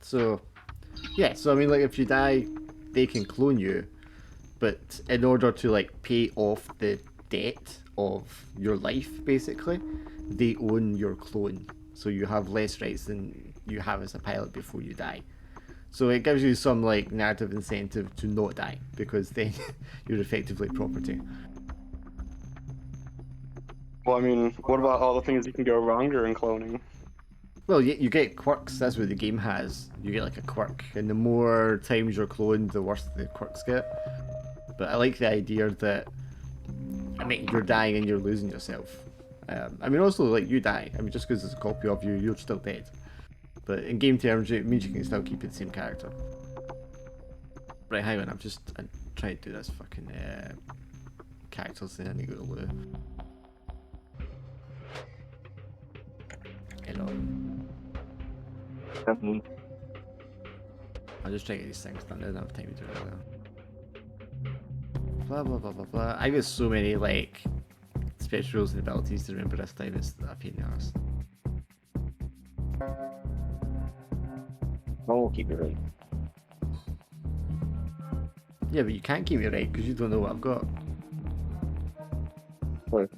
So I mean, like, if you die, they can clone you, but in order to like pay off the debt of your life, basically, they own your clone, so you have less rights than you have as a pilot before you die. So it gives you some like narrative incentive to not die because then you're effectively property. Well, I mean, what about all the things that can go wrong during cloning? Well, you get quirks. That's what the game has. You get like a quirk, and the more times you're cloned, the worse the quirks get. But I like the idea that I mean you're dying and you're losing yourself. I mean, also like you die. I mean, just because there's a copy of you, you're still dead. But in game terms, it means you can still keep the same character. Right, hang on. I'm trying to do this fucking characters thing. I need to go to Lou. Hello. I'll just try to get these things done. I didn't have time to do it earlier. Blah blah blah blah blah. I got so many like special rules and abilities to remember this time. It's a pain in the arse. I'll keep it right. Yeah, but you can't keep me right because you don't know what I've got. Wait.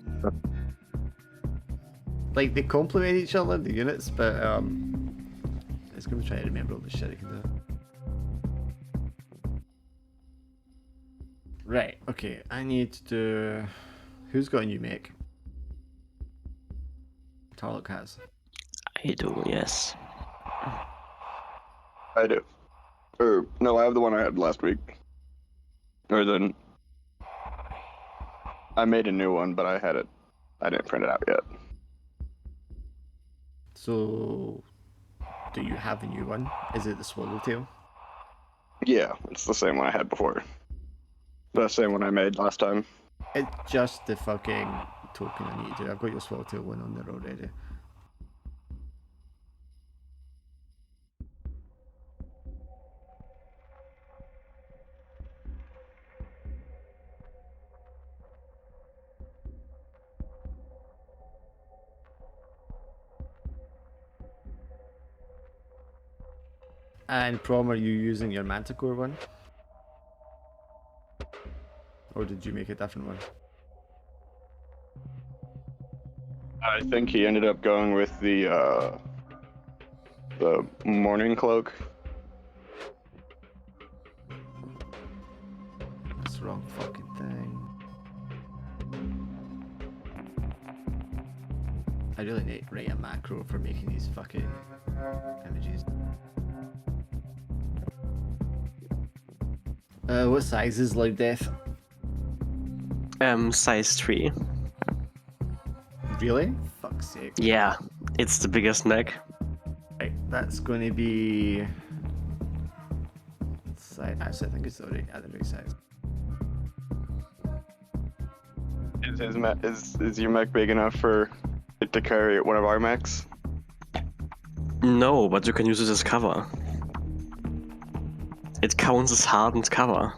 Like they complement each other, the units, but it's gonna try to remember all the shit I can do. Right, okay, I need to do... Who's got a new make? Tarlock has. I do, yes. I do. Or, no, I have the one I had last week. Or then... I made a new one, but I had it. I didn't print it out yet. So, do you have a new one? Is it the Swallowtail? Yeah, it's the same one I had before. The same one I made last time. It's just the fucking token I need to do. I've got your Swallowtail one on there already. And Prom, are you using your Manticore one? Or did you make a different one? I think he ended up going with the morning cloak. That's the wrong fucking thing. I really need to write a macro for making these fucking images. What size is Loud Death? Size 3. Really? Fuck's sake. Yeah, it's the biggest neck. Right, that's going to be... Size. Actually, I think it's already at the big size. Is your mech big enough for it to carry one of our mechs? No, but you can use it as cover. It counts as hardened cover.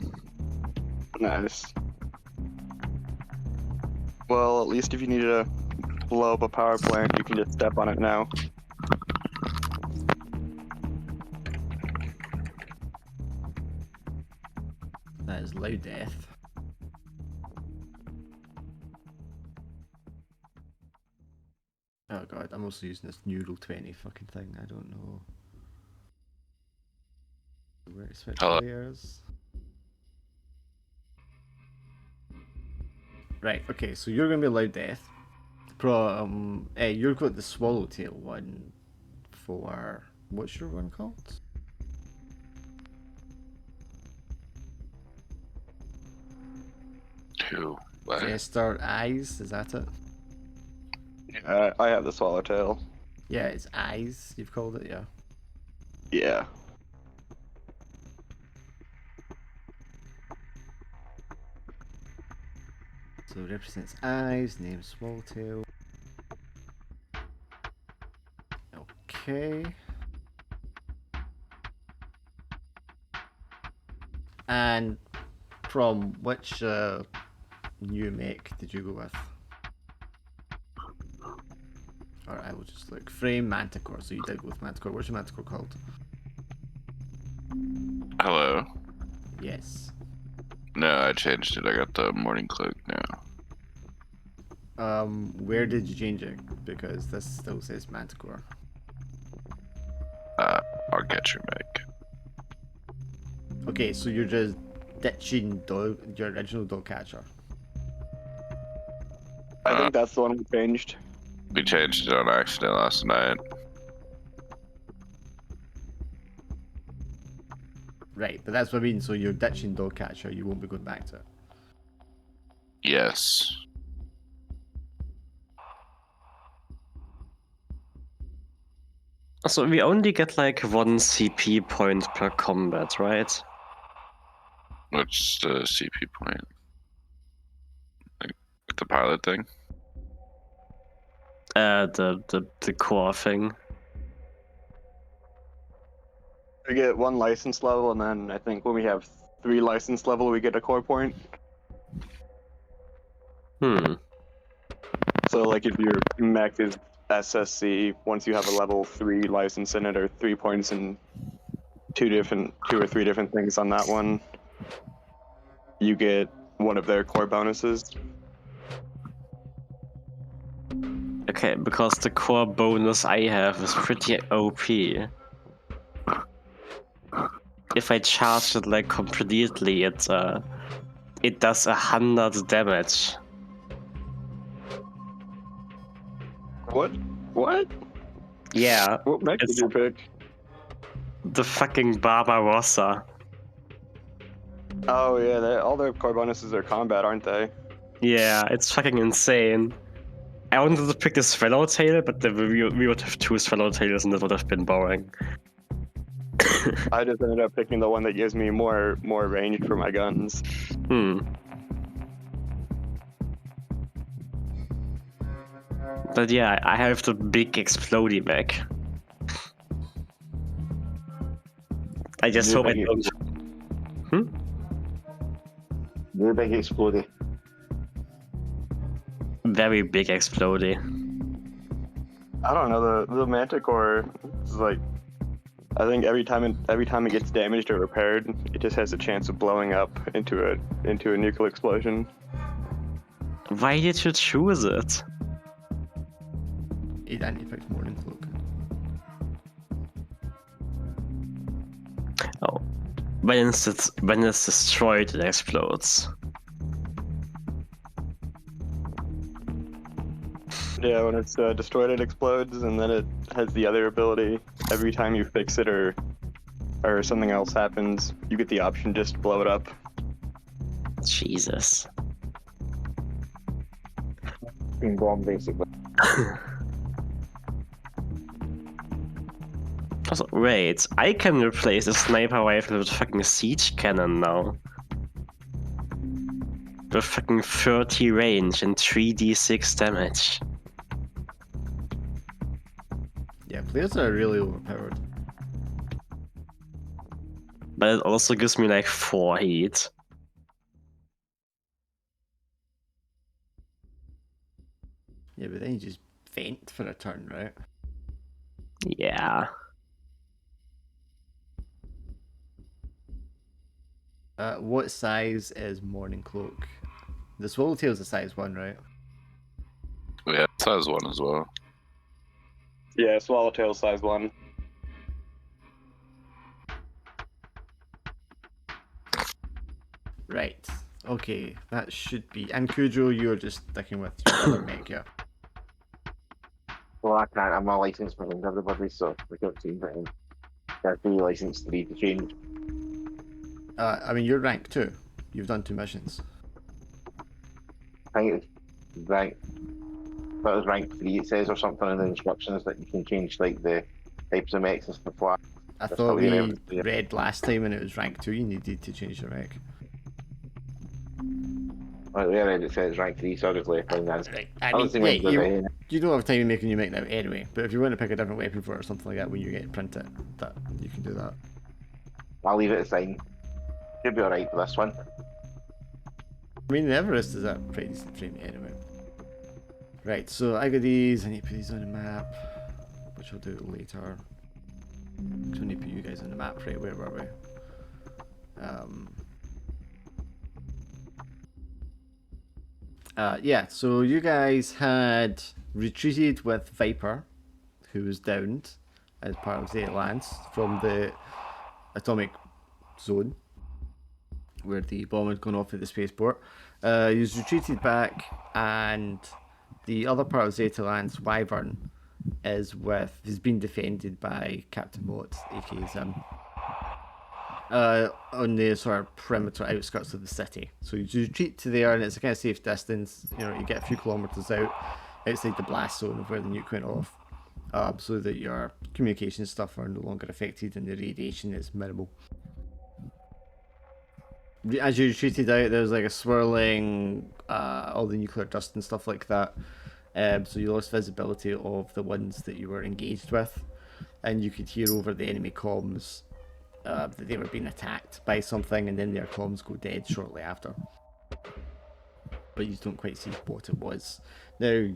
Nice. Well, at least if you need to blow up a power plant, you can just step on it now. That is Loud Death. Oh god, I'm also using this Neural 20 fucking thing. I don't know where to switch layers. Right, okay, so you're gonna be Loud Death. You've got the Swallowtail one for... What's your one called? Who? What? Jester Eyes, is that it? Yeah, I have the swallowtail. Yeah, it's Eyes, you've called it, yeah. Yeah. So it represents eyes, name Swallowtail. Okay. And from which new make did you go with? Alright, I will just look. Frame Manticore. So you did go with Manticore. What's your Manticore called? Hello. Yes. No, I changed it. I got the morning cloak now. Where did you change it? Because this still says Manticore. I'll get your mic. Okay, so you're just ditching your original dog catcher. I think that's the one we changed. We changed it on accident last night. Right, but that's what I mean. So you're ditching dog catcher. You won't be going back to it. Yes. So we only get like 1 CP point per combat, right? What's the CP point? Like the pilot thing? The core thing. We get 1 license level, and then I think when we have 3 license level, we get a core point. So, like, if your mech is SSC, once you have a level 3 license in it, or 3 points in 2 or 3 different things on that one, you get one of their core bonuses. Okay, because the core bonus I have is pretty OP. If I charge it like completely, it does 100 damage. What? What? Yeah, What mech did it's you pick? the fucking Barbarossa. Oh yeah, all their core bonuses are combat, aren't they? Yeah, it's fucking insane. I wanted to pick the Swallowtail, but we would have 2 Swallowtails and that would have been boring. I just ended up picking the one that gives me more range for my guns. But yeah, I have the big explodey mech. I just hope I don't. The big explodey. Very big explodey. I don't know, the Manticore is like, I think every time it gets damaged or repaired, it just has a chance of blowing up into a nuclear explosion. Why did you choose it? It anti-effect morning cloak. Oh, when it's destroyed, it explodes. Yeah, when it's destroyed, it explodes, and then it has the other ability. Every time you fix it or something else happens, you get the option just to blow it up. Jesus. Bomb, basically. Also, wait, I can replace the sniper rifle with fucking siege cannon now. With fucking 30 range and 3d6 damage. Yeah, players are really overpowered. But it also gives me like 4 heat. Yeah, but then you just faint for a turn, right? Yeah. What size is Morning Cloak? The Swallowtail's a size 1, right? Yeah, size 1 as well. Yeah, Swallowtail size 1. Right. Okay, that should be. And Cujo, you're just sticking with your other mech, yeah. Well, I can't. I'm not licensed for everybody, so we don't change it. There's 3 license 3 to change. I mean, you're rank 2. You've done 2 missions. I think it's rank. But it was rank 3, it says, or something in the instructions that you can change like the types of mechs and stuff like that. I That's thought how we we yeah. read last time when it was rank 2, you needed to change your mech. Well, yeah, it says rank 3, so I just left it as. Right. I I don't mean, think yeah, we did it. you don't have time making your mech now anyway, but if you want to pick a different weapon for it or something like that when you get it printed, that you can do that. I'll leave it aside. Should be alright for this one. I mean, the Everest is a pretty decent frame anyway. Right, so I got these, I need to put these on the map, which I'll do later. So I need to put you guys on the map, right, where were we? Yeah, so you guys had retreated with Viper, who was downed as part of the Alliance from the atomic zone where the bomb had gone off at the spaceport. He's retreated back, and the other part of Zeta Alliance, Wyvern, has been defended by Captain Mott, aka Zim, on the sort of perimeter outskirts of the city. So you retreat to there, and it's a kind of safe distance. You know, you get a few kilometers outside the blast zone of where the nuke went off, so that your communication stuff are no longer affected and the radiation is minimal. As you retreated out, there's like a swirling, all the nuclear dust and stuff like that. So you lost visibility of the ones that you were engaged with, and you could hear over the enemy comms that they were being attacked by something, and then their comms go dead shortly after. But you don't quite see what it was. Now,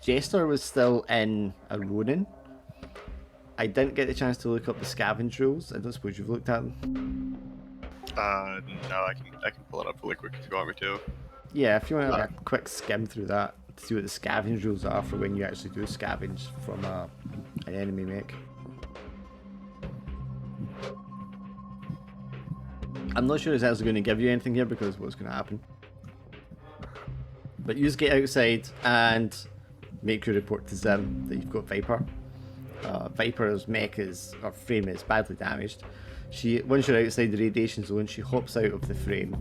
Jester was still in a Ronin. I didn't get the chance to look up the scavenge rules. I don't suppose you've looked at them. No, I can pull it up really quick if you want me to. Yeah, if you want to have a quick skim through that to see what the scavenge rules are for when you actually do scavenge from an enemy mech. I'm not sure it's actually going to give you anything here because of what's going to happen. But you just get outside and make your report to Zim that you've got Viper. Viper's frame is badly damaged. Once you're outside the radiation zone, she hops out of the frame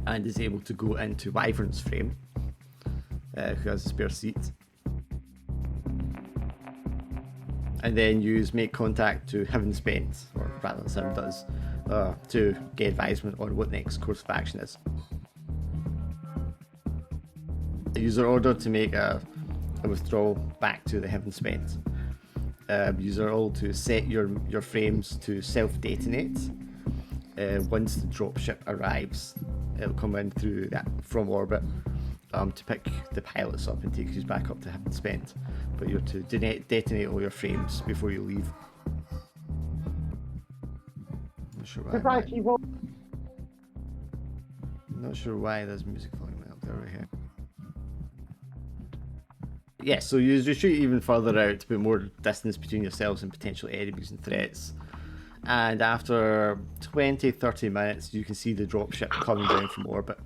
and is able to go into Wyvern's frame, who has a spare seat. And then make contact to Heaven Spent, or rather Sim does, to get advisement on what the next course of action is. The user order to make a withdrawal back to the Heaven Spent. User all to set your frames to self-detonate. Once the dropship arrives, it'll come in from orbit to pick the pilots up and take you back up to Heaven Spent. But you're to detonate all your frames before you leave. Not sure why. Not sure why there's music volume up there right here. Yeah, so you retreat even further out to put more distance between yourselves and potential enemies and threats. And after 20-30 minutes, you can see the dropship coming down from orbit.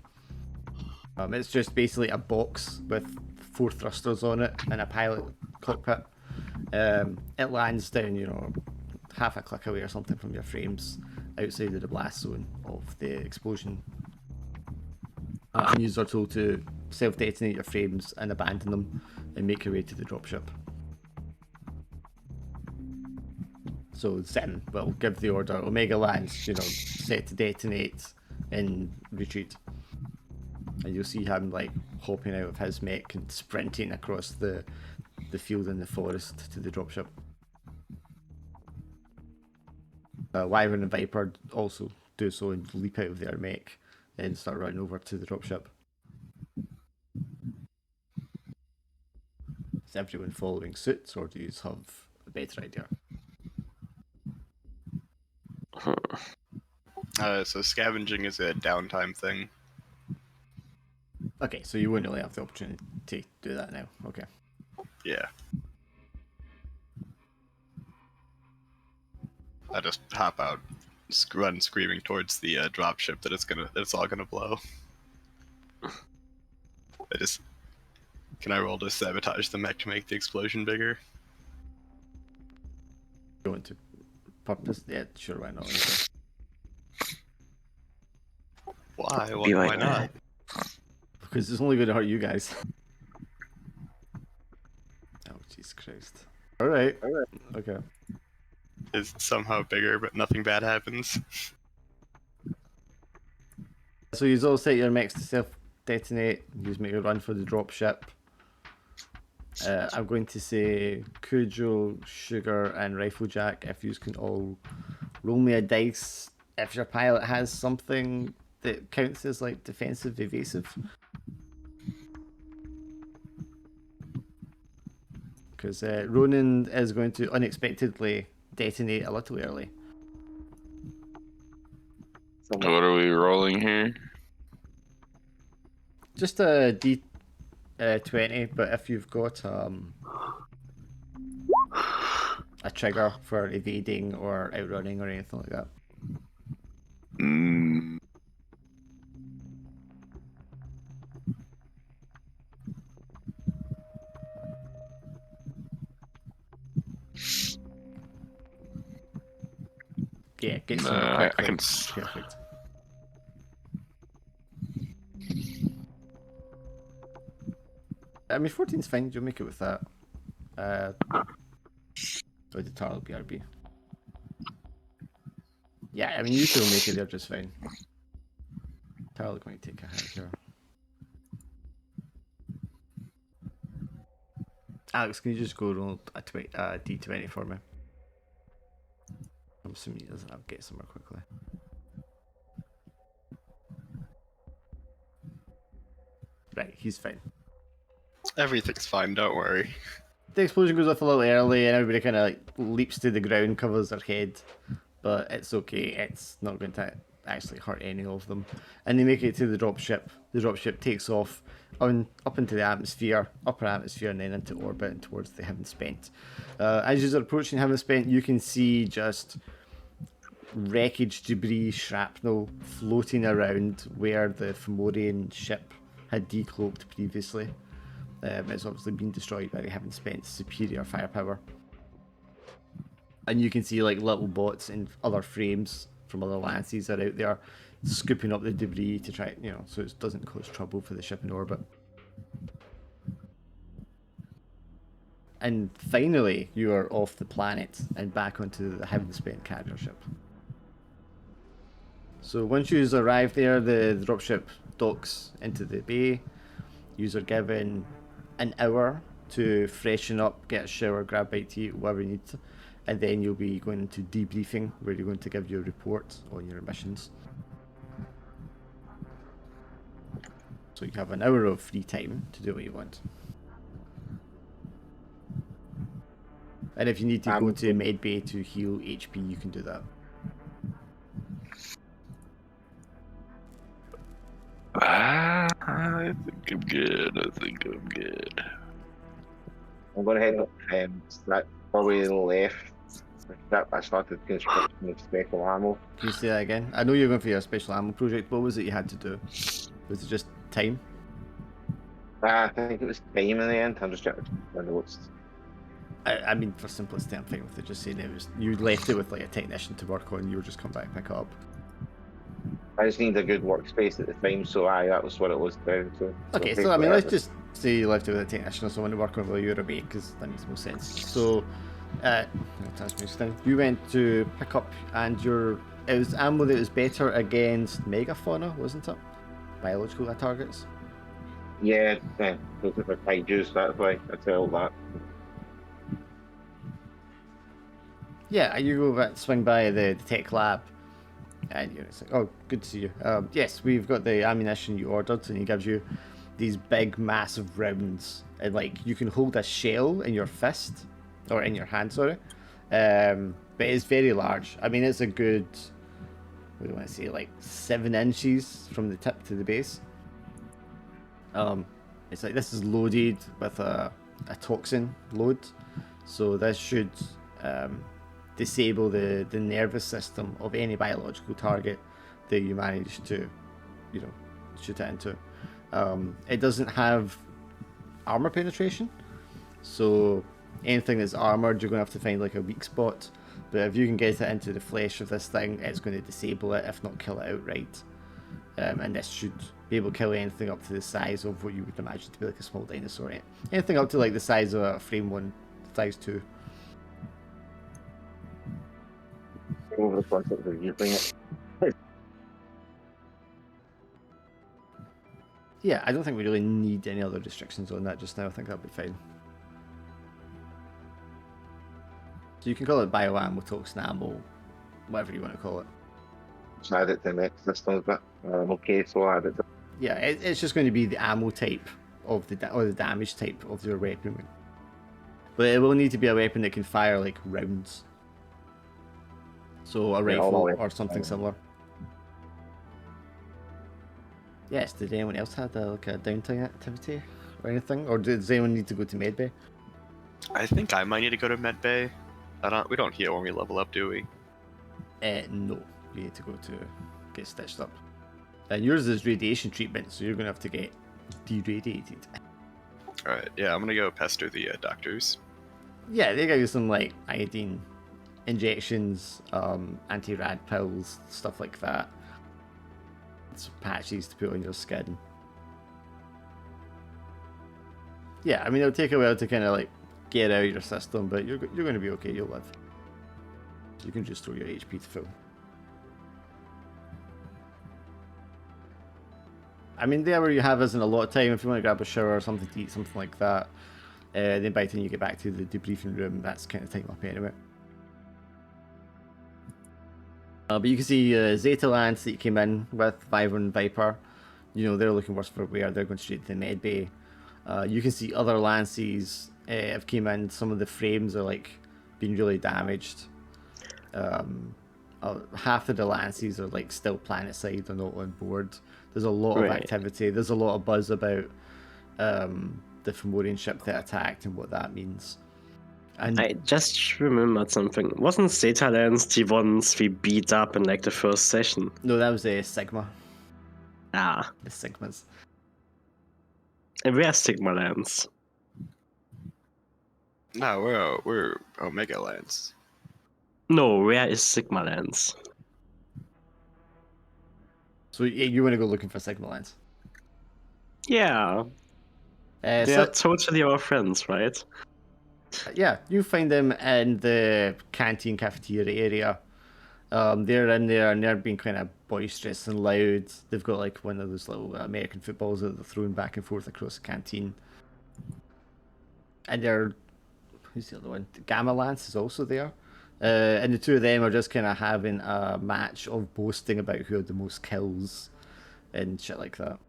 It's just basically a box with 4 thrusters on it and a pilot cockpit. It lands down, half a click away or something from your frames outside of the blast zone of the explosion. And you are told to self-detonate your frames and abandon them and make your way to the dropship. So Zim will give the order, Omega lands, set to detonate in retreat. And you'll see him hopping out of his mech and sprinting across the field in the forest to the dropship. Wyvern and Viper also do so and leap out of their mech and start running over to the dropship. Is everyone following suit, or do you have a better idea? So scavenging is a downtime thing. Okay, so you wouldn't really have the opportunity to do that now. Okay. Yeah. I just hop out, run screaming towards the dropship that it's all gonna blow. Can I roll to sabotage the mech to make the explosion bigger? You want to purpose? Yeah, sure, why not? Okay. Why? Be Why like not? Because it's only going to hurt you guys. Oh, Jesus Christ. Alright. Okay. It's somehow bigger, but nothing bad happens. So you all set your mechs to self-detonate. You make a run for the dropship. I'm going to say Cujo, Sugar, and Riflejack, if you can all roll me a dice if your pilot has something that counts as defensive evasive. Because Ronan is going to unexpectedly detonate a little early. What are we rolling here? Just a D20, but if you've got a trigger for evading or outrunning or anything like that. Mm, Yeah, get some Nah, I quickly. can Perfect. I mean, 14's fine. You'll make it with that. With the Tarl BRB. Yeah, I mean, you two will make it there just fine. Tarl going to take a hit here. Alex, can you just go roll a D20 for me? I'm assuming he doesn't have get somewhere quickly. Right, he's fine. Everything's fine, don't worry. The explosion goes off a little early and everybody kind of like leaps to the ground, covers their head. But it's okay, it's not going to actually hurt any of them. And they make it to the dropship. The dropship takes off up into the atmosphere, upper atmosphere, and then into orbit and towards the Heaven Spent. As you're approaching Heaven Spent, you can see just wreckage, debris, shrapnel floating around where the Fomorian ship had decloaked previously. It's obviously been destroyed by the Heaven Spent's superior firepower. And you can see like little bots and other frames from other lances are out there scooping up the debris to try, so it doesn't cause trouble for the ship in orbit. And finally, you are off the planet and back onto the Heaven Spent carrier ship. So once you arrive there, the dropship docks into the bay. You are given an hour to freshen up, get a shower, grab a bite to eat, whatever you need. And then you'll be going into debriefing, where you're going to give your report on your missions. So you have an hour of free time to do what you want. And if you need to go to medbay to heal HP, you can do that. I think I'm good. I'm going to head up. That probably left. I started construction of special ammo. Can you say that again? I know you're going for your special ammo project. What was it you had to do? Was it just time? I think it was time in the end. I'm just checking my notes. I mean, for simplicity, I'm fine with it. Just saying it was you left it with like a technician to work on. You were just come back and pick it up. I just needed a good workspace at the time, so that was what it was down to. Okay, so I mean, let's just say you left it with a technician or someone to work on while you were away, because that makes more sense. So, you went to pick up, and it was ammo that was better against megafauna, wasn't it? Biological targets. Yeah, those are for kaijus, that's why I tell that. Yeah, you go back, swing by the tech lab, and it's like, oh, good to see you. Yes, we've got the ammunition you ordered, and he gives you these big, massive rounds, and like you can hold a shell in your fist or in your hand, sorry. But it's very large. I mean, it's a good, what do I want to say, like 7 inches from the tip to the base. It's like this is loaded with a toxin load, so this should disable the nervous system of any biological target that you manage to, shoot it into. It doesn't have armor penetration, so anything that's armored, you're going to have to find like a weak spot. But if you can get it into the flesh of this thing, it's going to disable it, if not kill it outright. And this should be able to kill anything up to the size of what you would imagine to be like a small dinosaur. Anything up to like the size of a frame 1, size 2. Over the concept of using it. Yeah, I don't think we really need any other restrictions on that just now. I think that'll be fine. So you can call it bioammo, toxin ammo, whatever you want to call it. Just add it to the next systems, but okay, so I'll add it to. Yeah, it's just going to be the ammo type of or the damage type of your weapon. But it will need to be a weapon that can fire like rounds. So a rifle or something similar. Yes, did anyone else have like a downtime activity or anything? Or does anyone need to go to medbay? I think I might need to go to medbay. We don't heal when we level up, do we? No. You need to go to get stitched up. And yours is radiation treatment, so you're going to have to get deradiated. Alright, yeah, I'm gonna go pester the doctors. Yeah, they give you some like iodine injections, anti-rad pills, stuff like that. Some patches to put on your skin. Yeah, I mean it'll take a while to kind of like get out of your system, but you're going to be okay. You'll live. You can just throw your HP to full. I mean, the hour you have isn't a lot of time. If you want to grab a shower or something to eat, something like that, then by the time you get back to the debriefing room, that's kind of time up anyway. But you can see Zeta Lance that you came in with, Viper and Viper. You know, they're looking worse for wear. They're going straight to the med bay. You can see other Lances have came in. Some of the frames are like being really damaged. Half of the Lances are like still planet side and not on board. There's a lot of activity. There's a lot of buzz about the Fomorian ship that attacked and what that means. And I just remembered something. Wasn't Zeta Lance the ones we beat up in like the first session? no, that was a Sigma. Ah, The Sigmas. and where's Sigma Lance? No, we're Omega Lance. No, where is Sigma Lance? So you want to go looking for Sigma Lance? Yeah, they're totally our friends, right? Yeah, you find them in the canteen cafeteria area. They're in there and they're being kind of boisterous and loud. They've got like one of those little American footballs that they're throwing back and forth across the canteen. And who's the other one? Gamma Lance is also there. And the two of them are just kind of having a match of boasting about who had the most kills and shit like that.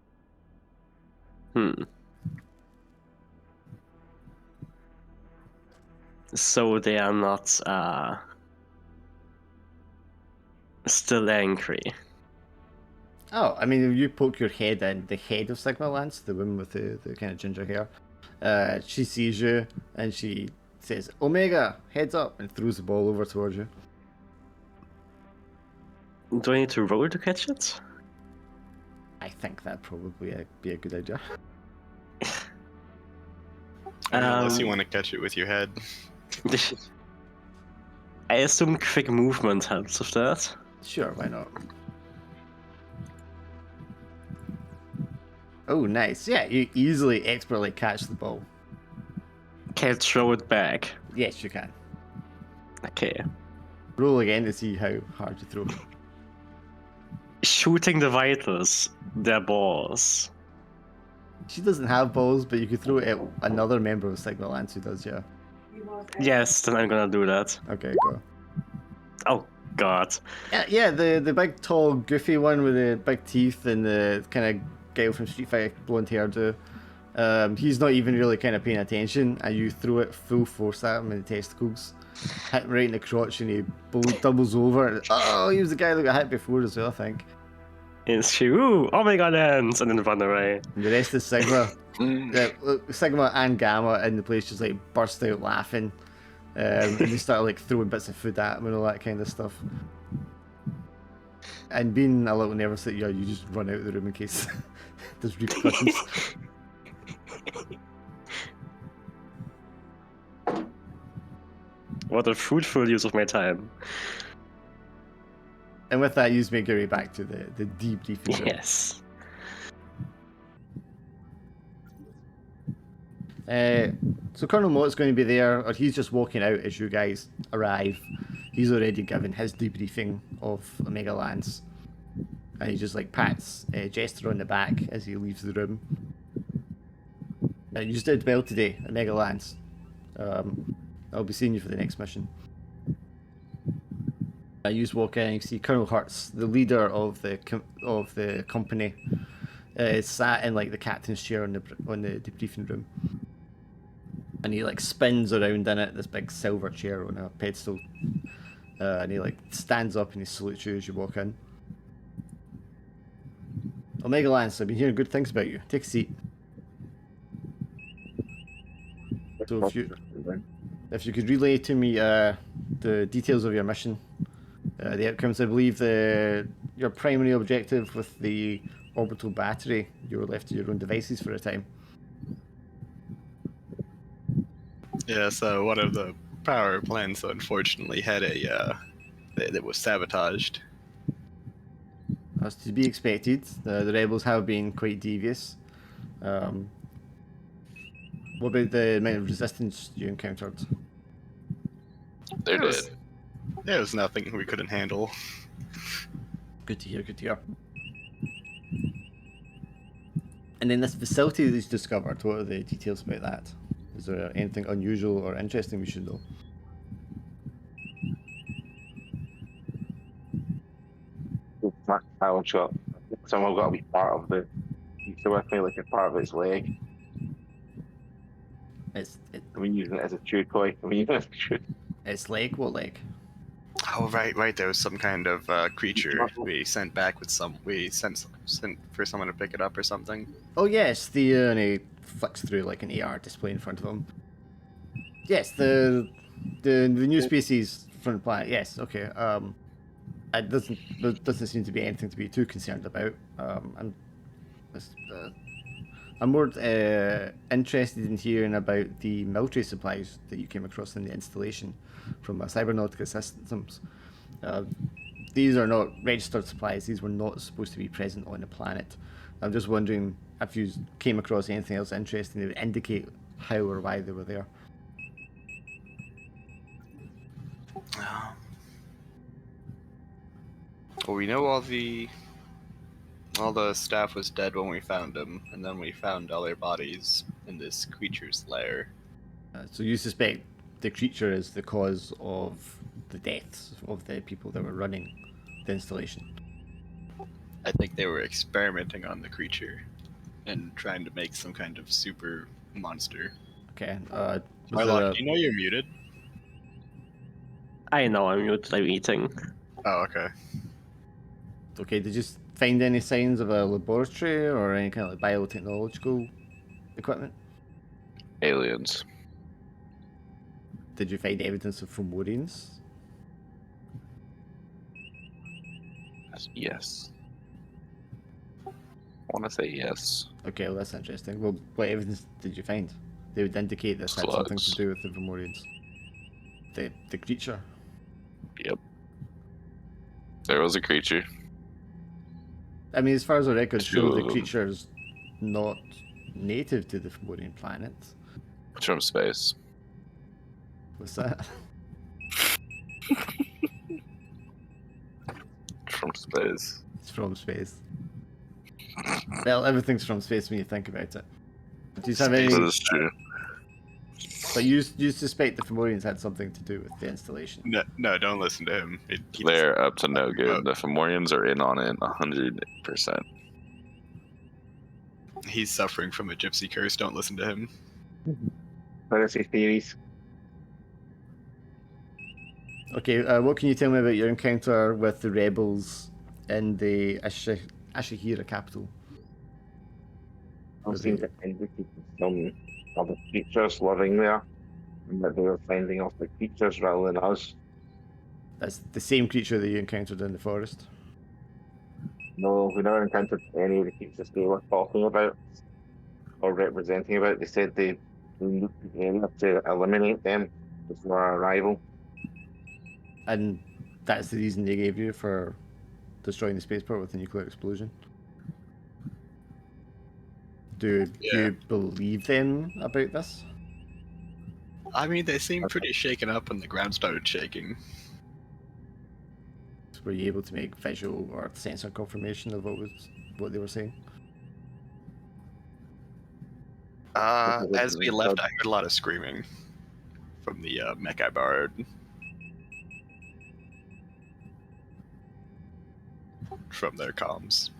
So they are not still angry. Oh, I mean, if you poke your head in, the head of Sigma Lance, the woman with the kind of ginger hair, she sees you and she says, Omega, heads up, and throws the ball over towards you. Do I need to roll to catch it? I think that'd probably be a good idea. Unless you want to catch it with your head. I assume quick movement helps with that. Sure, why not? Oh, nice. Yeah, you easily, expertly catch the ball. Can I throw it back? Yes, you can. Okay. Roll again to see how hard you throw. Shooting the vitals, their balls. She doesn't have balls, but you could throw it at another member of Sigma Lance who does, yeah. Yes, then I'm gonna do that. Okay, go. Oh god. Yeah, the big, tall, goofy one with the big teeth and the kind of guy from Street Fighter, blonde hairdo. He's not even really kind of paying attention, and you throw it full force at him in the testicles. Hit him right in the crotch, and he doubles over. Oh, he was the guy that got hit before as well, I think. It's true. Oh my god, ends and then run away. And the rest of Sigma, Sigma and Gamma in the place just like burst out laughing. And they start like throwing bits of food at him and all that kind of stuff. And being a little nervous that you just run out of the room in case there's repercussions. What a fruitful use of my time. And with that, you just make your way back to the debriefing room. Yes. So Colonel Mott's going to be there, or he's just walking out as you guys arrive. He's already given his debriefing of Omega Lance. And he just like pats Jester on the back as he leaves the room. You just did well today, Omega Lance. I'll be seeing you for the next mission. You just walk in and you see Colonel Hertz, the leader of the company, sat in like the captain's chair on the debriefing room, and he like spins around in it, this big silver chair on a pedestal, and he like stands up and he salutes you as you walk in. Omega Lance, I've been hearing good things about you. Take a seat. So if you could relay to me the details of your mission, the outcomes. I believe your primary objective with the orbital battery, you were left to your own devices for a time. Yeah, so one of the power plants unfortunately had that was sabotaged. As to be expected, the rebels have been quite devious. What about the amount of resistance you encountered? They're There was, dead. there was nothing we couldn't handle. Good to hear, good to hear. And then this facility that you discovered, what are the details about that? Is there anything unusual or interesting we should know? My talent shot. Someone got to be part of the pizza with me, like a part of its leg. It's I've been using it as a chew toy. I've been using it as a chew. it's leg? What leg? Oh right. There was some kind of creature we sent back with some. We sent for someone to pick it up or something. Oh yes, and he flicks through like an AR display in front of him. Yes, the new species from the planet. Yes, okay. It doesn't seem to be anything to be too concerned about. I'm more interested in hearing about the military supplies that you came across in the installation from Cybernautica Systems. These are not registered supplies. These were not supposed to be present on the planet. I'm just wondering if you came across anything else interesting that would indicate how or why they were there. Well, we know all the staff was dead when we found them, and then we found all their bodies in this creature's lair. So you suspect the creature is the cause of the deaths of the people that were running the installation. I think they were experimenting on the creature and trying to make some kind of super monster. Okay. Mylon, do you know you're muted? I know I'm muted. I'm eating. Oh, okay. Okay, did you find any signs of a laboratory or any kind of like biotechnological equipment? Aliens. Did you find evidence of Fomorians? Yes. I want to say yes. Okay, well that's interesting. Well, what evidence did you find? They would indicate this had something to Slugs. do with the Fomorians. The creature. Yep. There was a creature. I mean, as far as the records show, the Sure. creature's not native to the Fomorian planet. It's from space. What's that? From space. It's from space. Well, everything's from space when you think about it. Do you have any? That is true. But you suspect the Fomorians had something to do with the installation. No, don't listen to him. They're up to no good. The Fomorians are in on it 100%. He's suffering from a gypsy curse. Don't listen to him. Conspiracy theories. Okay, what can you tell me about your encounter with the rebels in the Ashihira capital? I've seen that indicated some other creatures living there, and that they were fending off the creatures rather than us. That's the same creature that you encountered in the forest. No, we never encountered any of the creatures they were talking about or representing about. They said they looked at the area to eliminate them before our arrival. And that's the reason they gave you for destroying the spaceport with a nuclear explosion. Do you believe them about this? I mean, they seemed pretty shaken up when the ground started shaking. Were you able to make visual or sensor confirmation of what they were saying? As we left, I heard a lot of screaming from the mech I borrowed. From their comms.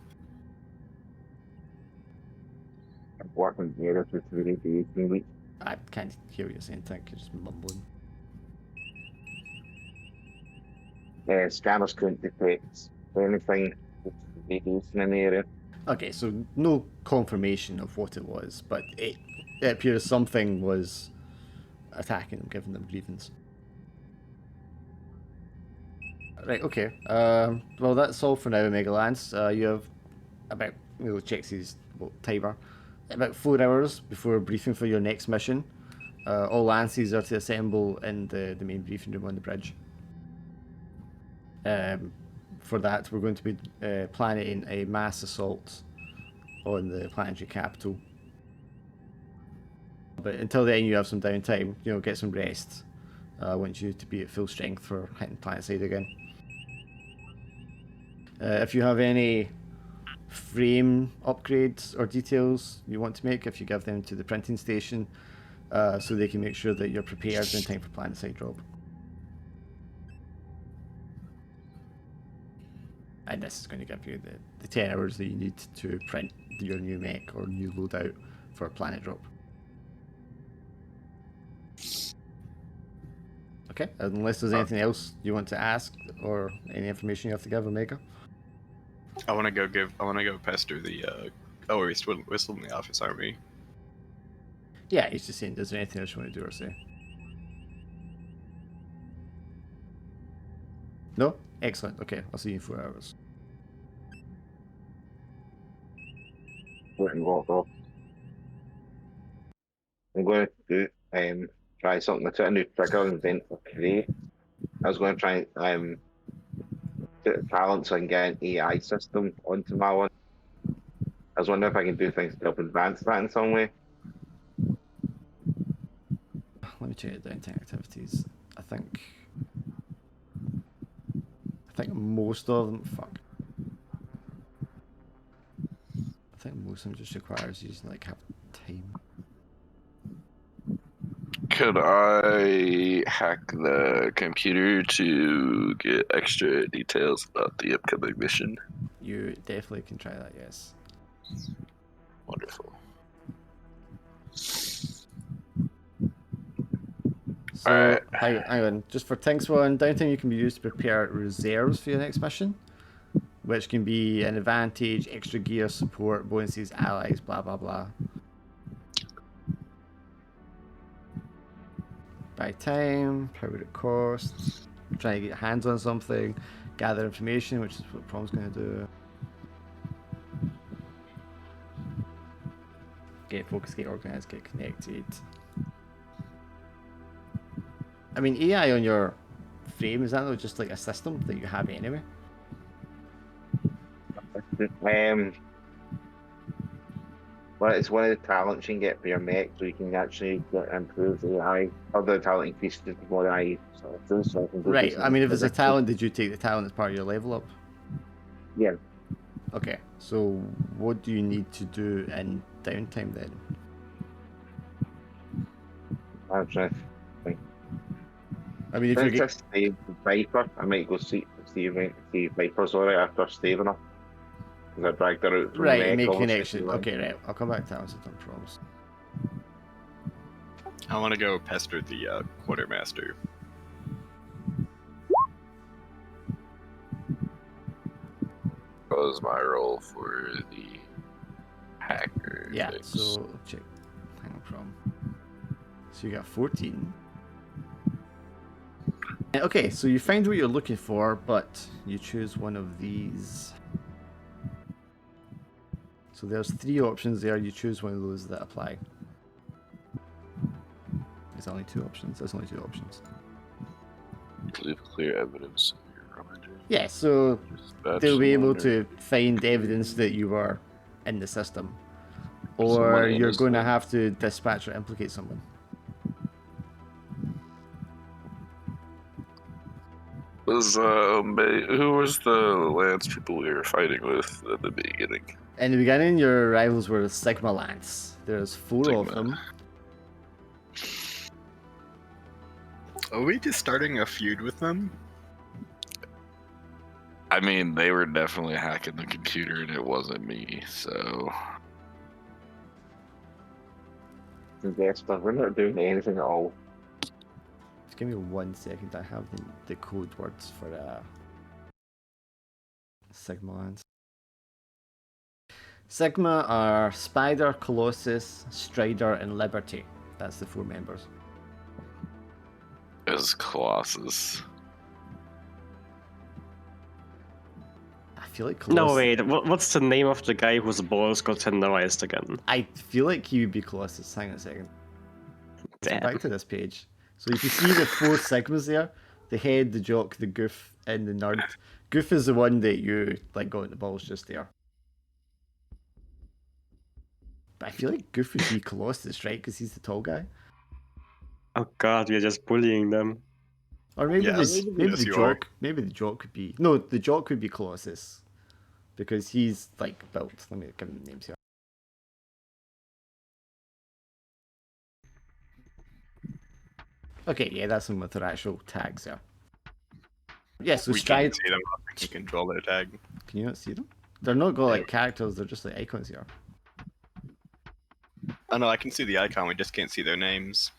I'm working the area for 3 to 18 weeks. I can't hear what you're saying, Tank. You're just mumbling. Scanners couldn't detect anything radiation in the area. Okay, so no confirmation of what it was, but it appears something was attacking them, giving them grievance. Right, okay. Well, that's all for now, Omega Lance. You have about, checks his timer, about 4 hours before briefing for your next mission. All Lances are to assemble in the main briefing room on the bridge. For that, we're going to be planning a mass assault on the planetary capital. But until then, you have some downtime. Get some rest. I want you to be at full strength for hitting planetside again. If you have any frame upgrades or details you want to make, if you give them to the printing station, so they can make sure that you're prepared in time for planetside drop. And this is going to give you the 10 hours that you need to print your new mech or new loadout for planet drop. Okay, unless there's anything else you want to ask or any information you have to give Omega. I want to go pester the. Oh, we're still in the office, aren't we? Yeah, he's just saying, is there anything else you want to do or say? No? Excellent. Okay, I'll see you in 4 hours. Wouldn't walk off. I'm going to try something. I took a new trigger and invent for today. I was going to try get a talent so I can get an AI system onto my one. I was wondering if I can do things to help advance that in some way. Let me check the downtime activities. I think most of them. Fuck. I think most of them just requires you to have time. Could I hack the computer to get extra details about the upcoming mission? You definitely can try that. Yes. Wonderful. So, Alright. hang on. Just for things one, downtime you can be used to prepare reserves for your next mission, which can be an advantage, extra gear, support, bonuses, allies, blah blah blah. Buy time, how would it cost? Try to get your hands on something, gather information, which is what Prom's going to do. Get focused, get organized, get connected. I mean, AI on your frame, is that not just like a system that you have anyway? Well, it's one of the talents you can get for your mech, so you can actually get improved AI. Other talent increases the more AI sources, so I can do Right, this I mean, if it's a with- talent, did you take the talent as part of your level up? Yeah. Okay, so what do you need to do in downtime then? I'm trying to think. I mean, if you're Since I saved Viper, I might go see Viper's alright after saving her. Because I dragged her out from the right, mech. make obviously. connection. Okay, right, I'll come back to that once I've done proms. I want to go pester the quartermaster. What was my role for the hacker? Yeah, things? so check. Hang on, prom. So you got 14. Okay, so you find what you're looking for, but you choose one of these. So there's 3 options there. You choose one of those that apply. There's only 2 options. There's only 2 options. Leave clear evidence of your reminder. Yeah, so Dispatch they'll be able someone to find evidence that you were in the system. Someone Or you're going to innocent. have to dispatch or implicate someone. Who was the Lance people we were fighting with at the beginning? In the beginning, your rivals were Sigma Lance. There's 4 of Sigma. them. Are we just starting a feud with them? I mean, they were definitely hacking the computer, and it wasn't me. So Investor, we're not doing anything at all. Just give me 1 second. I have the code words for Sigma Lance. Sigma are Spider, Colossus, Strider, and Liberty. That's the 4 members. Is Colossus. I feel like Colossus. No, wait. What's the name of the guy whose balls got tenderized again? I feel like he would be Colossus. Hang on a second. Let's go Damn. back to this page. So you can see the 4 Sigmas there. The head, the jock, the goof, and the nerd. Goof is the one that you like got in the balls just there. But I feel like Goof would be Colossus, right? Because he's the tall guy. Oh god, we're just bullying them. Or maybe Yes, maybe yes, the you jock. are. Maybe the jock could be. No, the jock could be Colossus. Because he's like built. Let me give him names here. Okay, yeah, that's them with their actual tags there. Yeah, so We Stride. can't see them. I don't think you control their tag. Can you not see them? They're not got like characters, they're just like icons here. Oh no, I can see the icon. We just can't see their names.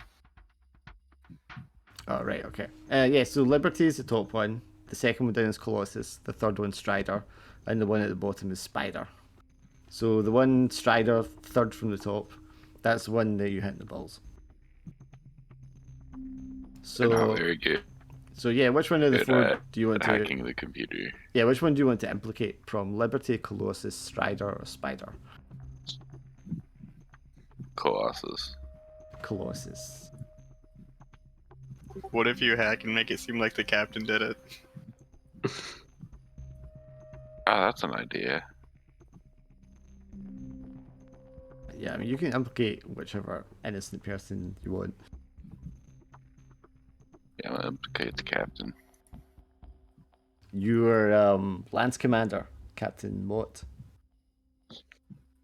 Oh, right, okay. Yeah, so Liberty is the top one. The second one down is Colossus. The third one's Strider. And the one at the bottom is Spider. So the one Strider, third from the top, that's the one that you hit in the balls. And how So, very good so yeah, which one of the at, 4 do you want at to... hacking the computer. Yeah, which one do you want to implicate from? Liberty, Colossus, Strider, or Spider? Colossus. Colossus. What if you hack and make it seem like the captain did it? Ah, that's an idea. Yeah, I mean, you can implicate whichever innocent person you want. Yeah, I'm gonna implicate the captain. Your Lance Commander, Captain Mott.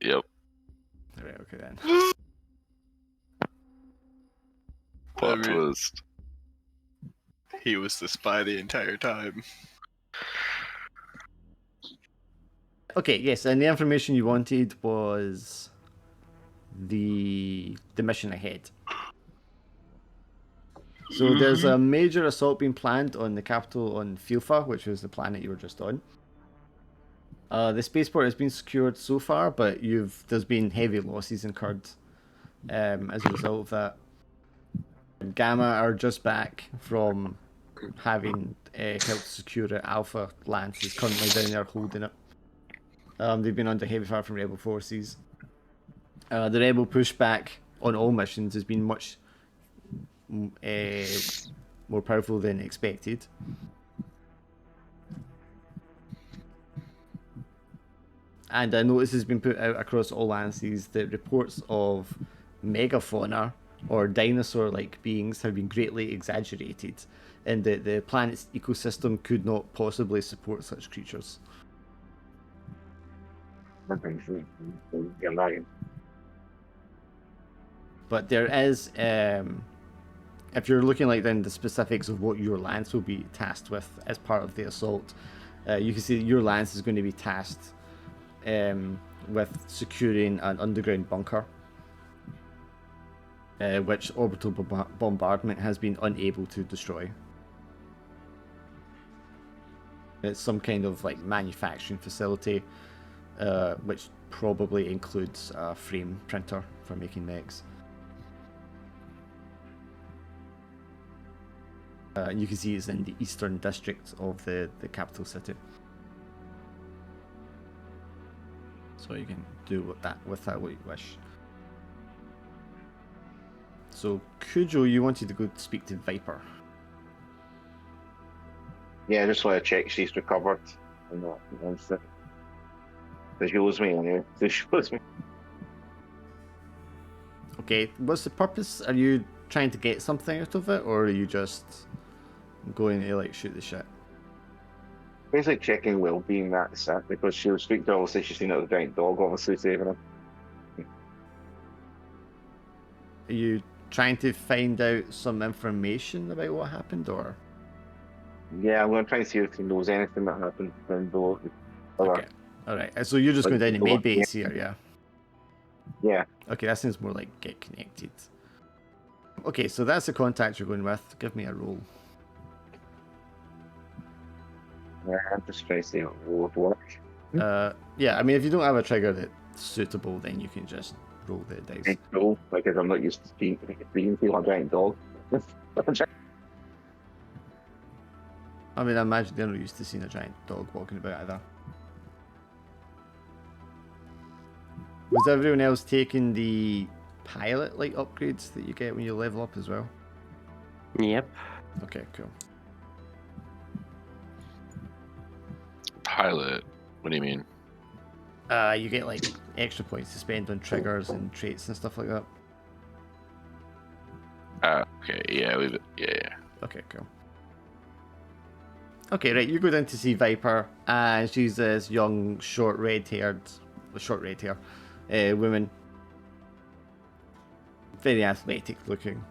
Yep. Alright, okay then. Plot mean- twist. He was the spy the entire time. Okay, yes, and the information you wanted was the mission ahead. So there's a major assault being planned on the capital on Filfa, which was the planet you were just on. The spaceport has been secured so far, but there's been heavy losses incurred as a result of that. Gamma are just back from having helped secure it. Alpha Lance is currently down there holding it. They've been under heavy fire from rebel forces. The rebel pushback on all missions has been much more powerful than expected. And a notice has been put out across all lances that reports of megafauna or dinosaur-like beings have been greatly exaggerated, and that the planet's ecosystem could not possibly support such creatures. But there is, if you're looking like then the specifics of what your lance will be tasked with as part of the assault, you can see that your lance is going to be tasked with securing an underground bunker, which orbital bombardment has been unable to destroy. It's some kind of like manufacturing facility, which probably includes a frame printer for making mechs. You can see it's in the eastern district of the capital city. So you can do with that what you wish. So Kujo, you wanted to go speak to Viper. Yeah, I just want to check she's recovered. And that. She shows me anyway. She shows me. Okay, what's the purpose? Are you trying to get something out of it, or are you just going to like shoot the shit? Basically checking well-being, that's it, because she was speaking to obviously she's seen it with the giant dog, obviously saving him. Are you trying to find out some information about what happened, or? Yeah, I'm going to try and see if he knows anything that happened from below. Okay, alright, so you're just going down to main base here, yeah? Yeah. Okay, that seems more like get connected. Okay, so that's the contact you're going with. Give me a roll. Yeah, I'm just trying to see how it would work. Yeah, I mean, if you don't have a trigger that suitable, then you can just roll the dice. It's cool, because I'm not used to being feel a giant dog. I mean, I imagine they're not used to seeing a giant dog walking about either. Was everyone else taking the pilot like upgrades that you get when you level up as well? Yep. Okay, cool. Pilot. What do you mean? You get like extra points to spend on triggers and traits and stuff like that. Okay, yeah, yeah. Okay, cool. Okay, right, you go down to see Viper, and she's this young, short red hair woman. Very athletic looking.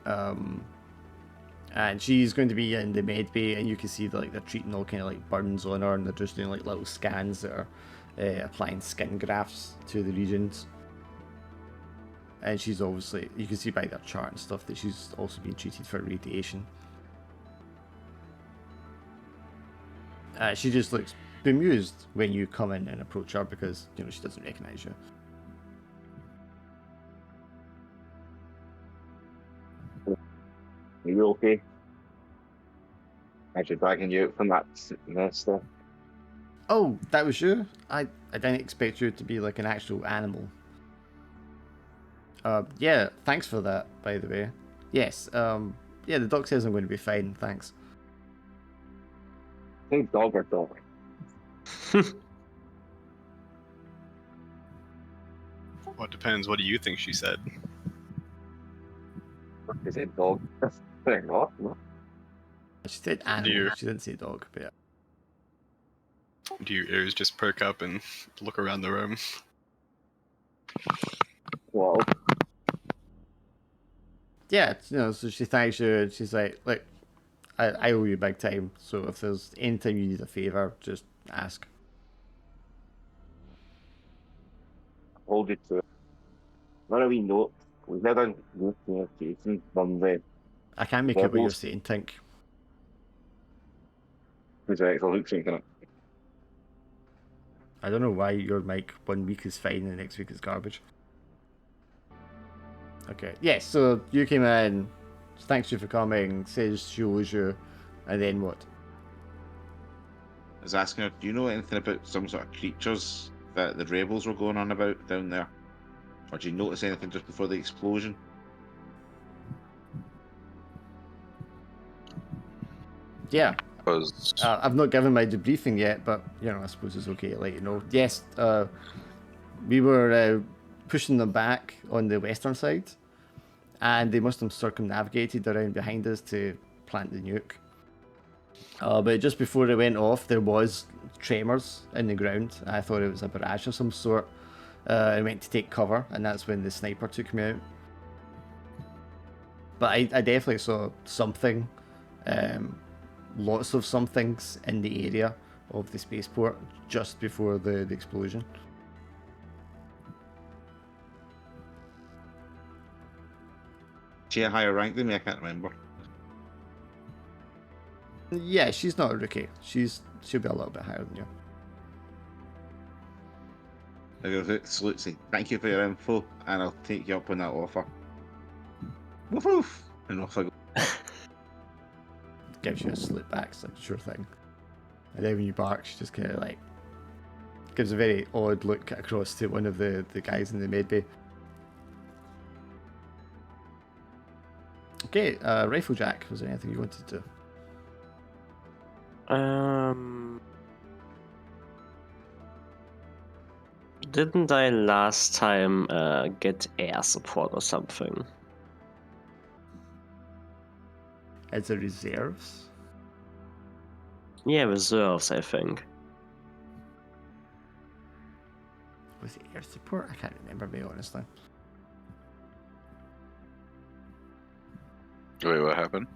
And she's going to be in the med bay, and you can see that like they're treating all kind of like burns on her, and they're just doing like little scans that are applying skin grafts to the regions. And she's obviously, you can see by their chart and stuff, that she's also being treated for radiation. She just looks bemused when you come in and approach her because, you know, she doesn't recognize you. Are you okay? Actually dragging you out from that stuff. Oh, that was you? I didn't expect you to be like an actual animal. Yeah, thanks for that, by the way. Yes, yeah, the doc says I'm going to be fine, thanks. I think dog or dog. Well, it depends. What do you think she said? They said dog. They're not. She said animal, Dear. she didn't say dog, but yeah. Do your ears just perk up and look around the room? Well, Yeah, you know, so she thanks you, and she's like, look, I owe you big time, so if there's any time you need a favour, just ask. hold you to it. Not a wee note. We've never note Jason from the I can't make out what you're levels. saying, Tink. Who's actually looks like that. I don't know why your mic 1 week is fine and the next week is garbage. Okay, yes, so you came in, thanks you for coming, says she owes you, and then what? I was asking her, do you know anything about some sort of creatures that the rebels were going on about down there? Or did you notice anything just before the explosion? Yeah, Was I've not given my debriefing yet, but, you know, I suppose it's okay to let you know. Yes, we were pushing them back on the western side, and they must have circumnavigated around behind us to plant the nuke. But just before it went off, there was tremors in the ground. I thought it was a barrage of some sort. I went to take cover, and that's when the sniper took me out. But I definitely saw something, lots of somethings in the area of the spaceport just before the explosion. She a higher rank than me? I can't remember. Yeah, she's not a rookie. She'll be a little bit higher than you. I go to salute, say thank you for your info, and I'll take you up on that offer. Woof woof, and off I go. Gives you a slip back, it's like sure thing. And then when you bark, she just kind of like gives a very odd look across to one of the guys in the med bay. Okay, Riflejack, was there anything you wanted to do? Didn't I last time get air support or something? As a reserves? Yeah, reserves, I think. Was it air support? I can't remember, me honestly. wait, what happened?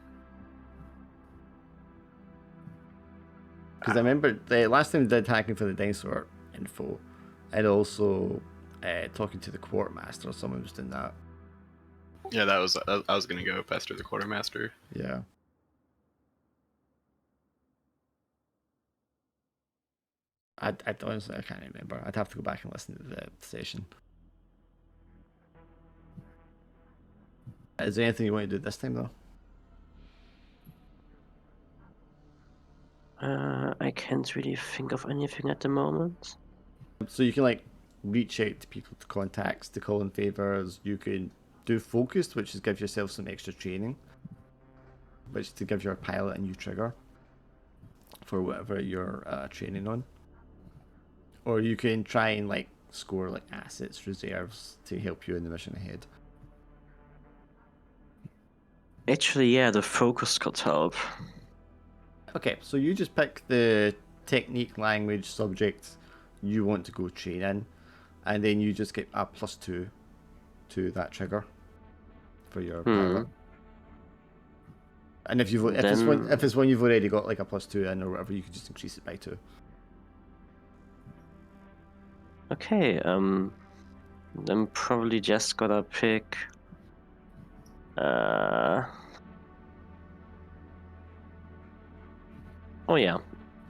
Because I remember the last time we did hacking for the dinosaur info, and also talking to the quartermaster, someone was doing that. Yeah, that was. I was gonna go pester the quartermaster. Yeah. I honestly I can't remember. I'd have to go back and listen to the session. Is there anything you want to do this time though? I can't really think of anything at the moment. So you can like reach out to people, to contacts, to call in favors. You can do focused, which is give yourself some extra training, which is to give your pilot a new trigger for whatever you're training on. Or you can try and like score like assets, reserves to help you in the mission ahead. Actually, yeah, the focus could help. Okay, so you just pick the technique, language, subject you want to go train in, and then you just get a +2 to that trigger for your pilot. And if it's one you've already got like a +2 in or whatever, you can just increase it by 2. Okay, I'm probably just gonna pick. Oh yeah,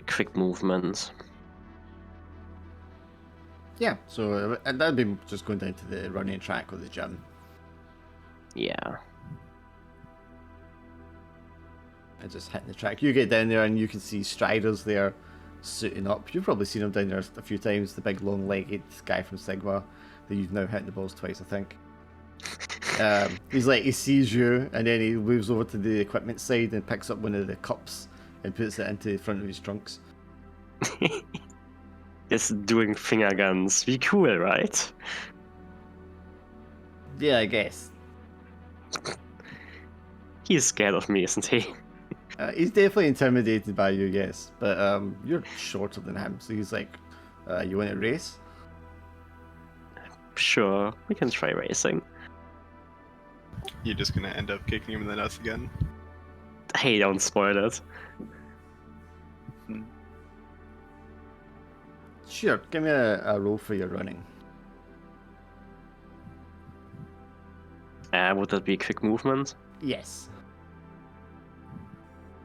quick movement. Yeah, so and that'd be just going down to the running track or the gym. Yeah. And just hitting the track. You get down there and you can see Striders there suiting up. You've probably seen him down there a few times, the big long-legged guy from Sigma that you've now hit the balls twice, I think. He's like, he sees you and then he moves over to the equipment side and picks up one of the cups and puts it into the front of his trunks. Just doing finger guns. Be cool, right? Yeah, I guess. He's scared of me, isn't he? He's definitely intimidated by you, yes. But you're shorter than him, so he's like, you want to race? Sure, we can try racing. You're just gonna end up kicking him in the nuts again. Hey, don't spoil it. Sure, give me a roll for your running. Would that be quick movement? Yes.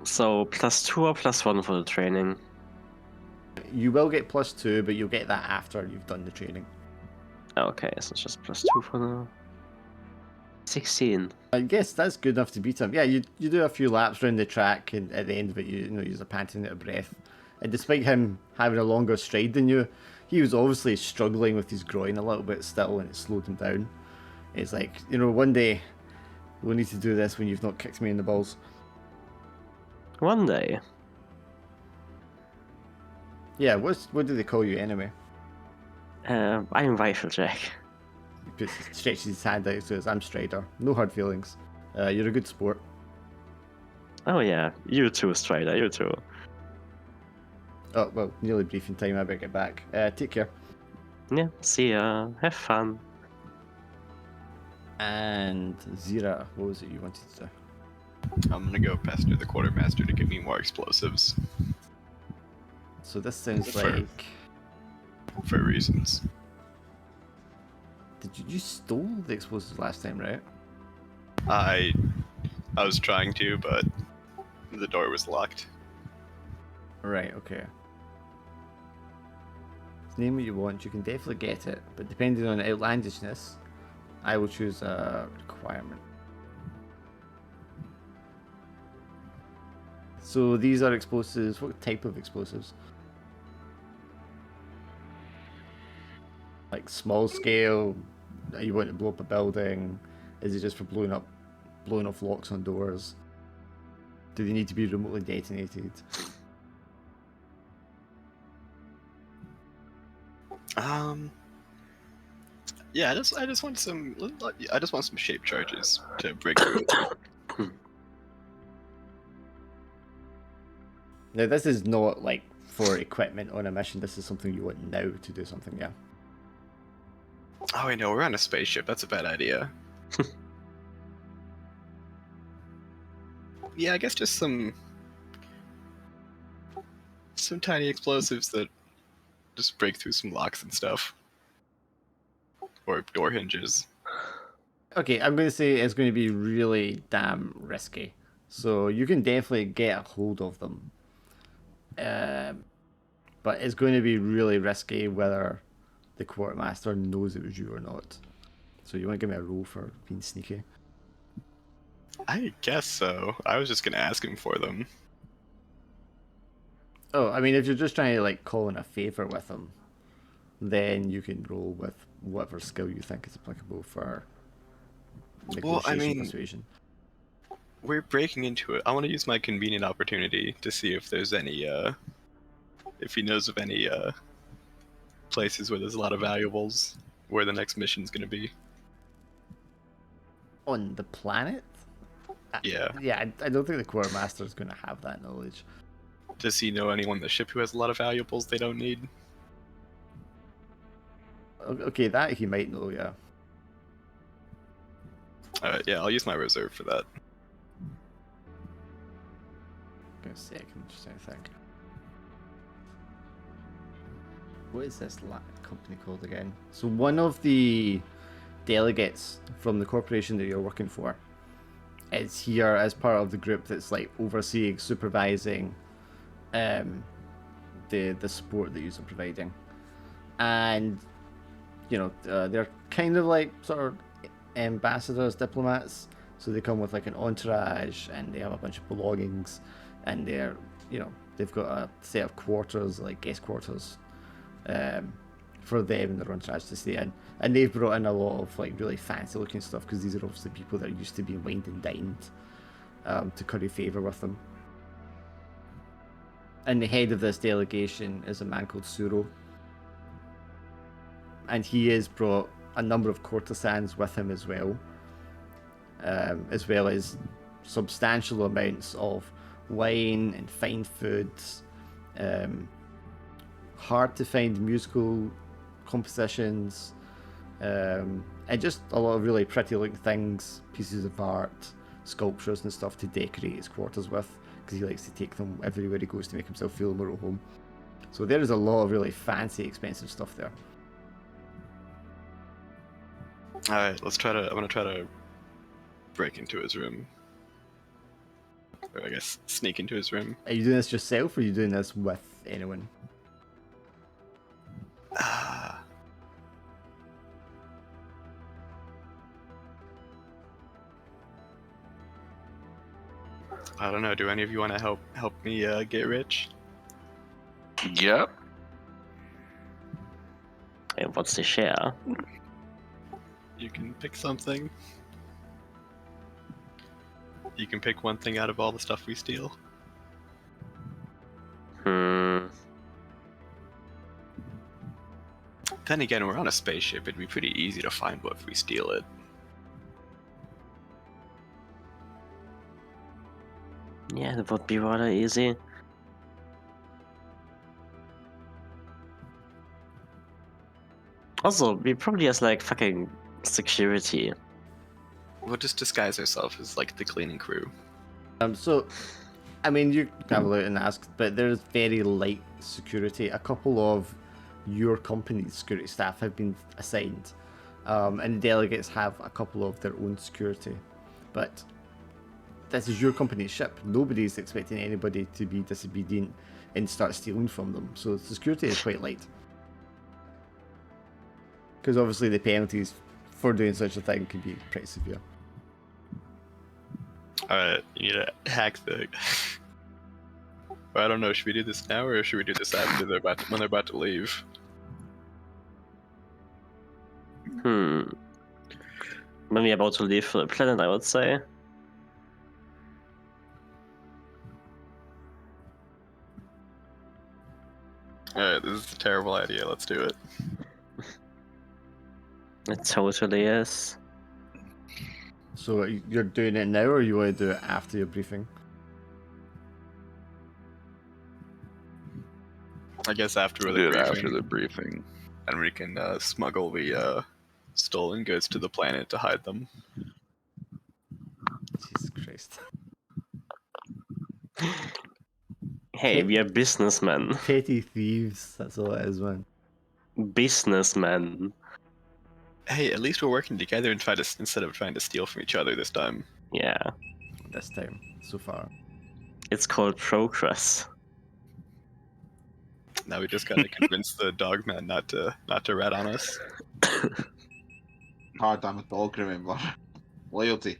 So +2 or +1 for the training? You will get +2, but you'll get that after you've done the training. Okay, so it's just +2 for now. 16. I guess that's good enough to beat him. Yeah, you do a few laps around the track, and at the end of it, you know, you're panting out of breath. And despite him having a longer stride than you, he was obviously struggling with his groin a little bit still, and it slowed him down. It's like, you know, one day we'll need to do this when you've not kicked me in the balls. One day. Yeah, what do they call you anyway? I'm Rifle Jack. He stretches his hand out and says, I'm Strider. No hard feelings. You're a good sport. Oh yeah, you too, Strider, you too. Oh, well, nearly briefing time. I better get back. Take care. Yeah, see ya. Have fun. And Zira, what was it you wanted to do? I'm gonna go pester the quartermaster to give me more explosives So this sounds Sure. like... for reasons. Did you stole the explosives last time, right? I was trying to, but the door was locked. Right, okay. Name what you want, you can definitely get it, but depending on outlandishness, I will choose a requirement. So these are explosives. What type of explosives? Like small scale? You want to blow up a building? Is it just for blowing off locks on doors? Do they need to be remotely detonated? Yeah, I just want some shape charges to break through. Now this is not like for equipment on a mission. This is something you want now to do something. Yeah. Oh wait, no, we're on a spaceship. That's a bad idea. Yeah, I guess just some tiny explosives that just break through some locks and stuff, or door hinges. Okay, I'm going to say it's going to be really damn risky. So you can definitely get a hold of them. but it's going to be really risky whether the quartermaster knows it was you or not. So you want to give me a roll for being sneaky? I guess so. I was just gonna ask him for them. Oh, I mean, if you're just trying to like call in a favor with him, then you can roll with whatever skill you think is applicable for negotiation persuasion. We're breaking into it. I want to use my convenient opportunity to see if there's any, if he knows of any places where there's a lot of valuables, where the next mission's gonna be. On the planet? Yeah. Yeah, I don't think the quartermaster is going to have that knowledge. Does he know anyone on the ship who has a lot of valuables they don't need? Okay, that he might know, yeah. Yeah, I'll use my reserve for that. Give me a second, just trying to think. What is this company called again? So one of the delegates from the corporation that you're working for is here as part of the group that's like overseeing, supervising the support that you're providing. And you know, they're kind of like sort of ambassadors, diplomats, so they come with like an entourage and they have a bunch of belongings, and they're, you know, they've got a set of quarters, like guest quarters, for them and their entourage to stay in. And they've brought in a lot of like really fancy looking stuff, because these are obviously people that are used to being wined and dined, to curry favour with them. And the head of this delegation is a man called Suro, and he has brought a number of courtesans with him as well as substantial amounts of wine and fine foods, hard to find musical compositions, and just a lot of really pretty looking things, pieces of art, sculptures and stuff to decorate his quarters with, because he likes to take them everywhere he goes to make himself feel more at home. So there is a lot of really fancy, expensive stuff there. Alright, I'm gonna try to break into his room. Or I guess sneak into his room. Are you doing this yourself, or are you doing this with anyone? I don't know. Do any of you want to help me get rich? Yep. And what's the share? You can pick something. You can pick one thing out of all the stuff we steal. Then again, we're on a spaceship. It'd be pretty easy to find what if we steal it. Yeah, that would be rather easy. Also, we probably has like fucking security. We'll just disguise ourselves as like the cleaning crew. So, I mean, you can have a look and ask, but there's very light security. A couple of your company's security staff have been assigned, and delegates have a couple of their own security. But this is your company's ship. Nobody's expecting anybody to be disobedient and start stealing from them. So the security is quite light. Because obviously the penalties for doing such a thing can be pretty severe. Alright, you need to hack the... I don't know, should we do this now or should we do this after when they're about to leave? When we're about to leave for the planet, I would say. Alright, this is a terrible idea, let's do it. It totally is. So you're doing it now, or you want to do it after your briefing? I guess after Do the it briefing. after the briefing. And we can smuggle the stolen goods to the planet to hide them. Jesus Christ. Hey, we are businessmen. Petty thieves, that's all it is, man. Businessmen. Hey, at least we're working together and instead of trying to steal from each other this time. Yeah. This time, so far. It's called progress. Now we just gotta convince the dogman not to rat on us. Hard damn it, dog, remember. Loyalty.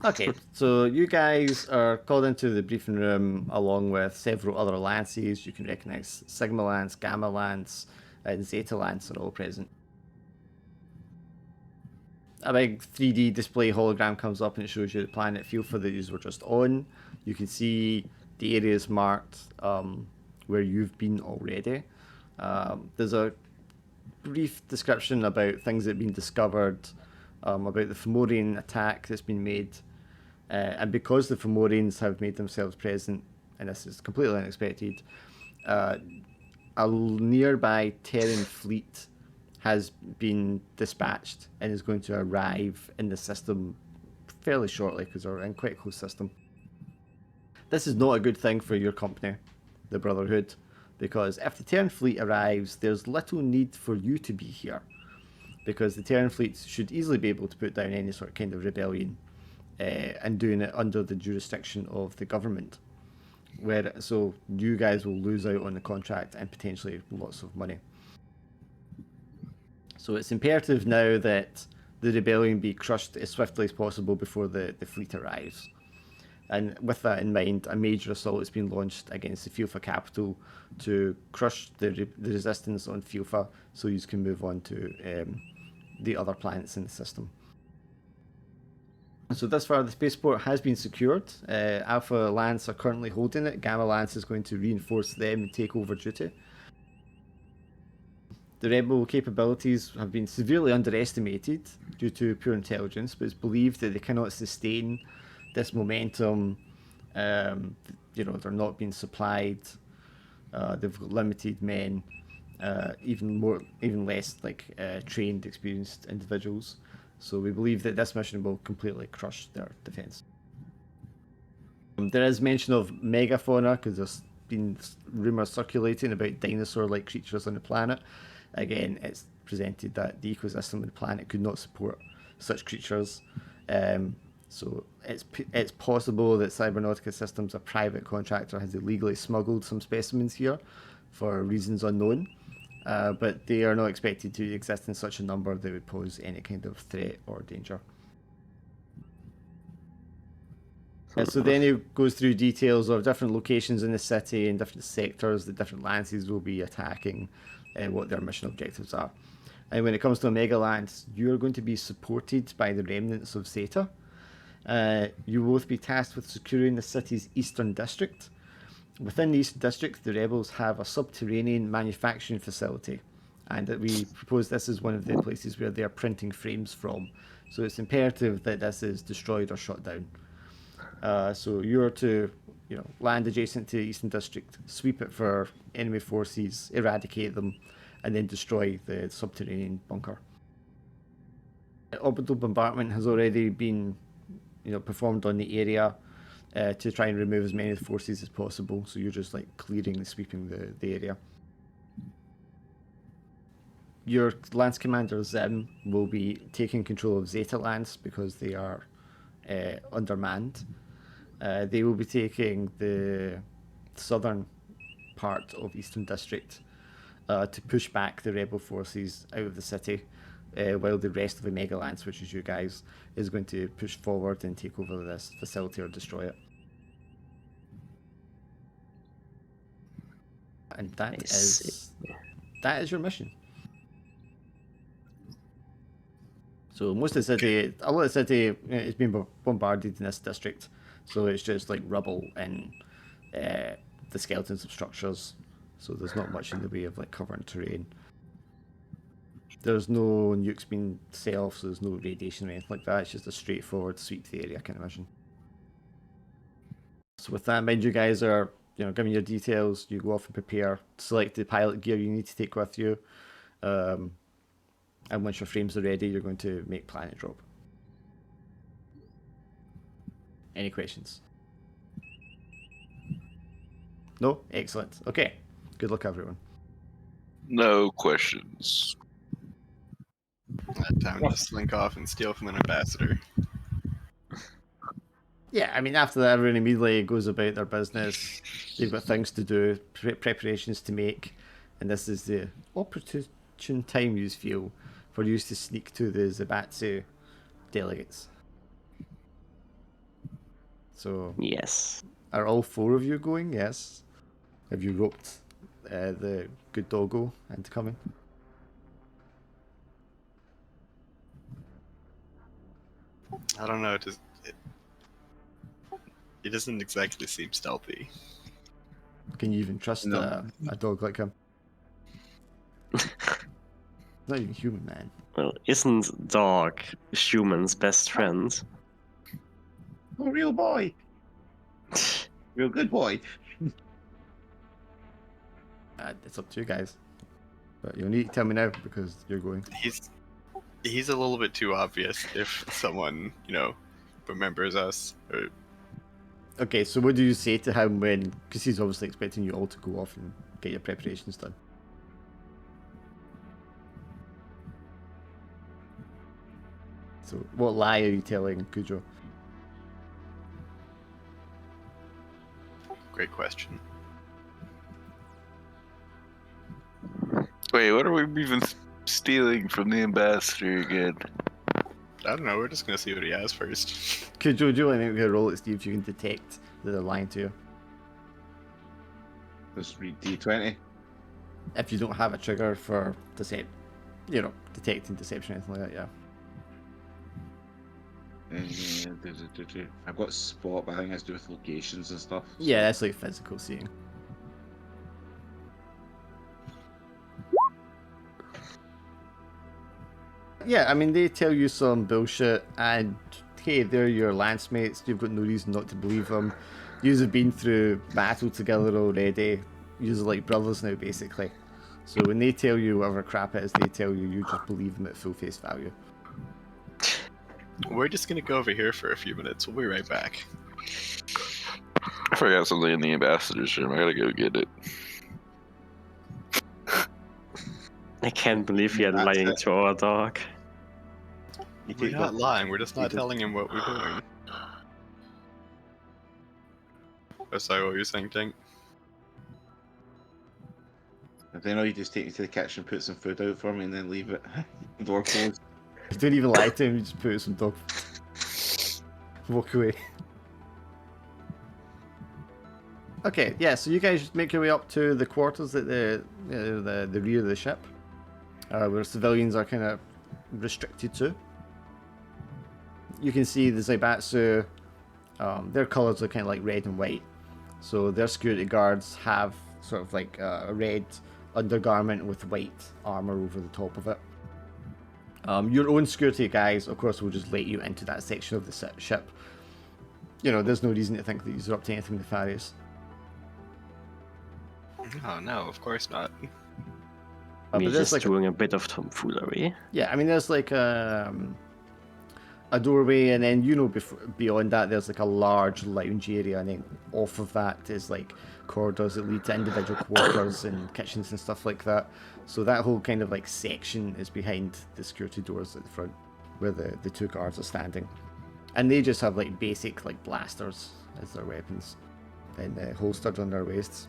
Okay, so you guys are called into the briefing room along with several other lances. You can recognize Sigma Lance, Gamma Lance, and Zeta Lance are all present. A big 3D display hologram comes up and it shows you the planet Filfa that you were just on. You can see the areas marked where you've been already. There's a brief description about things that have been discovered, about the Fomorian attack that's been made. And because the Fomorians have made themselves present, and this is completely unexpected, a nearby Terran fleet has been dispatched and is going to arrive in the system fairly shortly because they're in quite a close system. This is not a good thing for your company, the Brotherhood, because if the Terran fleet arrives, there's little need for you to be here, because the Terran fleet should easily be able to put down any sort of kind of rebellion, and doing it under the jurisdiction of the government. So you guys will lose out on the contract and potentially lots of money. So it's imperative now that the rebellion be crushed as swiftly as possible before the fleet arrives. And with that in mind, a major assault has been launched against the Filfa capital to crush the resistance on Filfa so you can move on to the other planets in the system. So thus far, the spaceport has been secured. Alpha Lance are currently holding it. Gamma Lance is going to reinforce them and take over duty. The rebel capabilities have been severely underestimated due to poor intelligence, but it's believed that they cannot sustain this momentum. They're not being supplied. They've got limited men, even less trained, experienced individuals. So we believe that this mission will completely crush their defense. There is mention of megafauna because there's been rumors circulating about dinosaur-like creatures on the planet. Again, it's presented that the ecosystem of the planet could not support such creatures. So it's possible that Cybernautica Systems, a private contractor, has illegally smuggled some specimens here for reasons unknown. But they are not expected to exist in such a number that would pose any kind of threat or danger. So then it goes through details of different locations in the city and different sectors that different lances will be attacking and what their mission objectives are. And when it comes to Omega Lance, you're going to be supported by the remnants of Zeta. You will both be tasked with securing the city's eastern district. Within the eastern district, the rebels have a subterranean manufacturing facility, and that we propose this is one of the places where they are printing frames from. So it's imperative that this is destroyed or shut down. So you're to land adjacent to the eastern district, sweep it for enemy forces, eradicate them, and then destroy the subterranean bunker. Orbital bombardment has already been performed on the area to try and remove as many of the forces as possible. So you're just clearing and sweeping the area. Your Lance Commander Zim will be taking control of Zeta Lance because they are undermanned. They will be taking the southern part of Eastern District to push back the rebel forces out of the city, while the rest of the Mega Lance, which is you guys, is going to push forward and take over this facility or destroy it. And that is your mission. So a lot of the city is being bombarded in this district. So it's just rubble and the skeletons of structures. So there's not much in the way of covering terrain. There's no nukes being set off, so there's no radiation or anything like that. It's just a straightforward sweep the area kind of mission. So with that in mind, you guys are giving your details. You go off and prepare, select the pilot gear you need to take with you. And once your frames are ready, you're going to make planet drop. Any questions? No? Excellent. Okay. Good luck, everyone. No questions. Time to slink off and steal from an ambassador. Yeah, I mean, after that, everyone immediately goes about their business. They've got things to do, preparations to make, and this is the opportune time you feel for you to sneak to the Zabatsu delegates. So, Yes. are all 4 of you going? Yes. Have you roped the good doggo into coming? I don't know. It doesn't exactly seem stealthy. Can you even trust No. a dog like him? Not even human, man. Well, isn't dog human's best friend? Oh, real boy. Real good boy. It's up to you guys. But you'll need to tell me now because you're going. He's a little bit too obvious if someone, remembers us. Or Okay, so what do you say to him when... Because he's obviously expecting you all to go off and get your preparations done. So what lie are you telling Kujo? great question. Wait, what are we even stealing from the ambassador again? I don't know. We're just gonna see what he has first. Kujo, do you want to make a roll to see if you can detect that they're lying to you? Let's read D20. If you don't have a trigger for detecting deception or anything like that, yeah. I've got spot, but I think it has to do with locations and stuff. so- Yeah, that's like physical seeing. Yeah, I mean, they tell you some bullshit, and hey, they're your lance mates. You've got no reason not to believe them. Yous have been through battle together already. Yous are like brothers now, basically. So when they tell you whatever crap it is they tell you, you just believe them at full face value. We're just gonna go over here for a few minutes. We'll be right back. I forgot something in the ambassador's room. I gotta go get it. I can't believe you're That's lying it. to our dog. You We're take not the- lying. We're just you not just- telling him what we're doing. Oh, sorry, what were you saying, Tink? I don't know, you just take me to the kitchen, put some food out for me, and then leave it. Door closed. You don't even lie to him, you just put some dog walk away. Okay, yeah, so you guys just make your way up to the quarters at the rear of the ship, where civilians are kind of restricted to. You can see the Zaibatsu, their colours are kind of like red and white, so their security guards have sort of like a red undergarment with white armour over the top of it. Your own security guys, of course, will just let you into that section of the ship. There's no reason to think that you're up to anything nefarious. Oh no, of course not. We're But there's just like doing a bit of tomfoolery. yeah, I mean, there's like a doorway, and then beyond that, there's like a large lounge area, and then off of that is like corridors that lead to individual quarters and kitchens and stuff like that. So that whole kind of like section is behind the security doors at the front, where the 2 guards are standing, and they just have like basic like blasters as their weapons, and holstered on their waists.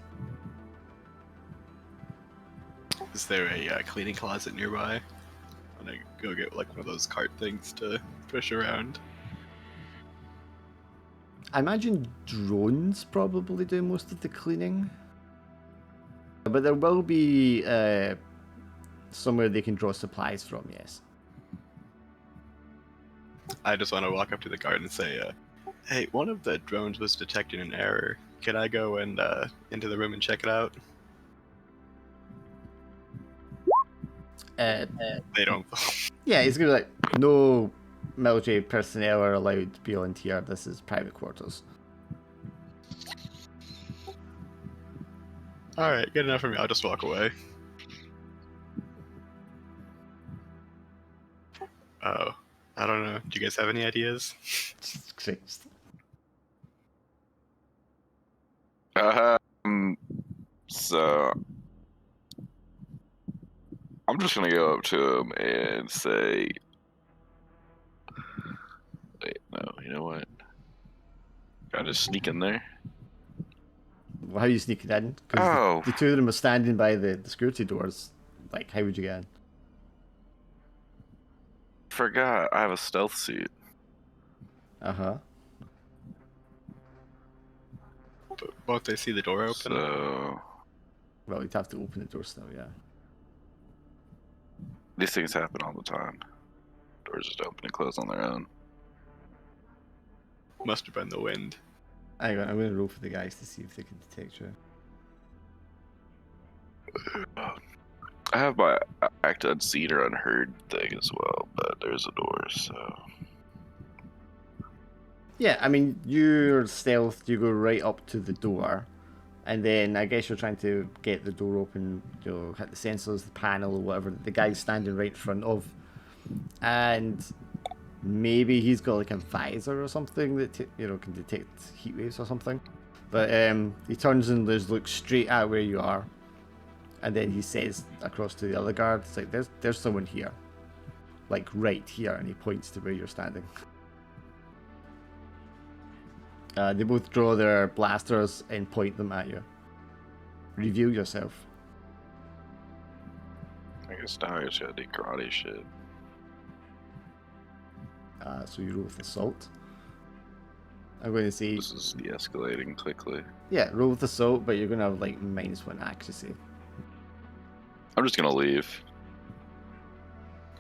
Is there a cleaning closet nearby? I'm gonna go get like one of those cart things to push around. I imagine drones probably do most of the cleaning. But there will be somewhere they can draw supplies from, yes. I just want to walk up to the guard and say, "Hey, one of the drones was detecting an error. Can I go and into the room and check it out?" They don't. Yeah, he's gonna be like, no military personnel are allowed beyond here. This is private quarters. All right, good enough for me. I'll just walk away. Oh, I don't know. Do you guys have any ideas? Great. So I'm just gonna go up to him and say, "Wait, no, you know what? I just sneak in there. Well, how are you sneaking in? Because Oh. the two of them are standing by the security doors. Like, how would you get in? Forgot I have a stealth suit. Uh-huh. But won't they see the door open? So Well, you'd have to open the door still, yeah. these things happen all the time. Doors just open and close on their own. Must have been the wind. Hang on, I'm going to roll for the guys to see if they can detect you. I have my act unseen or unheard thing as well, but there's a door, so Yeah, I mean, your stealth, you go right up to the door, and then I guess you're trying to get the door open, you know, hit the sensors, the panel, or whatever that the guy's standing right in front of. And maybe he's got like a visor or something that, you know, can detect heat waves or something. But he turns and just looks straight at where you are. And then he says across to the other guard, it's like, there's someone here. Like, right here, and he points to where you're standing. They both draw their blasters and point them at you. Reveal yourself. I guess now I just gotta do karate shit. So you roll with assault. I'm going to say, This is de-escalating quickly. yeah, roll with assault, but you're going to have like -1 accuracy. I'm just gonna leave.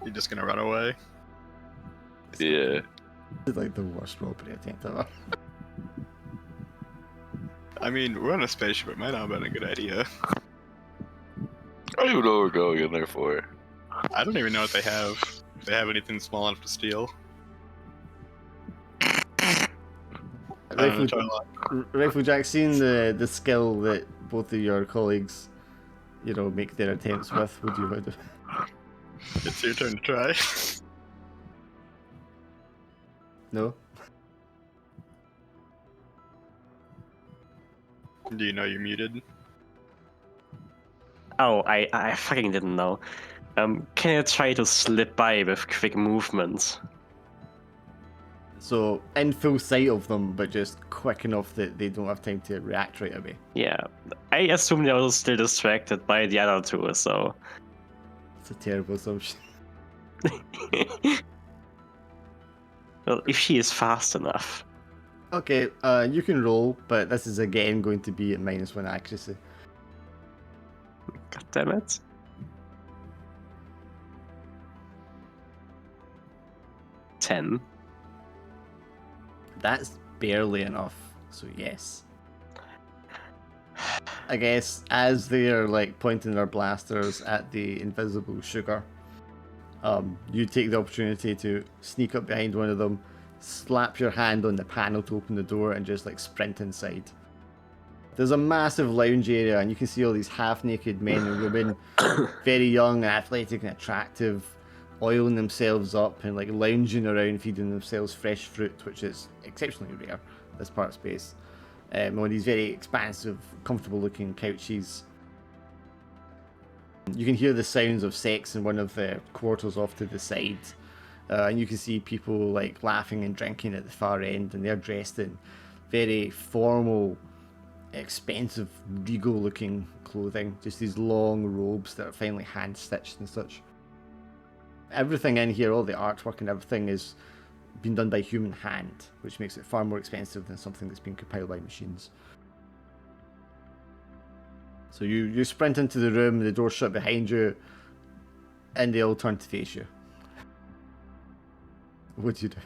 You're just gonna run away? Yeah. It's like the worst roleplay attempt ever. I mean, we're on a spaceship. It might not have been a good idea. I don't even know what we're going in there for. I don't even know what they have. If they have anything small enough to steal. Rifle Jack, seeing the skill that both of your colleagues, you know, make their attempts with, would you want to? It's your turn to try. No? Do you know you're muted? Oh, I fucking didn't know. Can I try to slip by with quick movement? So, in full sight of them, but just quick enough that they don't have time to react right away. Yeah, I assume they're still distracted by the other two, so... It's a terrible assumption. Well, if she is fast enough. Okay, you can roll, but this is again going to be at -1 accuracy. God damn it. Ten. That's barely enough, so yes. I guess as they're like pointing their blasters at the invisible sugar, you take the opportunity to sneak up behind one of them, slap your hand on the panel to open the door, and just like sprint inside. There's a massive lounge area, and you can see all these half-naked men and women, very young, athletic, and attractive, oiling themselves up and like lounging around, feeding themselves fresh fruit, which is exceptionally rare this part of space. On these very expansive, comfortable-looking couches. You can hear the sounds of sex in one of the quarters off to the side, and you can see people like laughing and drinking at the far end, and they're dressed in very formal, expensive, regal-looking clothing. Just these long robes that are finely hand-stitched and such. Everything in here, all the artwork and everything, is been done by human hand, which makes it far more expensive than something that's been compiled by machines. So you sprint into the room, the door shut behind you, and they all turn to face you. What do you do?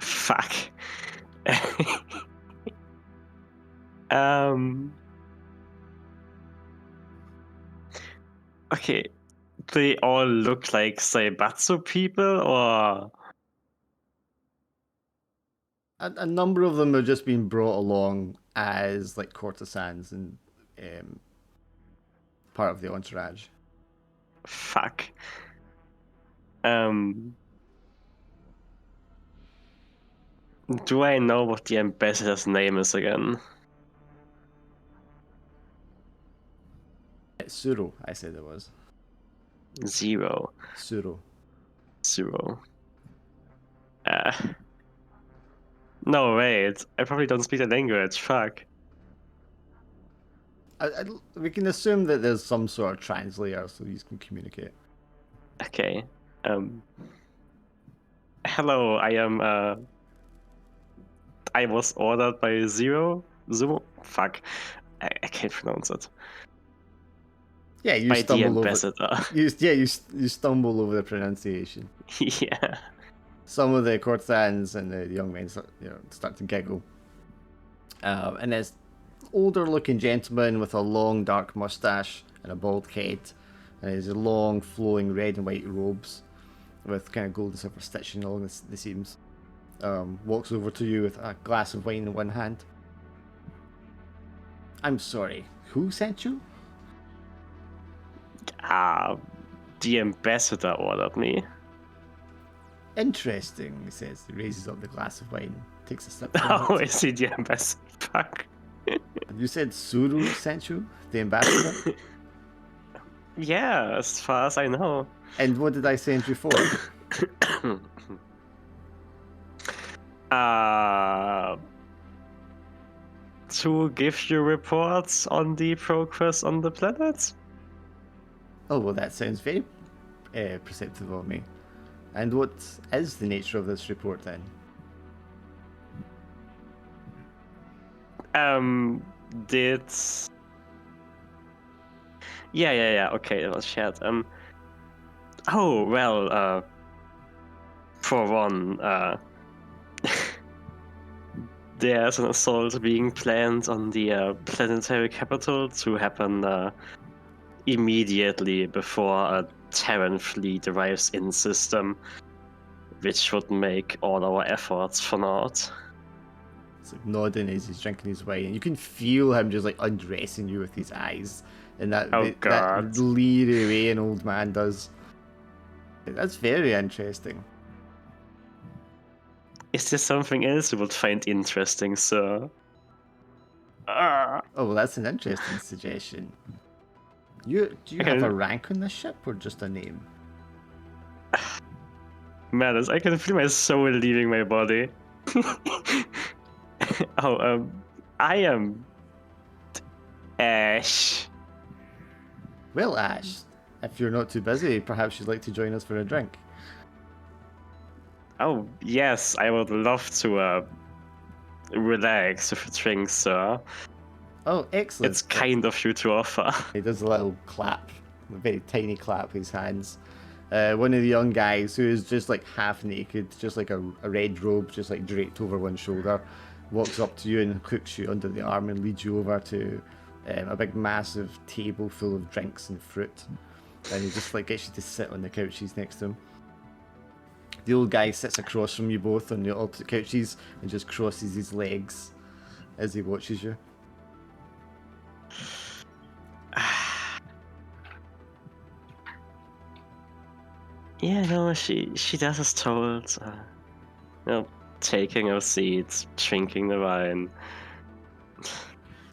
Fuck. um. Okay. They all look like Saibatsu people, or A number of them have just been brought along as like courtesans and part of the entourage. fuck. Do I know what the ambassador's name is again? Suro, I said it was. Zero. Suro. Zero. No, wait. I probably don't speak the language. Fuck. We can assume that there's some sort of translator so you can communicate. Okay. Hello, I was ordered by Zero. Zumo? Fuck. I can't pronounce it. Yeah, you By the stumble over. ambassador. You stumble over the pronunciation. Yeah. Some of the courtesans and the young men start to giggle. And there's older-looking gentleman with a long, dark mustache and a bald head, and his long, flowing red and white robes with kind of gold and silver stitching along the seams. Walks over to you with a glass of wine in one hand. I'm sorry, who sent you? The ambassador ordered me. Interesting, he says. He raises up the glass of wine, takes a sip. Oh, is he the ambassador? Fuck. You said Suru sent you, the ambassador? Yeah, as far as I know. And what did I send you for? To give you reports on the progress on the planet? Oh, well, that sounds very perceptive of me. And what is the nature of this report then? Did... Yeah, okay, it was shared. Oh, well, for one, there's an assault being planned on the planetary capital to happen immediately before a Terran fleet arrives in system, which would make all our efforts for naught. It's like nodding as he's drinking his wine, and you can feel him just like undressing you with his eyes, and that God. leery way an old man does. That's very interesting. Is there something else you would find interesting, sir? Oh, well, that's an interesting suggestion. Do you have a rank on this ship, or just a name? Madness, I can feel my soul leaving my body. I am Ash. Well, Ash, if you're not too busy, perhaps you'd like to join us for a drink. Oh, yes, I would love to relax with a drink, sir. Oh, excellent. It's kind of you to offer. He does a little clap, a very tiny clap with his hands. One of the young guys, who is just like half naked, just like a red robe, just like draped over one shoulder, walks up to you and hooks you under the arm and leads you over to a big massive table full of drinks and fruit. And he just like gets you to sit on the couches next to him. The old guy sits across from you both on the opposite couches and just crosses his legs as he watches you. Yeah, no, she does as told. Taking her seat, drinking the wine.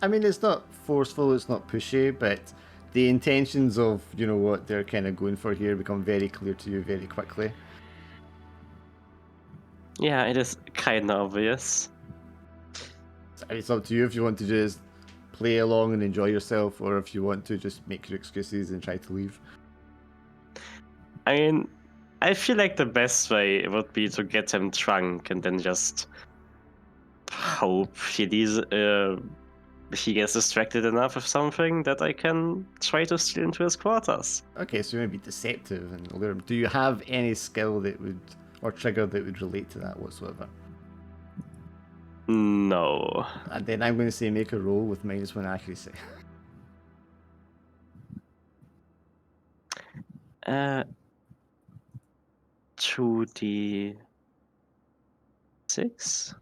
I mean, it's not forceful, it's not pushy, but the intentions of, what they're kind of going for here become very clear to you very quickly. Yeah, it is kind of obvious. It's up to you if you want to just play along and enjoy yourself, or if you want to just make your excuses and try to leave. I mean, I feel like the best way would be to get him drunk and then just hope he gets distracted enough with something that I can try to steal into his quarters. Okay, so you want to be deceptive and lure him. Do you have any skill that would, or trigger that would relate to that whatsoever? No. And then I'm going to say make a roll with -1 accuracy. 2d6?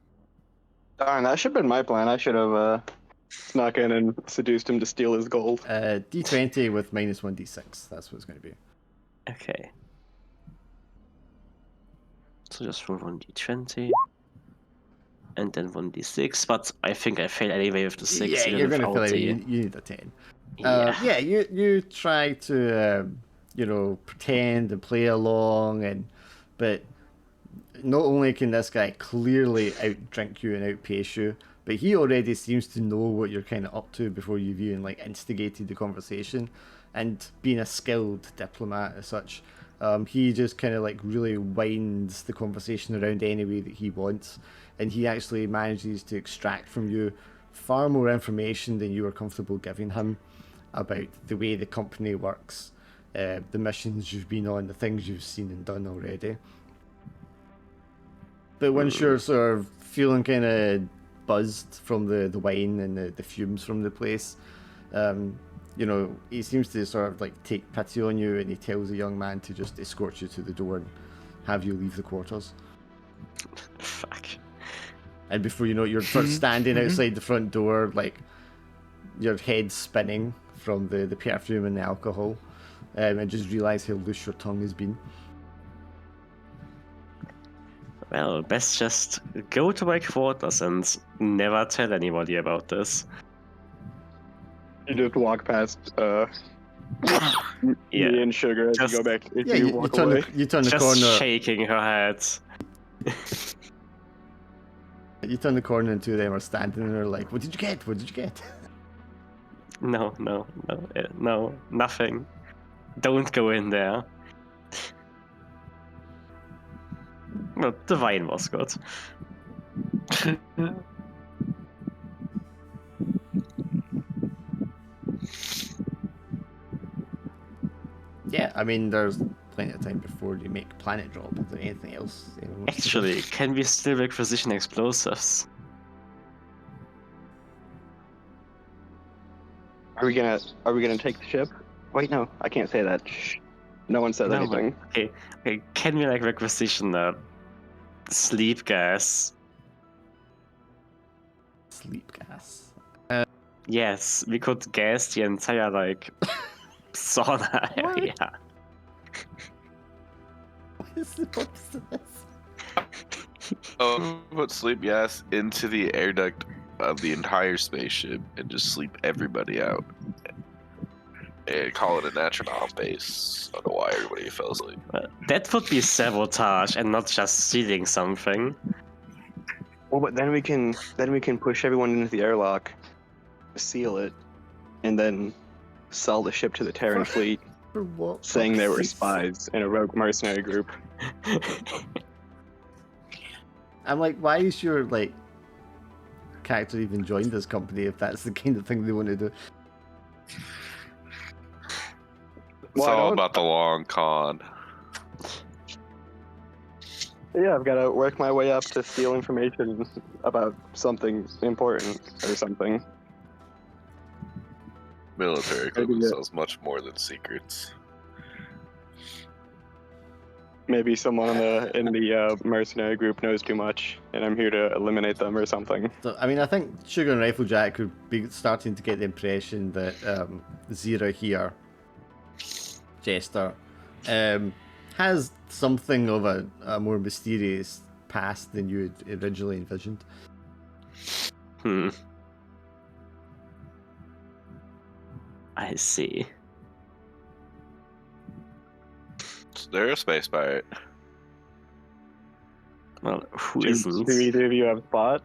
Darn, that should have been my plan. I should have snuck in and seduced him to steal his gold. D20 with -1d6. That's what it's going to be. Okay. So just roll 1d20. And then 1d6, but I think I fail anyway with the 6. Yeah, even you're going to without fail the- anyway. You need a 10. Yeah. You try to, pretend and play along, but not only can this guy clearly outdrink you and outpace you, but he already seems to know what you're kind of up to before you've even like instigated the conversation. And being a skilled diplomat as such, he just kind of like really winds the conversation around any way that he wants, and he actually manages to extract from you far more information than you are comfortable giving him about the way the company works, the missions you've been on, the things you've seen and done already. But once you're sort of feeling kind of buzzed from the wine and the fumes from the place, you know, he seems to sort of like take pity on you, and he tells the young man to just escort you to the door and have you leave the quarters. Fuck. And before you know it, you're sort of standing outside the front door, like your head spinning from the perfume and the alcohol, and just realise how loose your tongue has been. Well, best just go to my quarters and never tell anybody about this. You just walk past Yeah, me and Sugar as you just- go back. If Yeah, you you walk turn away. you turn the just corner. shaking her head. You turn the corner, and two of them are standing there like, "What did you get? What did you get?" No, nothing. Don't go in there. Well, the wine was good. Yeah, I mean, there's plenty of time before you make planet drop. Is there anything else anyone wants to do? Actually, can we still requisition explosives? Are we gonna take the ship? Wait, no, I can't say that. Shh. No one said No, anything. Okay, can we like requisition sleep gas? Sleep gas. Yes, we could gas the entire like sauna area. What is the purpose of this? Oh, put sleep gas into the air duct of the entire spaceship and just sleep everybody out. And call it a natural base. I don't know why everybody fell asleep. That would be sabotage and not just stealing something. Well, but then we can push everyone into the airlock, seal it, and then sell the ship to the Terran fleet, For what? saying they were purpose? spies in a rogue mercenary group. I'm like, why is your like character even joined this company if that's the kind of thing they want to do? It's Well, I all don't- about the long con. Yeah, I've got to work my way up to steal information about something important or something. Military equipment Yeah. sells much more than secrets. Maybe someone in the mercenary group knows too much, and I'm here to eliminate them or something. So, I mean, I think Sugar and Riflejack could be starting to get the impression that Zira here, Jester, has something of a more mysterious past than you had originally envisioned. I see. So they're a space pirate. Well, who Do isn't? either of you have spot?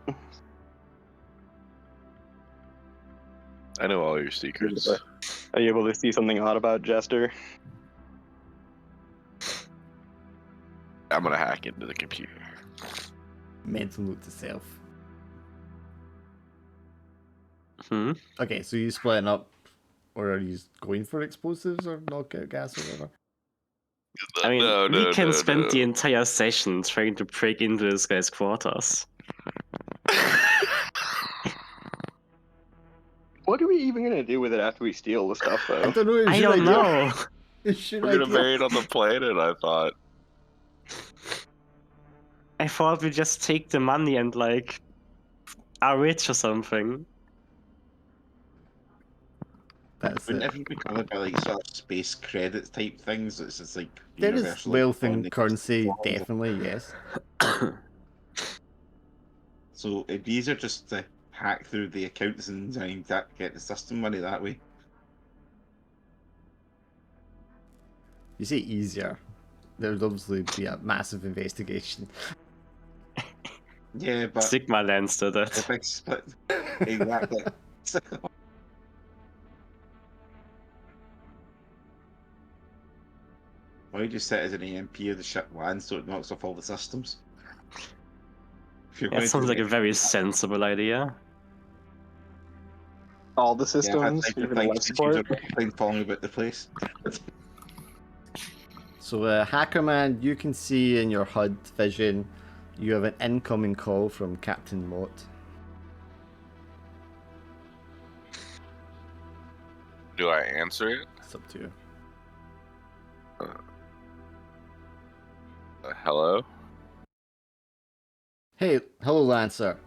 I know all your secrets. Are you able to see something odd about Jester? I'm gonna hack into the computer. Mental note to self. Hmm? Okay, so you splitting up, or are you going for explosives or knockout gas or whatever? I mean, No, we no, can no, spend no. the entire session trying to break into this guy's quarters. What are we even gonna do with it after we steal the stuff, I though? don't know. It's I your don't idea. know. It's your We're gonna idea. bury it on the planet, I thought. I thought we just take the money and like are rich or something. That's Wouldn't it. everything be covered by like sort of space credits type things? It's just like There is universal, wealth on and the- currency, definitely, yes. So it'd be easier just to hack through the accounts and get the system money that way. You say easier. There would obviously be a massive investigation. Yeah, but Sigma Lance did the it. big split. Exactly. Why would you set as an AMP of the ship lands so it knocks off all the systems? If you're That going sounds to like a very sensible idea. All the yeah, I've had systems, like even the life things support. falling about the place. So, Hackerman, you can see in your HUD vision, you have an incoming call from Captain Mott. Do I answer it? It's up to you. Hello? Hey, hello, Lancer.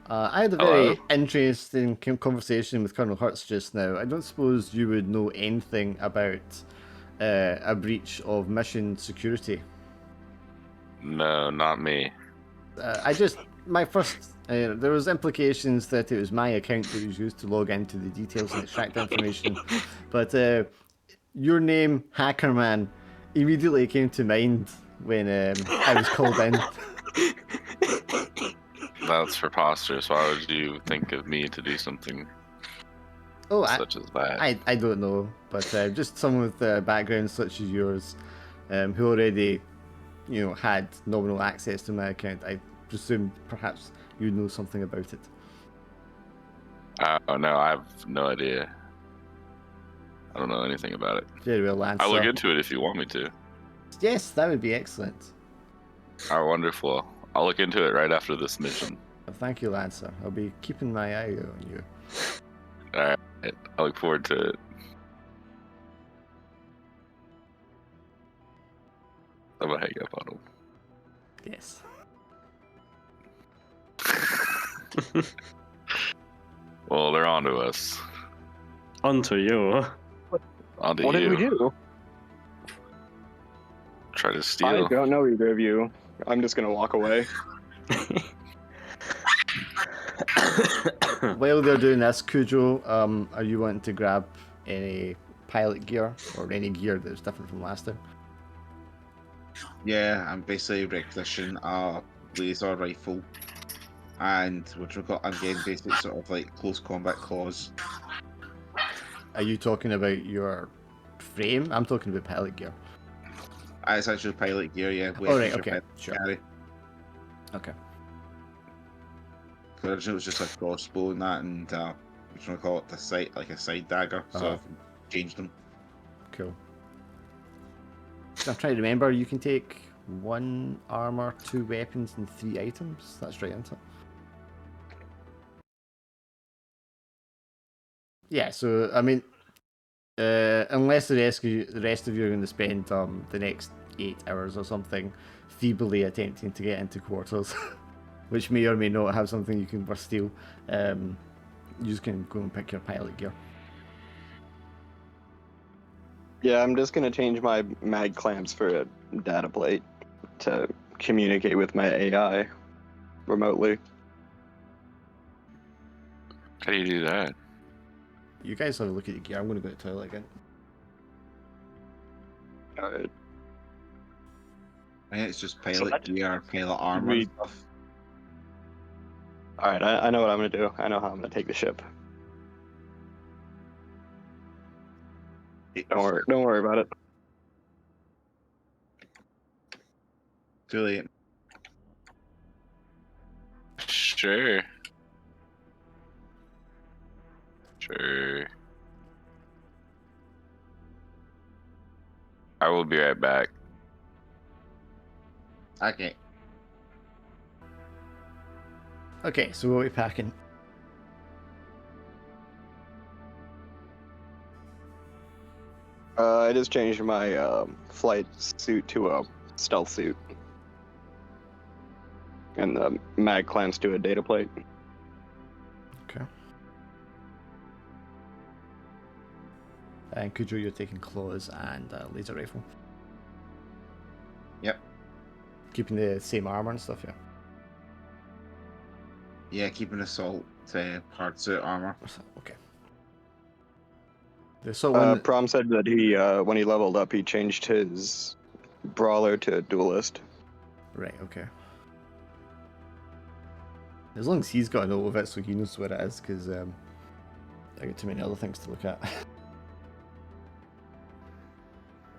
I had a Hello? very interesting conversation with Colonel Hertz just now. I don't suppose you would know anything about a breach of mission security. No, not me. My first, there was implications that it was my account that was used to log into the details and extract information, but your name, Hackerman, immediately came to mind when I was called in. That's preposterous. Why would you think of me to do something Oh, such as that? I don't know, but just someone with backgrounds such as yours, who already, had nominal access to my account. I presumed perhaps you know something about it. Oh, no, I have no idea. I don't know anything about it. Very well, Lancer. I'll look into it if you want me to. Yes, that would be excellent. Oh, wonderful. I'll look into it right after this mission. Thank you, Lancer. I'll be keeping my eye on you. Alright, I look forward to it. I'm gonna hang up on Yes. him. Well, they're on to us. On to you. On to What you. did we do? Try to I steal. don't know either of you. I'm just gonna walk away. While they're doing this, Cujo, are you wanting to grab any pilot gear or any gear that's different from last time? Yeah, I'm basically requisitioning a laser rifle, and I'm getting basic sort of like close combat claws. Are you talking about your frame? I'm talking about pilot gear. It's actually pilot gear, yeah. Oh, right, weapons your okay, pilot sure. carry. Okay. Originally it was just a crossbow and that, and the sight like a side dagger. So Uh-huh. I've changed them. Cool. I'm trying to remember, you can take 1 armor, 2 weapons, and 3 items. That's right, isn't it? Yeah, so, I mean, unless the rest of you are going to spend the next 8 hours or something feebly attempting to get into quarters, which may or may not have something you can burst steal, you just can go and pick your pilot gear. Yeah, I'm just gonna change my mag clamps for a data plate to communicate with my AI remotely. How do you do that? You guys have a look at the gear. I'm going to go to the toilet again. Alright. I think it's just So pilot that- gear, pilot armor we- and stuff. Alright, I know what I'm gonna do. I know how I'm gonna take the ship. Don't worry about it. Too late. Sure. Sure. I will be right back. Okay. Okay, so what are we packing? I just changed my flight suit to a stealth suit. And the mag clamps to a data plate. Okay. And Cujo, you're taking claws and a laser rifle. Yep. Keeping the same armor and stuff, yeah. Yeah, keeping assault hard suit armor. Okay. The assault one. Prom said that he, when he leveled up, he changed his brawler to duelist. Right. Okay. As long as he's got a note of it so he knows where it is, because I got too many other things to look at.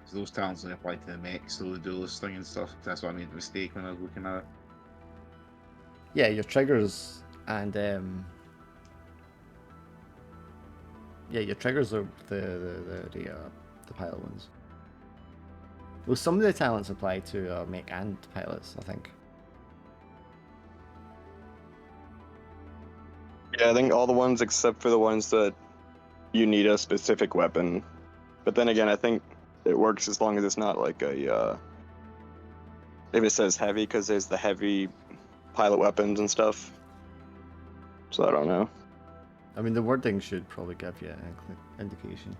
So those talents only apply to the mech, so the duelist thing and stuff. That's what I made the mistake when I was looking at it. Yeah, your triggers and yeah, your triggers are the pilot ones. Well, some of the talents apply to mech and pilots, I think. Yeah, I think all the ones except for the ones that you need a specific weapon. But then again, I think it works as long as it's not like a if it says heavy, because there's the heavy pilot weapons and stuff. So I don't know. I mean, the wording should probably give you an indication.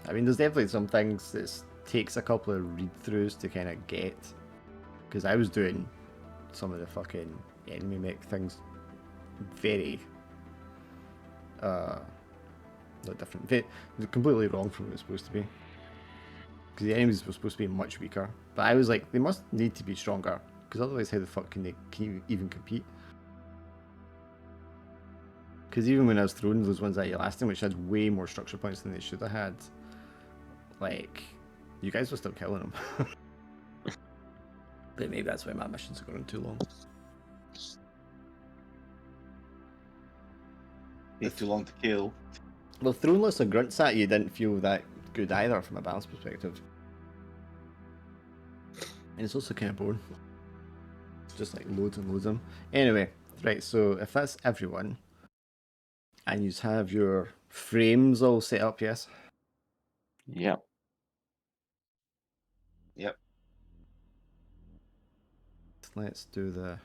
I mean, there's definitely some things that takes a couple of read-throughs to kind of get. Because I was doing some of the fucking enemy mech things very not different. They're completely wrong from what it's supposed to be. Because the enemies were supposed to be much weaker. But I was like, they must need to be stronger. Because otherwise, how the fuck can you even compete? Because even when I was throwing those ones at you last time, which had way more structure points than they should have had, like, you guys were still killing them. But maybe that's why my missions are going too long. Take too long to kill. Well, throwing lots of grunts at you didn't feel that good either from a balance perspective. And it's also kind of boring. It's just like loads and loads of them. Anyway, right, so if that's everyone, and you have your frames all set up, yes? Yeah. Yep. Let's do the...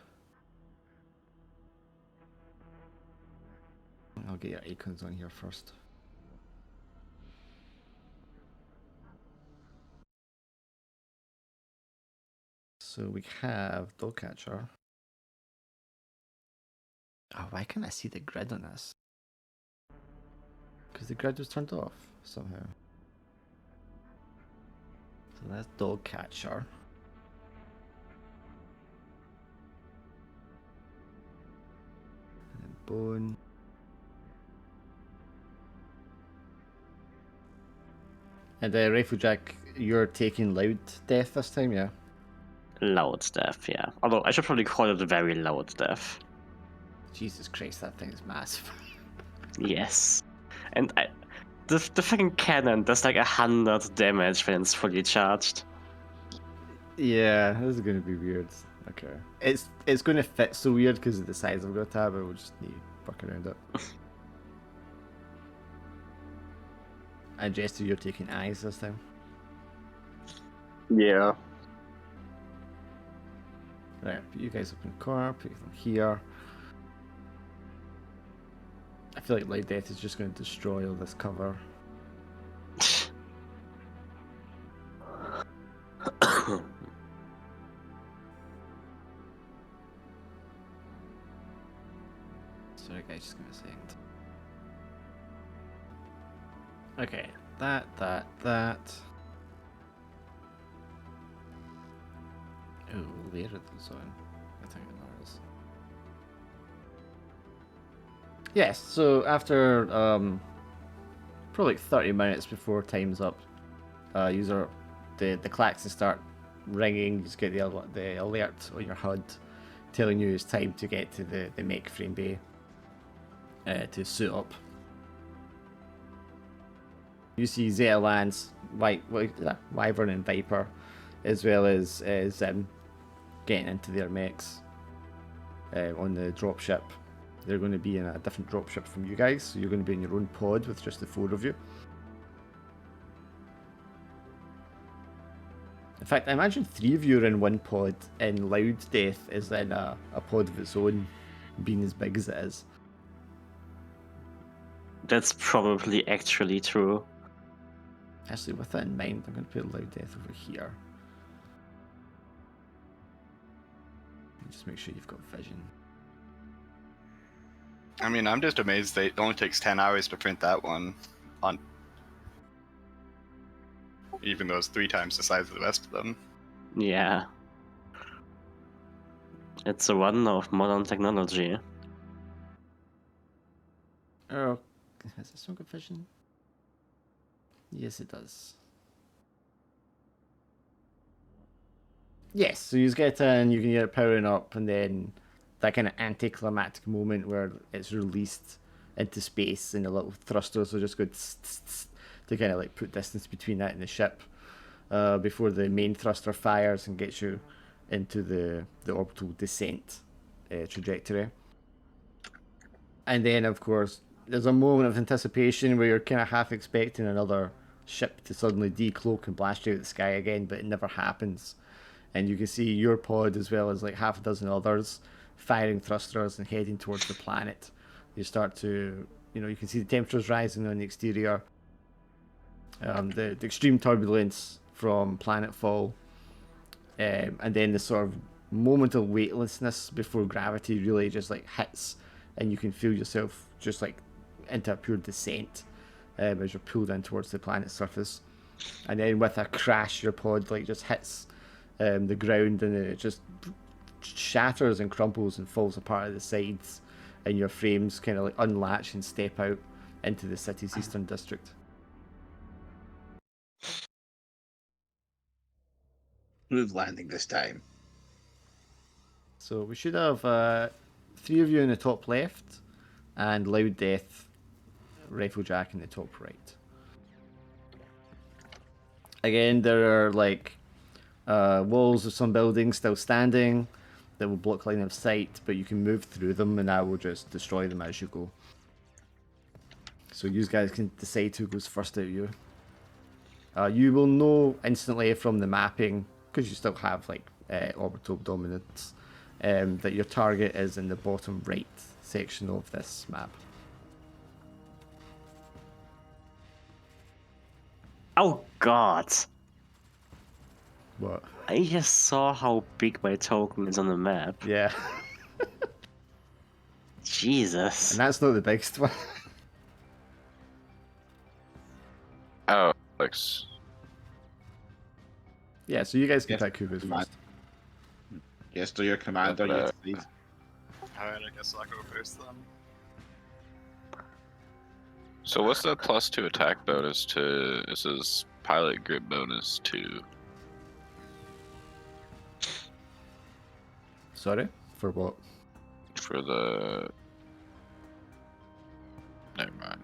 I'll get your icons on here first. So we have Dog Catcher. Oh, why can't I see the grid on this? Because the grid was turned off somehow. So that's Dog Catcher. And then Bone. And Rifle Jack, you're taking Loud Death this time, yeah? Loud death, yeah. Although I should probably call it a very loud death. Jesus Christ, that thing is massive. Yes. And the fucking cannon does like 100 damage when it's fully charged. Yeah, this is going to be weird. Okay. It's going to fit so weird because of the size of the tab, but we'll just need to work around it. And Jester, you're taking eyes this time. Yeah. Right, put you guys up in the corner, put them here. I feel like Light Death is just going to destroy all this cover. Sorry guys, just give me a second. Okay, that. Oh, where are those on? I think it matters. Yes, so after probably like 30 minutes before time's up, the klaxons start ringing. You just get the alert on your HUD telling you it's time to get to the mech frame bay to suit up. You see Zeta Lance, Wyvern and Viper, as well as Zim getting into their mechs on the dropship. They're going to be in a different dropship from you guys, so you're going to be in your own pod with just the 4 of you. In fact, I imagine 3 of you are in one pod, and Loud Death is in a pod of its own, being as big as it is. That's probably actually true. Actually, with that in mind, I'm going to put Loud Death over here. Just make sure you've got vision. I mean, I'm just amazed that it only takes 10 hours to print that one on, even though it's 3 times the size of the rest of them. Yeah. It's a one of modern technology. Oh, has this one got vision? Yes, it does. Yes, so you get in, you can get it powering up, and then that kind of anticlimactic moment where it's released into space, and the little thrusters will just go tss, tss, tss, to kind of like put distance between that and the ship before the main thruster fires and gets you into the orbital descent trajectory. And then, of course, there's a moment of anticipation where you're kind of half expecting another ship to suddenly decloak and blast you out of the sky again, but it never happens. And you can see your pod as well as like half a dozen others firing thrusters and heading towards the planet. You start to, you can see the temperatures rising on the exterior. The extreme turbulence from planetfall, and then the sort of moment of weightlessness before gravity really just like hits, and you can feel yourself just like into a pure descent as you're pulled in towards the planet's surface. And then with a crash, your pod like just hits the ground, and it just shatters and crumples and falls apart at the sides, and your frames kind of like unlatch and step out into the city's eastern district. Smooth landing this time. So we should have 3 of you in the top left, and Loud Death, Riflejack in the top right. Again, there are like walls of some buildings still standing that will block line of sight, but you can move through them, and that will just destroy them as you go. So you guys can decide who goes first out of you. You will know instantly from the mapping, because you still have like orbital dominance, that your target is in the bottom right section of this map. Oh god! What? I just saw how big my token is on the map. Yeah. Jesus. And that's not the biggest one. Oh, Alex. Yeah, so you guys can Yes, pick who goes command. first. Yes, to your commander, Uh, you decide. Alright, I guess I'll go first then. So what's that +2 attack bonus to? It says pilot grip bonus 2. Sorry? For what? For the. Never mind.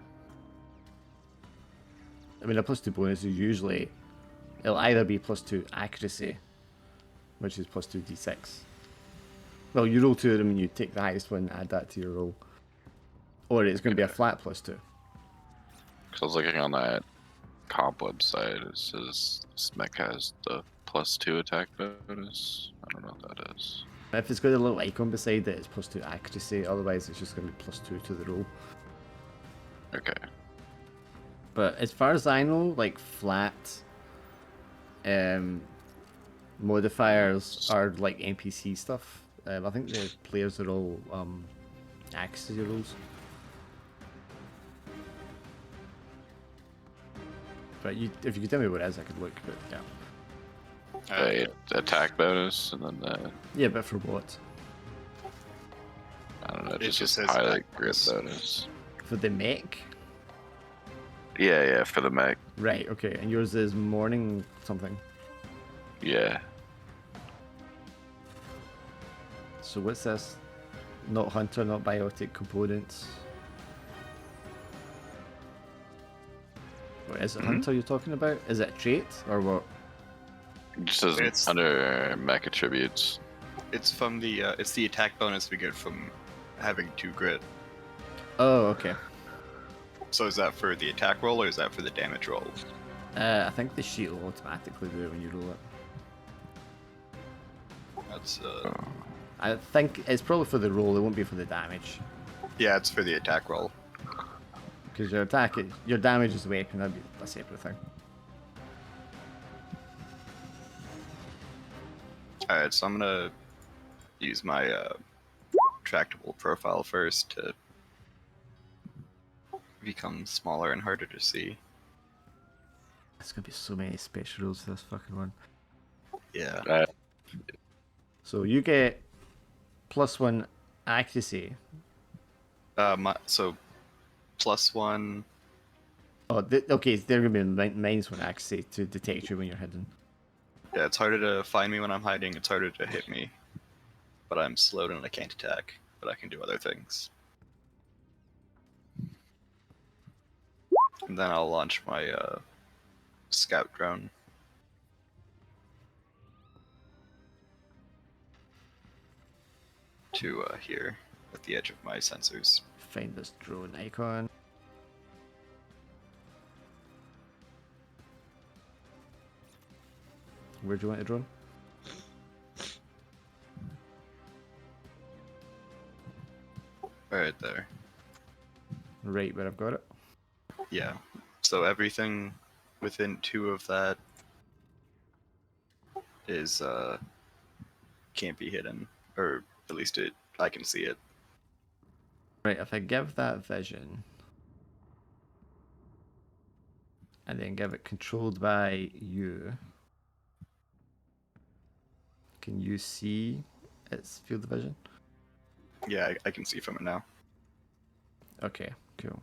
I mean, a +2 bonus is usually, it'll either be +2 accuracy, which is +2 d6. Well, you roll 2 of them and you take the highest one and add that to your roll. Or it's going to be a flat +2. Because I was looking on that comp website, it says this mech has the +2 attack bonus. I don't know what that is. If it's got a little icon beside it, it's +2 accuracy, otherwise it's just going to be +2 to the roll. Okay. But as far as I know, like flat modifiers are like NPC stuff. I think the players are all accuracy rolls. But if you could tell me what it is, I could look. But yeah, The attack bonus, and then the. yeah, but for what? I don't know, It just just a says pilot attack grip bonus. bonus. For the mech, Yeah, for the mech. right? Okay, and yours is morning something. Yeah. So what's this? Not hunter, not biotic components. What is it? Hunter you're talking about? Is it a trait or what? It just says It's- under mech attributes. It's from the it's the attack bonus we get from having 2 grit. Oh, okay. So is that for the attack roll or is that for the damage roll? I think the sheet will automatically do it when you roll it. That's I think it's probably for the roll. It won't be for the damage, yeah, it's for the attack roll. because your your damage is the weapon. That'd be a separate thing. Alright, so I'm gonna use my tractable profile first to become smaller and harder to see. There's gonna be so many special rules for this fucking one. Yeah. Uh, So you get +1 accuracy. So +1. Oh, okay, they're gonna be -1 accuracy to detect you when you're hidden. Yeah, it's harder to find me when I'm hiding. It's harder to hit me, but I'm slowed and I can't attack. But I can do other things. And then I'll launch my scout drone. To here, at the edge of my sensors. Find this drone icon. Where do you want the drone? Right there. Right where I've got it. Yeah. So everything within 2 of that is can't be hidden, or at least I can see it. Right, if I give that vision and then give it controlled by you, can you see its field of vision? Yeah, I can see from it now. Okay, cool.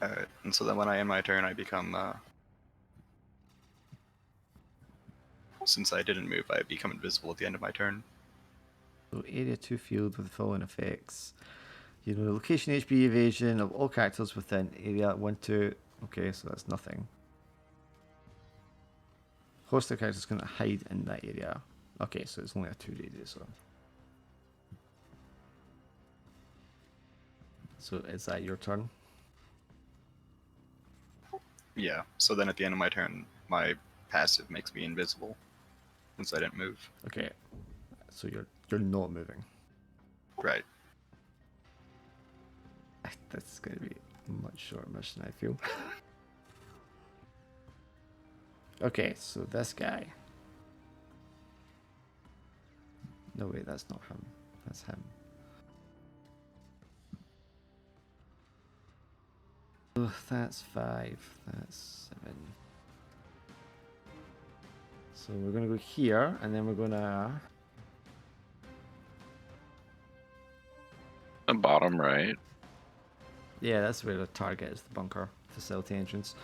Alright, and so then when I end my turn, I become since I didn't move, I become invisible at the end of my turn. So area 2 field with the following effects. You know, the location HP evasion of all characters within area 1, 2. Okay, so that's nothing. Hostile characters can hide in that area. Okay, so it's only a 2 radius. So is that your turn? Yeah, so then at the end of my turn, my passive makes me invisible, since I didn't move. Okay, so you're not moving. Right. That's going to be a much shorter mission, I feel. Okay, so this guy. No, wait, that's not him. That's him. Oh, that's 5. That's 7. So we're going to go here, and then we're going to... The bottom right. Yeah, that's where the target is, the bunker facility entrance.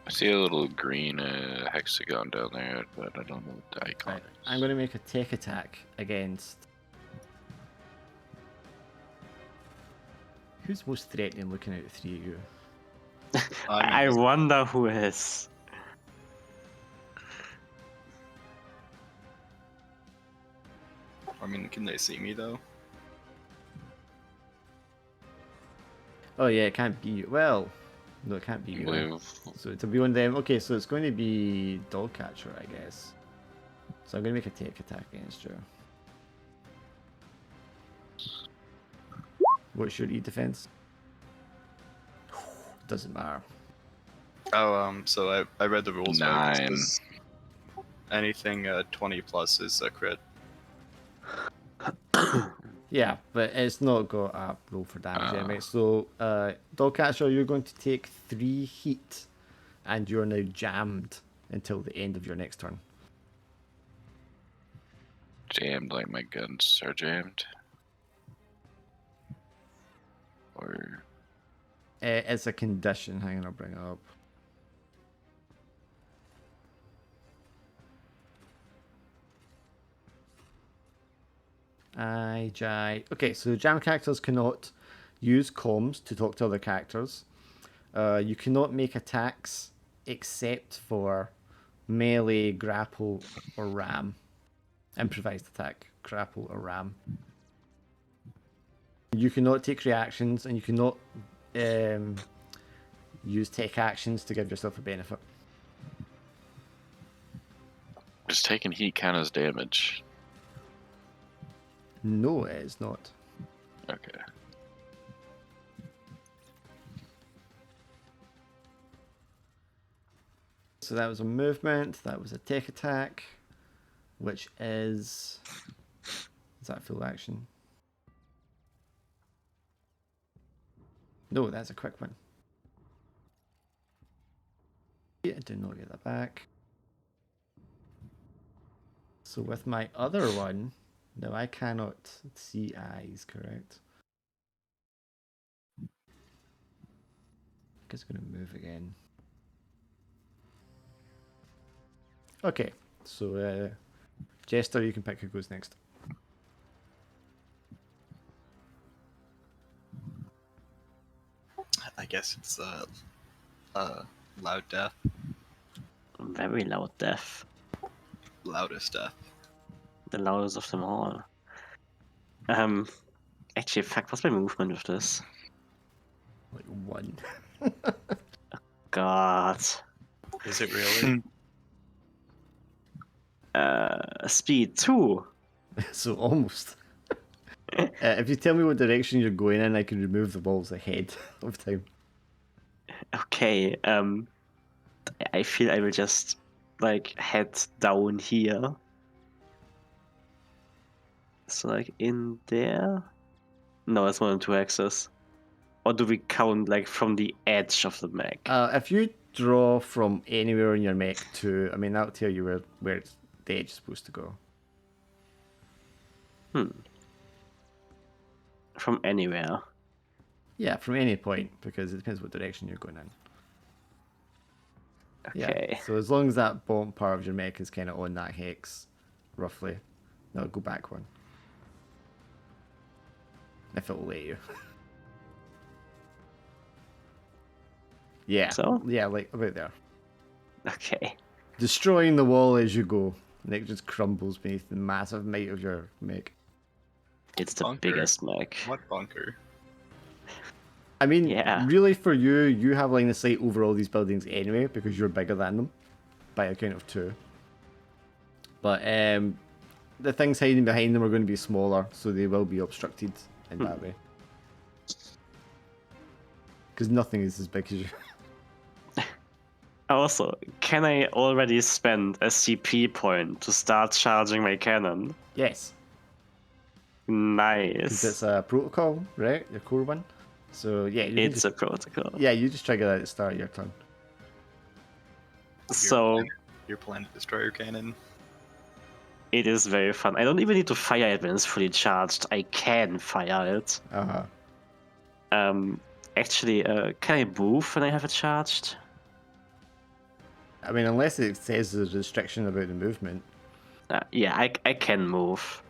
I see a little green hexagon down there, but I don't know what the icon Right, is. I'm going to make a tech attack against... Who's most threatening looking at the 3 of you? I wonder who is. I mean, can they see me though? Oh yeah, it can't be you. Well, no, it can't be you. Move. So to be one of them, okay, so it's going to be Dogcatcher, I guess. So I'm going to make a tech attack against you. What's your E defense? Doesn't matter. Oh, so I read the rules. Right? 9. Anything 20 plus is a crit. Yeah, but it's not got a roll for damage yet, mate. So, Dogcatcher, you're going to take 3 heat, and you're now jammed until the end of your next turn. Jammed like my guns are jammed. Or It's a condition. Hang on, I'll bring it up. Okay, so jam characters cannot use comms to talk to other characters. You cannot make attacks except for melee, grapple, or ram. Improvised attack, grapple, or ram. You cannot take reactions, and you cannot use tech actions to give yourself a benefit. just taking heat count as damage. No, it is not. Okay. So that was a movement, that was a tech attack, which is that full action? No, that's a quick one. Yeah, I do not get that back. So with my other one, no, I cannot see eyes, correct? I guess I'm gonna move again. Okay, so Jester, you can pick who goes next. I guess it's loud death, Very loud death. loudest death. The loudest of them all. Actually, fuck, what's my movement with this? Like 1. God. Is it really? Speed 2. So almost. If you tell me what direction you're going in, I can remove the walls ahead of time. Okay, I feel I will just, like, head down here. So, like, in there? No, it's more than 2 axes. Or do we count, like, from the edge of the mech? If you draw from anywhere in your mech to, I mean, that'll tell you where the edge is supposed to go. From anywhere. Yeah, from any point, because it depends what direction you're going in. Okay. Yeah, so as long as that bottom part of your mech is kind of on that hex, roughly, that'll go back one. If it'll let you. Yeah. So? Yeah, like about there. Okay. Destroying the wall as you go. And it just crumbles beneath the massive might of your mech. It's the Bunker. biggest mech. What bunker? I mean, Yeah. really for you, you have line of sight over all these buildings anyway, because you're bigger than them, by a count of 2. But the things hiding behind them are going to be smaller, so they will be obstructed in that way. Because nothing is as big as you. Also, can I already spend a CP point to start charging my cannon? Yes, because Nice. it's a protocol, right? Your core one. So yeah, you can It's just, a protocol. yeah, you just trigger that at the start of your turn. So Your planet destroyer cannon. it is very fun. I don't even need to fire it when it's fully charged. I can fire it. Actually, can I move when I have it charged? I mean, unless it says there's a restriction about the movement. Yeah, I can move.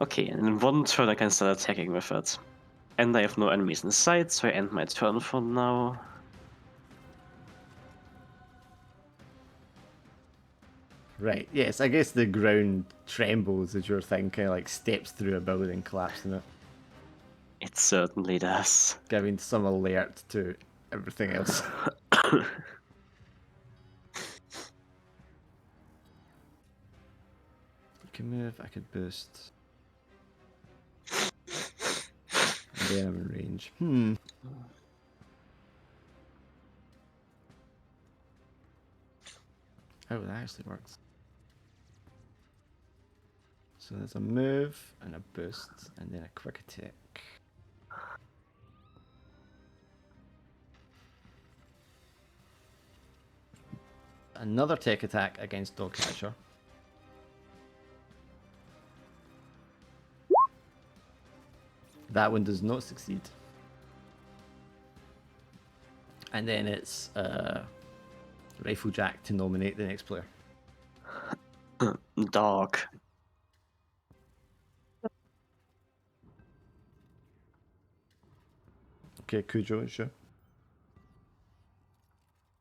Okay, and in one turn I can start attacking with it. And I have no enemies in sight, so I end my turn for now. Right. Yes, I guess the ground trembles as your thing kind of like steps through a building, collapsing it, It certainly does. giving some alert to everything else. I can move. I could boost. And then I'm in range. Oh, that actually works. So there's a move and a boost, and then a quick attack. Another tech attack against Dogcatcher. That one does not succeed. And then it's Riflejack to nominate the next player. Dog. Okay, Cujo, it's you.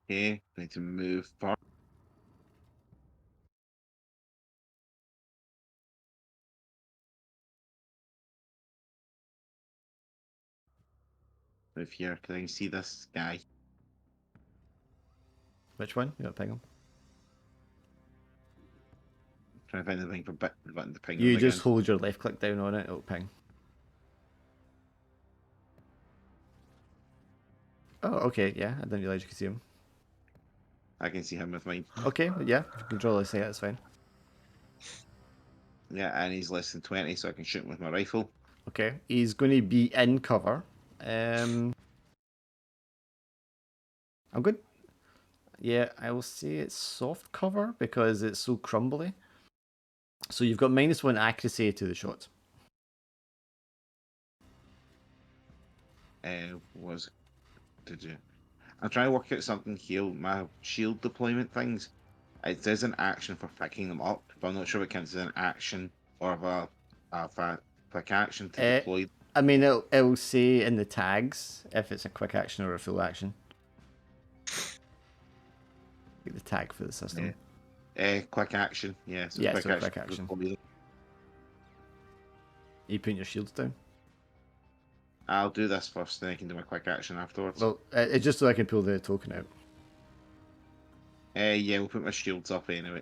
Okay, need to move far. Move here, because I can see this guy. Which one? You got to ping him. Trying to find the thing for the button to ping You him just again. hold your left click down on it, it'll ping. Oh, okay, yeah, I didn't realise you could see him. I can see him with mine. Okay, yeah, if you control the sight, that's fine. Yeah, and he's less than 20, so I can shoot him with my rifle. Okay, he's going to be in cover. I'm good. Yeah, I will say it's soft cover because it's so crumbly. So you've got -1 accuracy to the shot. Was did you? I'm trying to work out something here. My shield deployment things. It says an action for picking them up, but I'm not sure if it counts as an action or if a quick action to Uh, deploy. I mean, it'll say in the tags if it's a quick action or a full action. Like the tag for the system. Quick action. Yeah, so Yeah, quick so action. quick action. Deploy them. Are you putting your shields down? I'll do this first, then I can do my quick action afterwards. Well, it's just so I can pull the token out. Yeah, we'll put my shields up anyway.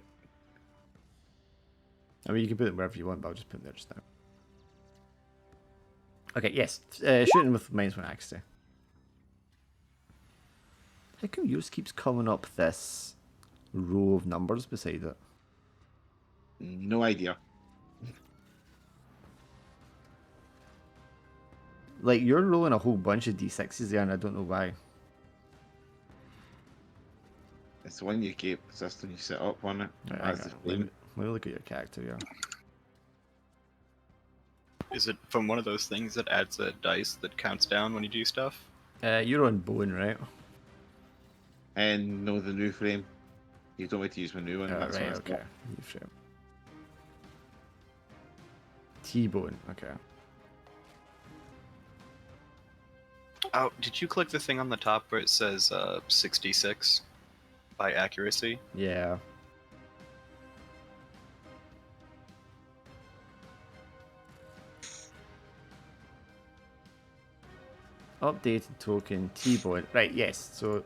I mean, you can put them wherever you want, but I'll just put them there just now. Okay, yes. Shooting with -1 accuracy. How come yours keeps coming up this row of numbers beside it? No idea. Like, you're rolling a whole bunch of d6s there, and I don't know why. It's the one you keep, the system you set up on it. Right, As hang the on, flame. let me look at your character, yeah. Is it from one of those things that adds a dice that counts down when you do stuff? You're on bone, right? And no, the new frame. You don't want to use my new one. That's Right, what okay. New frame. T-bone, okay. Oh, did you click the thing on the top where it says 66 by accuracy? Yeah. Updated token, T-bone. Right, yes, so...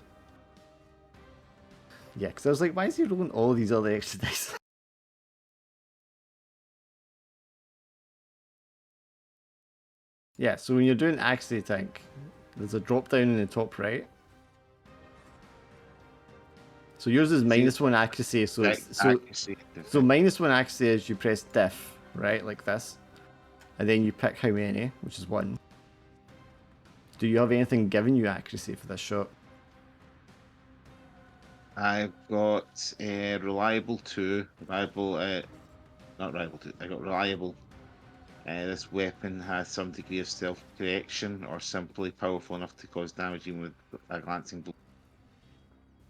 Yeah, because I was like, why is he rolling all these other extra dice? Yeah, so when you're doing accuracy tank, there's a drop down in the top right. So yours is -1 accuracy, so it's so -1 accuracy is you press diff, right, like this, and then you pick how many, which is 1. Do you have anything giving you accuracy for this shot? I've got reliable 2, reliable, not reliable 2, I got reliable. This weapon has some degree of stealth correction or simply powerful enough to cause damage even with a glancing blow.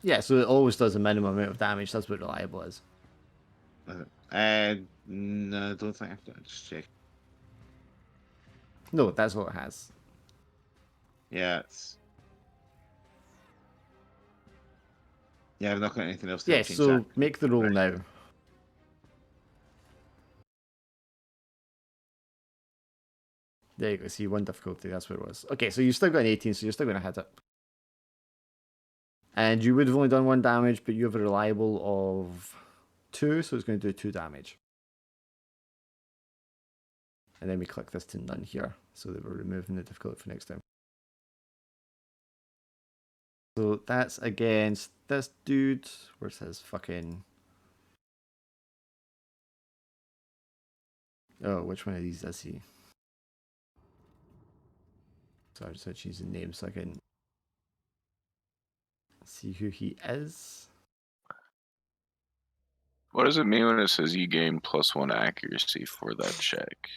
Yeah, so it always does a minimum amount of damage. That's what reliable is. No, I don't think I've got to just check. No, that's all it has. Yeah, I've not got anything else to Yeah, change so that. make the roll Right. now. There you go. See, 1 difficulty. That's what it was. Okay, so you've still got an 18, so you're still going to hit it. And you would have only done 1 damage, but you have a reliable of 2, so it's going to do 2 damage. And then we click this to none here, so that we're removing the difficulty for next time. So that's against this dude. Where's his fucking... Oh, which one of these is he? So I just had to change the name so I can see who he is. What does it mean when it says you gain +1 accuracy for that check?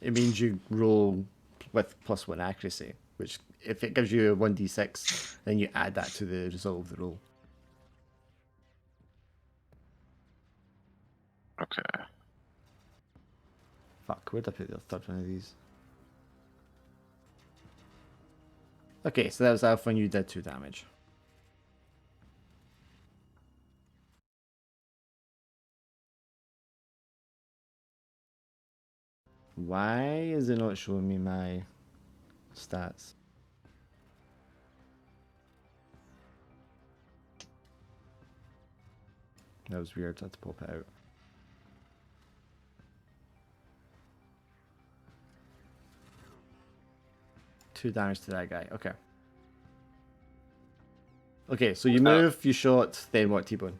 It means you roll with +1 accuracy, which if it gives you a 1d6, then you add that to the result of the roll. Okay. Fuck, where'd I put the third one of these? Okay, so that was Alpha when you did 2 damage. Why is it not showing me my stats? That was weird, I had to pop it out. Two damage to that guy, okay. Okay, so you move, you shot, then what, T-Bone?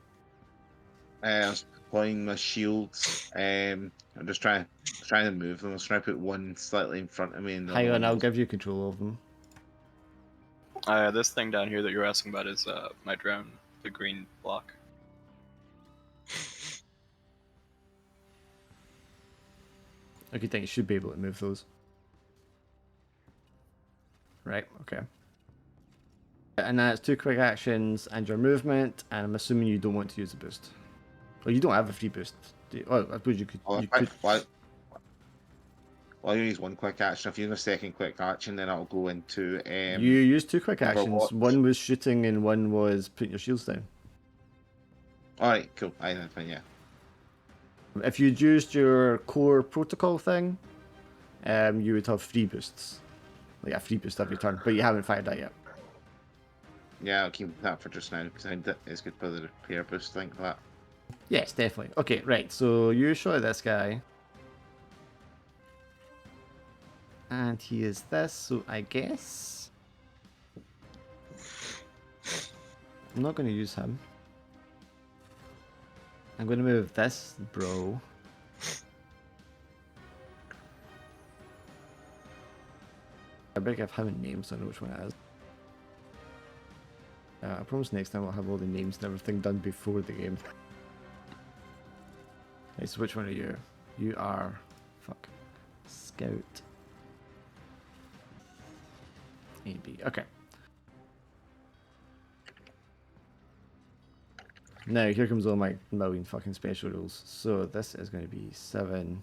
I was deploying my shields. I'm just trying to move them. I was trying to put one slightly in front of me. And the Hang other on, one I'll was- give you control of them. This thing down here that you're asking about is my drone, the green block. I could think you should be able to move those. Right, okay. And that's 2 quick actions and your movement, and I'm assuming you don't want to use a boost. Well, you don't have a free boost. Do you? Oh, I suppose you could. Well, You could. Well, you use one quick action. If you use a second quick action, then it'll go into. You used 2 quick actions. Overwatch. One was shooting and one was putting your shields down. Alright, cool. That's fine, yeah. If you'd used your core protocol thing, you would have free boosts. Like a free boost every turn, but you haven't fired that yet. Yeah, I'll keep that for just now because I think it's good for the repair boost thing for that. Yes, definitely. Okay, right, so you shot at this guy. And he is this, so I guess... I'm not going to use him. I'm going to move this bro. I better give him a name so I know which one it is. I promise next time I'll have all the names and everything done before the game. Okay, so which one are you? You are... Fuck. Scout. AB. Okay. Now, here comes all my million fucking special rules. So this is going to be 7.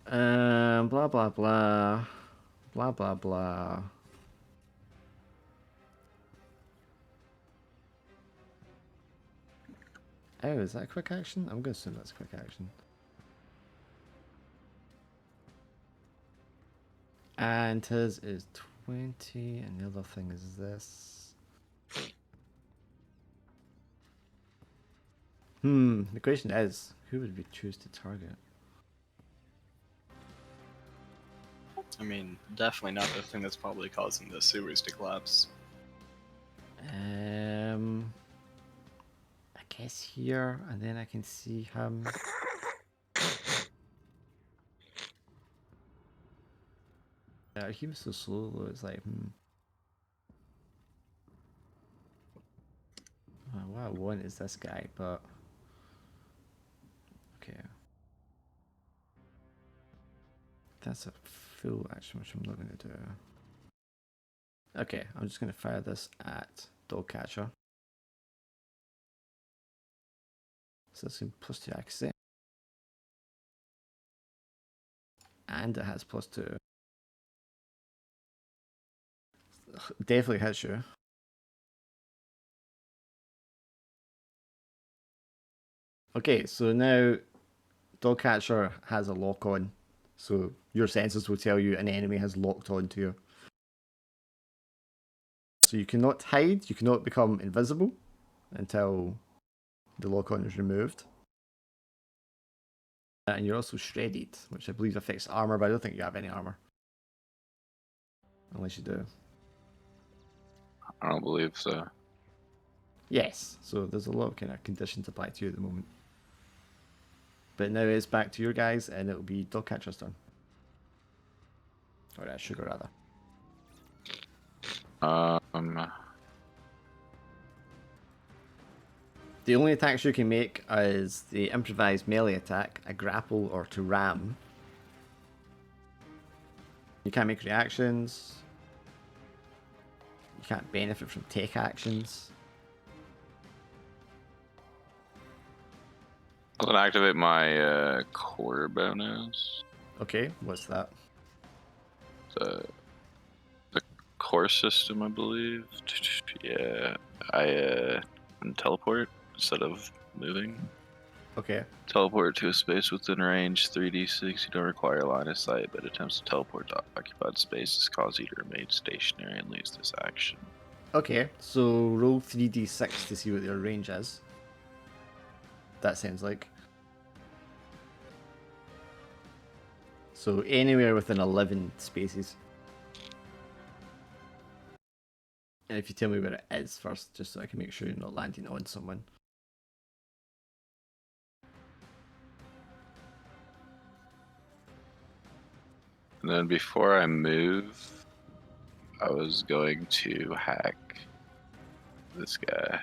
Blah blah blah. Blah blah blah. Oh, is that a quick action? I'm going to assume that's a quick action. And his is 20, and the other thing is this. The question is, who would we choose to target? I mean, definitely not the thing that's probably causing the sewers to collapse. I guess here, and then I can see him. Yeah, he was so slow though, it's like, what I want is this guy, but... Okay. That's a full action, which I'm not going to do. Okay, I'm just going to fire this at Dogcatcher. So that's +2 accuracy. And it has +2. Definitely hits you. Okay, so now Dogcatcher has a lock on. So your senses will tell you an enemy has locked onto you. So you cannot hide, you cannot become invisible until the lock on is removed. And you're also shredded, which I believe affects armor, but I don't think you have any armor. Unless you do. I don't believe so. Yes, so there's a lot of kind of conditions applied to you at the moment. But now it's back to your guys, and it'll be Dogcatcher's turn. Or Sugar, rather. The only attacks you can make is the improvised melee attack, a grapple, or to ram. You can't make reactions. You can't benefit from take actions. I'm gonna activate my core bonus. Okay, what's that? The core system, I believe. Yeah, I can teleport instead of moving. Okay. Teleport to a space within range, 3d6. You don't require line of sight, but attempts to teleport to occupied spaces cause you to remain stationary and lose this action. Okay, so roll 3d6 to see what your range is. That sounds like. So anywhere within 11 spaces. And if you tell me where it is first, just so I can make sure you're not landing on someone. And then before I move, I was going to hack this guy.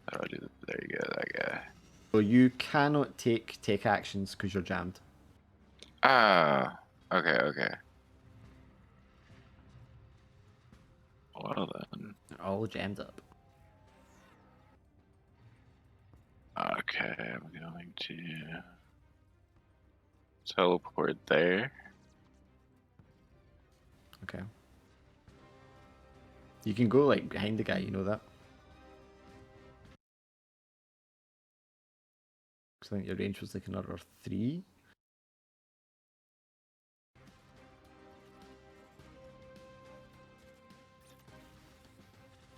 How do I do that? There you go, that guy. So you cannot take actions because you're jammed. Ah, okay. Well then. They're all jammed up. Okay, I'm going to teleport there. Okay. You can go like behind the guy, you know that? So I think your range was like another 3.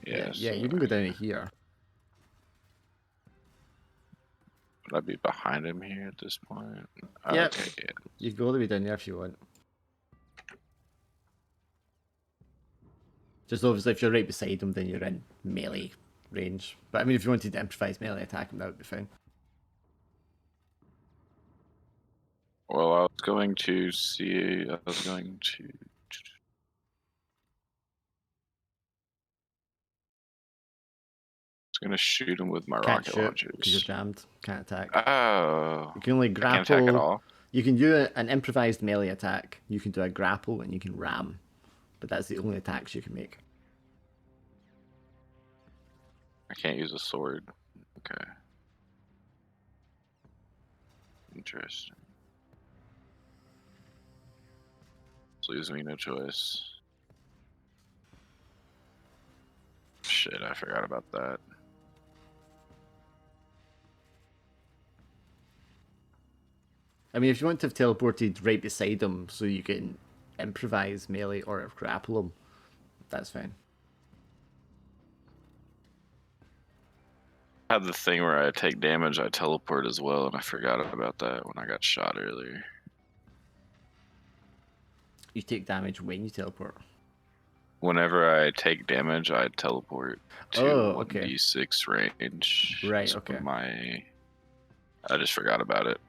Yeah, Yeah, so you can go down to here. would I be behind him here at this point? Yeah. Okay, yeah. You can go all the way down there if you want. Just obviously if you're right beside him, then you're in melee range. But I mean, if you wanted to improvise melee attack him, that would be fine. Well, I was going to see. I was going to. I was gonna shoot him with my Can't rocket shoot because you're launchers. jammed. Can't attack. Oh. You can only I can't attack at grapple. all. You can do an improvised melee attack. You can do a grapple and you can ram. But that's the only attacks you can make. I can't use a sword. Okay. Interesting. This leaves me no choice. Shit, I forgot about that. I mean, if you want to have teleported right beside him so you can improvise melee or grapple him, that's fine. I had the thing where I take damage, I teleport as well, and I forgot about that when I got shot earlier. You take damage when you teleport. Whenever I take damage, I teleport to Oh, okay. 1d6 range. Right, So okay. I just forgot about it.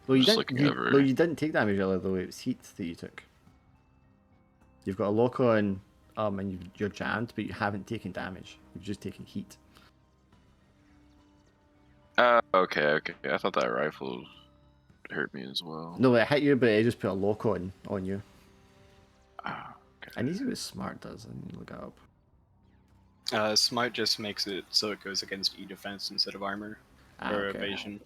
Well, you Just didn't. looking over. Well, you didn't take damage earlier though. It was heat that you took. You've got a lock on, and you're jammed, but you haven't taken damage. You've just taken heat. Okay. I thought that rifle hurt me as well. No, it hit you, but it just put a lock on you. Ah, okay. I need to see what smart does. I need to look it up. Smite just makes it so it goes against E-defense instead of armor or Okay. evasion.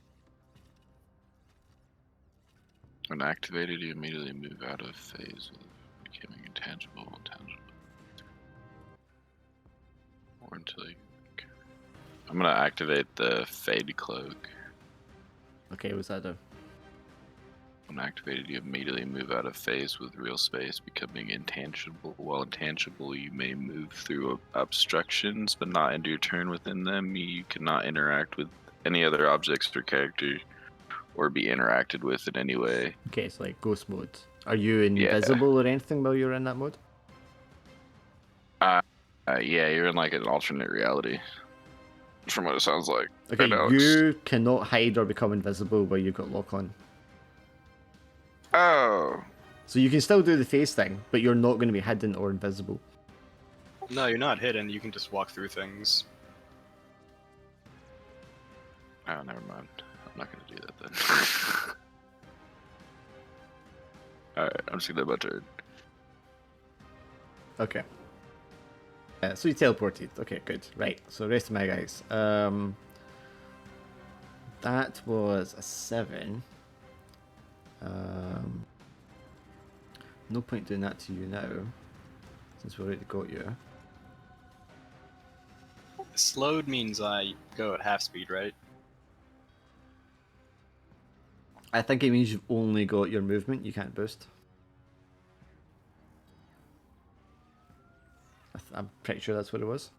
When activated, you immediately move out of phase of becoming intangible. Or until you. I'm gonna activate the Fade Cloak. Okay, what's that do? When activated, you immediately move out of phase with real space, becoming intangible. While intangible, you may move through obstructions, but not end your turn within them. You cannot interact with any other objects or character, or be interacted with in any way. Okay, it's like ghost mode. Are you invisible or anything while you're in that mode? Yeah, you're in like an alternate reality. From what it sounds like. Okay, Right now you cannot hide or become invisible while you've got lock on. Oh. So you can still do the face thing, but you're not going to be hidden or invisible. No, you're not hidden. You can just walk through things. Oh, never mind. I'm not gonna do that then. Alright, I'm just gonna do my turn. Okay. So you teleported. Okay, good. Right. So rest of my guys. That was a 7. No point doing that to you now, since we already got you. Slowed means I go at half speed, right? I think it means you've only got your movement. You can't boost. I'm pretty sure that's what it was.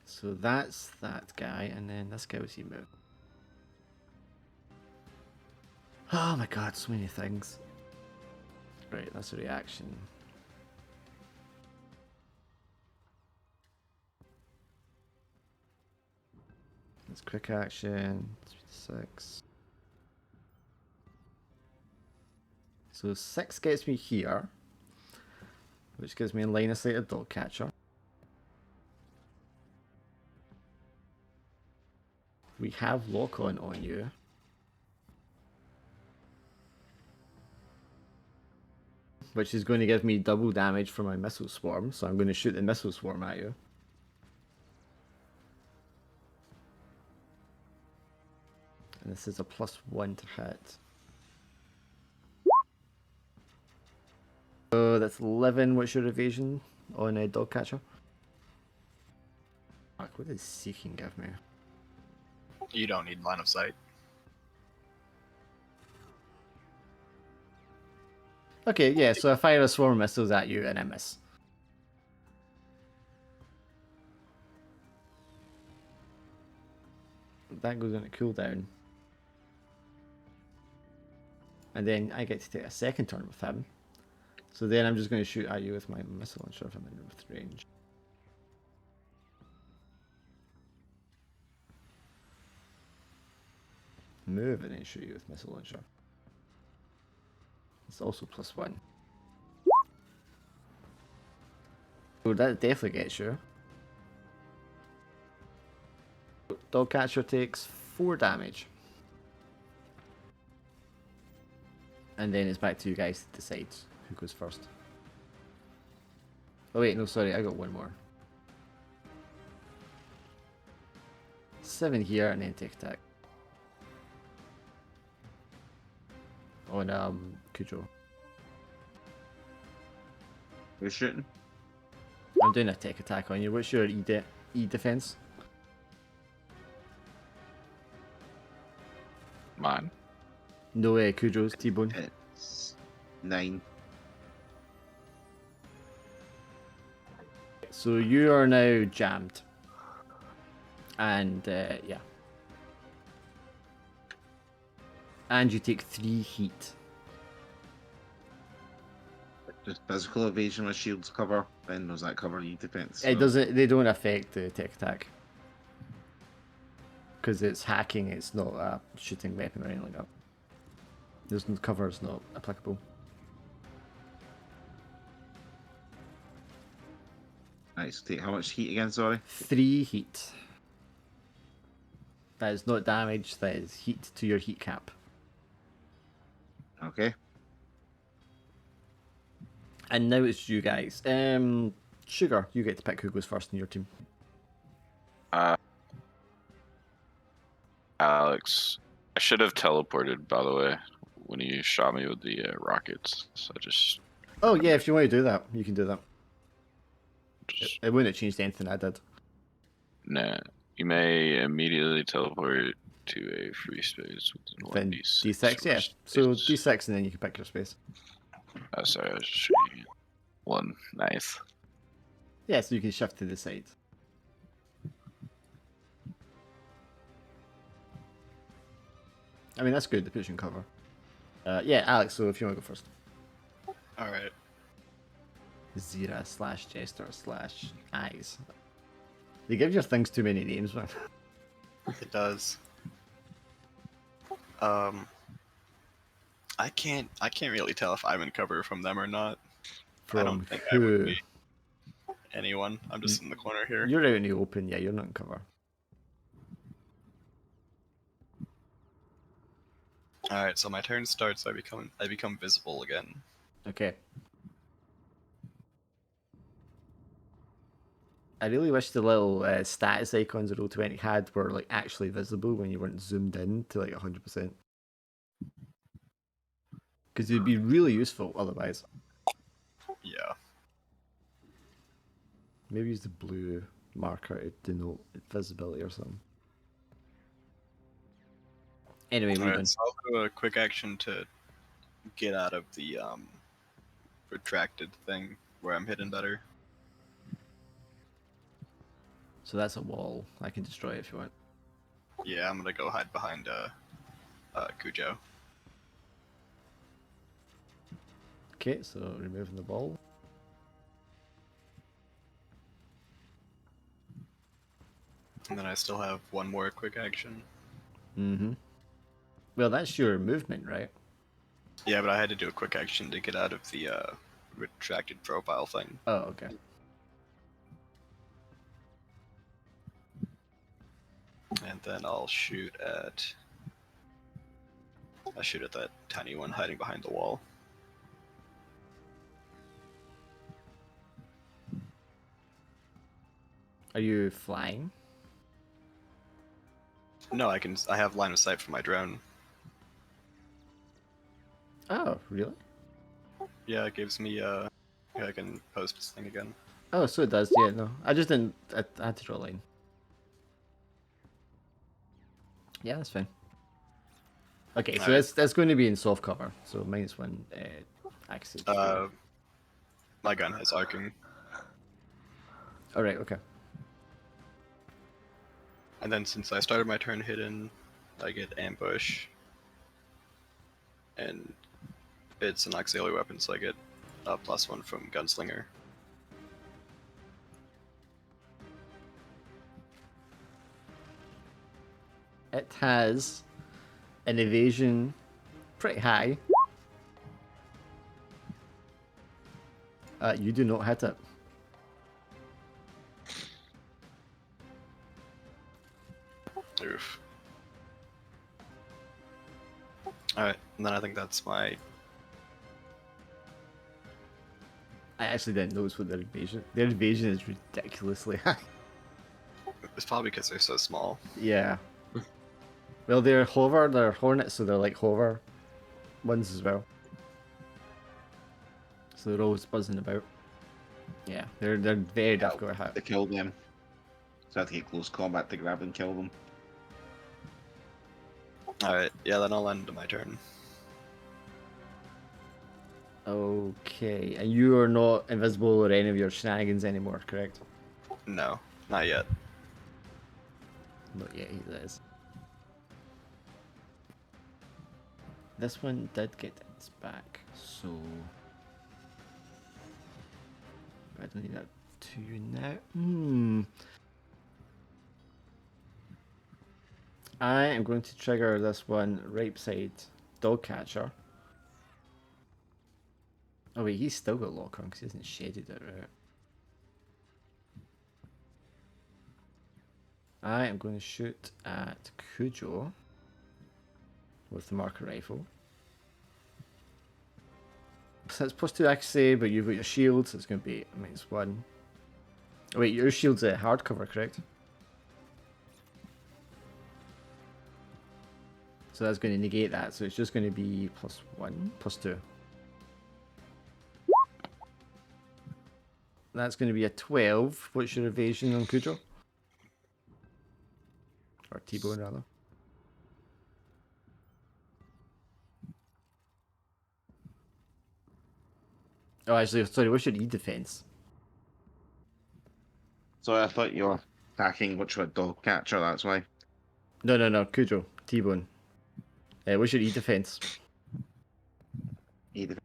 So that's that guy, and then this guy was he move. Oh my god, so many things. Right, that's a reaction. That's quick action. 6. So 6 gets me here, which gives me a line of sight of dog catcher. We have lock on you. Which is going to give me double damage for my missile swarm, so I'm going to shoot the missile swarm at you. And this is a +1 to hit. So that's 11. What's your evasion on a dog catcher? Fuck, what does seeking give me? You don't need line of sight. Okay, yeah, so I fire a swarm of missiles at you and I miss. That goes on a cooldown. And then I get to take a second turn with him. So then I'm just going to shoot at you with my missile launcher if I'm in with range. Move and then shoot you with missile launcher. It's also +1. So that definitely gets you. Dog catcher takes 4 damage. And then it's back to you guys to decide who goes first. Oh wait, no, sorry, I got one more. 7 here and then take attack. On Cujo. Who's shooting? I'm doing a tech attack on you. What's your E defense? Mine. No way, Cujo's T-bone. It's 9. So you are now jammed. And yeah. And you take 3 heat. Just physical evasion with shields cover. Then does that cover E defense? It doesn't. They don't affect the tech attack because it's hacking. It's not a shooting weapon or anything like that. There's no cover. It's not applicable. Nice. Take how much heat again? Sorry. 3 heat. That is not damage. That is heat to your heat cap. Okay. And now it's you guys. Sugar, you get to pick who goes first in your team. Alex, I should have teleported, by the way, when you shot me with the rockets. So I just. Oh yeah, if you want to do that, you can do that. just It wouldn't have changed anything I did. Nah. You may immediately teleport to a free space within Then 1d6. D6, yeah. So D6 and then you can pick your space. Oh, sorry, I was just showing you. 1. Nice. Yeah, so you can shift to the side. I mean, that's good. It puts you in cover. Yeah, Alex, so if you want to go first. Alright. Zira/Jester/Eyes. They give your things too many names, man. It does. I can't really tell if I'm in cover from them or not. I don't think I would be. Anyone. I'm just in the corner here. You're out in the open, yeah, you're not in cover. Alright, so my turn starts, I become visible again. Okay. I really wish the little status icons that Roll20 had were like actually visible when you weren't zoomed in to like 100%. Because it'd be really useful otherwise. Yeah. Maybe use the blue marker to denote visibility or something. Anyway, we're done. Alright, so I'll do a quick action to get out of the retracted thing where I'm hidden better. So that's a wall. I can destroy it if you want. Yeah, I'm gonna go hide behind Cujo. Okay, so removing the ball. And then I still have one more quick action. Mm-hmm. Well, that's your movement, right? Yeah, but I had to do a quick action to get out of the retracted profile thing. Oh, okay. And then I'll shoot at that tiny one hiding behind the wall. Are you flying? No, I have line of sight for my drone. Oh, really? Yeah, it gives me yeah, I can post this thing again. Oh, so it does. Yeah, no. I just didn't. I had to draw a line. Yeah, that's fine. Okay, so Alright. that's going to be in soft cover. So -1 accuracy. My gun has arcing. All right. Okay. And then since I started my turn hidden, I get ambush. And it's an auxiliary weapon, so I get a +1 from gunslinger. It has an evasion pretty high. You do not hit it. Oof. Alright, and then I think that's my... I actually didn't notice what their evasion. Their evasion is ridiculously high. It's probably because they're so small. Yeah. Well, they're hover. They're hornets, so they're like hover ones as well. So they're always buzzing about. Yeah, they're very difficult to hit. To kill them. So I have to get close combat to grab and kill them. Alright, yeah, then I'll end my turn. Okay, and you are not invisible or any of your shenanigans anymore, correct? No, not yet. Not yet, he is. This one did get its back, so I don't need that to you now. I am going to trigger this one right beside dog catcher. Oh wait, he's still got lock on because he hasn't shaded it right. I am going to shoot at Cujo with the marker rifle. So it's +2 accuracy, but you've got your shield, so it's going to be -1. Oh, wait, your shield's a hardcover, correct? So that's going to negate that, so it's just going to be +1, +2. That's going to be a 12. What's your evasion on Cujo? Or T-Bone, rather. Oh, actually, sorry, what's your E-defense? So I thought you were attacking which one dog catcher, that's why. No, Cujo, T-Bone. What's your E-defense? Either.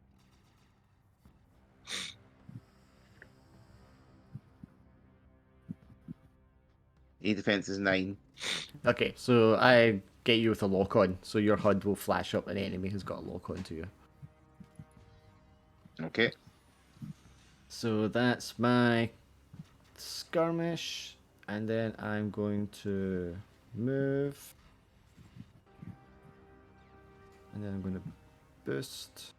E-defense is 9. Okay, so I get you with a lock on, so your HUD will flash up an enemy who's got a lock on to you. Okay. So that's my skirmish, and then I'm going to move, and then I'm going to boost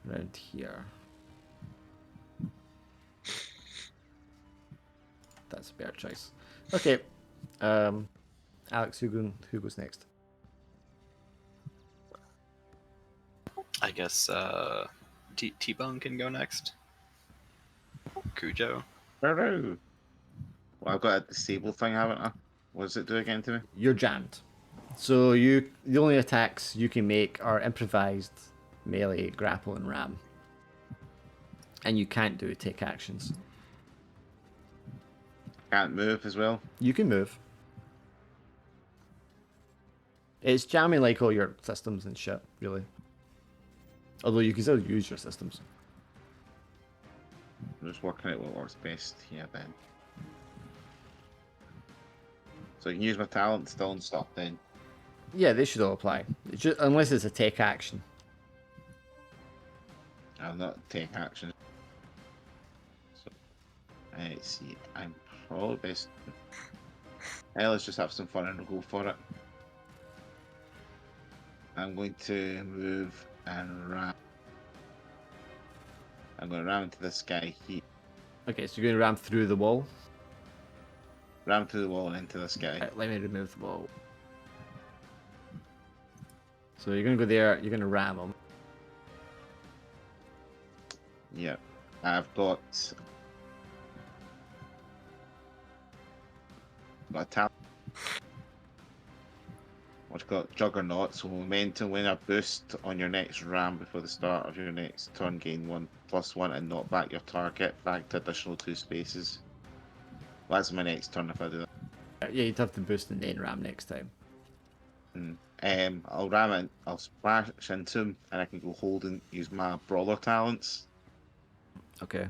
around here. That's a better choice. Okay, Alex, who goes next? I guess T-Bone can go next. Cujo. Well, I've got a disable thing, haven't I? What does it do again to me? You're jammed. So the only attacks you can make are improvised, melee, grapple, and ram. And you can't take actions. Can't move as well. You can move. It's jamming like all your systems and shit, really. Although you can still use your systems. just working out what works best here then. So I can use my talent still and stuff then. Yeah, they should all apply. It's just, unless it's a tech action. I'm not take action. So let's see. I'm probably best. Let's just have some fun and go for it. I'm going to move and ram. I'm going to ram into this guy here. Okay, so you're going to ram through the wall. Ram through the wall and into this guy. Right, let me remove the wall. So you're going to go there, you're going to ram him. Yeah. I've got a talent. I've got Juggernaut, so momentum when a boost on your next ram before the start of your next turn, gain 1+1 and knock back your target back to additional 2 spaces. Well, that's my next turn if I do that. Yeah, you'd have to boost and then ram next time. I'll ram it, I'll splash into him, and I can go hold and use my brawler talents. Okay.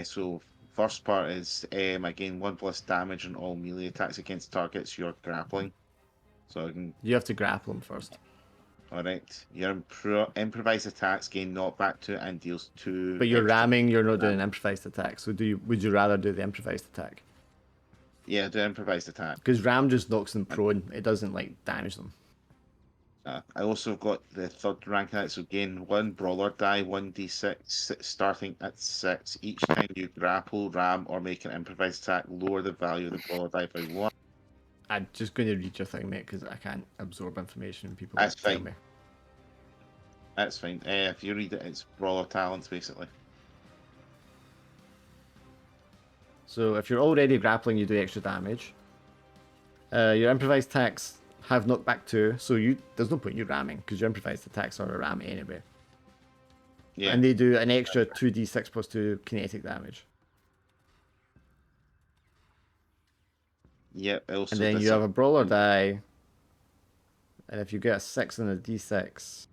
So first part is I gain 1+ damage on all melee attacks against targets you're grappling. So I can. You have to grapple him first. Alright. Your improvised attacks gain knockback to and deals 2. But you're extra ramming, you're not doing an damage. improvised attack. So would you rather do the improvised attack? Yeah, do improvised attack. Because ram just knocks them prone. It doesn't like damage them. I also got the third rank in it, so gain 1 brawler die, 1d6, starting at 6. Each time you grapple, ram, or make an improvised attack, lower the value of the brawler die by 1. I'm just going to read your thing, mate, because I can't absorb information when people That's tell fine. me. That's fine. If you read it, it's brawler talents, basically. So if you're already grappling, you do extra damage. Your improvised attacks have knockback 2, so there's no point you ramming, because your improvised attacks are a ram anyway. Yeah. And they do an extra 2d6 plus 2 kinetic damage. Yep. Also, And then this you have a brawler die. And if you get a 6 and a d6.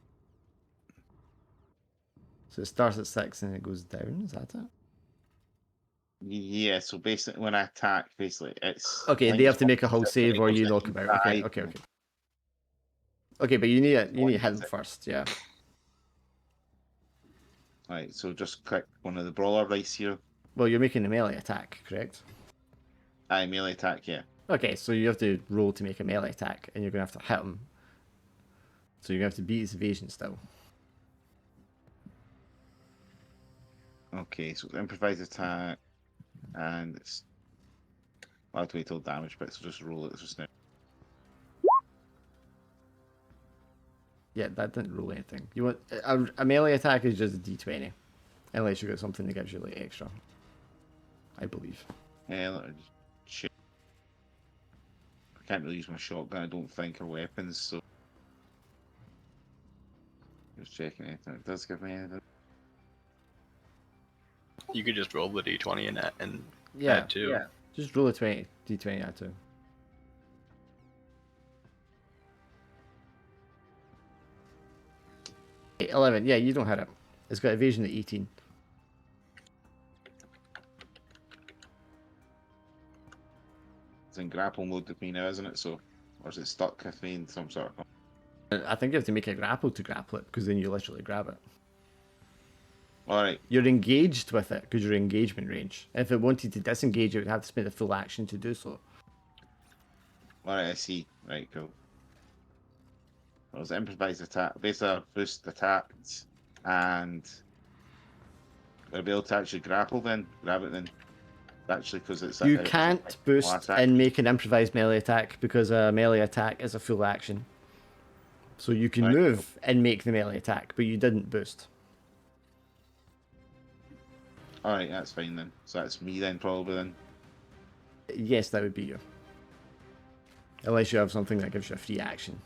So it starts at 6 and it goes down, is that it? Yeah. So basically, when I attack, basically, it's Okay, they have to make a hull save or you knock them them out. Okay, okay. Okay, but you need to hit them first, yeah. Right. So just click one of the brawler dice here. Well, you're making a melee attack, correct? Melee attack. Yeah. Okay, so you have to roll to make a melee attack, and you're going to have to hit him. So you're going to have to beat his evasion still. Okay. So improvised attack, and it's. I'll have to wait till damage bit. So just roll it just now. Yeah, that didn't roll anything. You want a melee attack is just a d20, unless you got something that gives you like extra. I believe. Let me just check. I can't really use my shotgun, I don't think, or weapons, so. Just checking anything. It does give me anything. You could just roll the d20 and Yeah, add 2. yeah. Just roll a d20 add 2. Okay, 11. Yeah, you don't hit it. It's got evasion at 18. It's in grapple mode with me now, isn't it? So, or is it stuck with me in some sort of? I think you have to make a grapple to grapple it, because then you literally grab it. All right. You're engaged with it, because you're engagement range. If it wanted to disengage, it would have to spend a full action to do so. All right. I see. Right. Cool. Well, it's improvised attack. Basically, boost attacks, and I'll be able to actually grapple then. Grab it then. Actually, because it's You it's can't like boost attack. and make an improvised melee attack, because a melee attack is a full action. So you can Right. move and make the melee attack, but you didn't boost. All right, that's fine then. So that's me then, probably then. Yes, that would be you. Unless you have something that gives you a free action.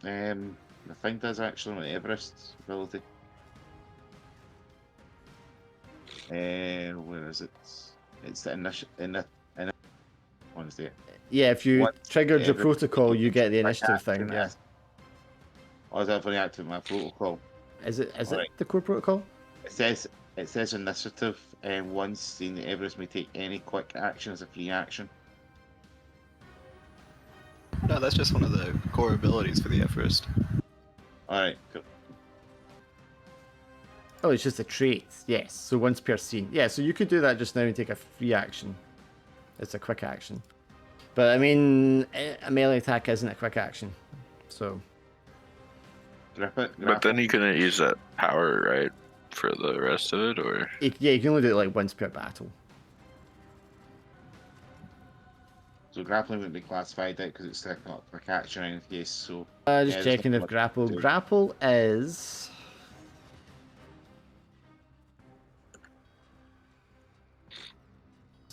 I think that's actually my Everest ability. Where is it? It's the initial. What is it? Yeah, if you What triggered your Everest protocol, you get the my initiative thing. action Yeah. is. Or is that for the active my protocol? Is it Alright. the core protocol? It says initiative, and once seen, the Everest may take any quick action as a free action. No, that's just one of the core abilities for the Everest. All right, cool. Oh, it's just a trait. Yes. So once per scene. Yeah. So you could do that just now and take a free action. It's a quick action. But I mean, a melee attack isn't a quick action. So. Grip it. But then grapple. you couldn't use that power, right, for the rest of it, or Yeah, you can only do it like once per battle. So grappling wouldn't be classified out because it's still not a quick action in any case. So Just there's checking not if much grapple. to do. Grapple is.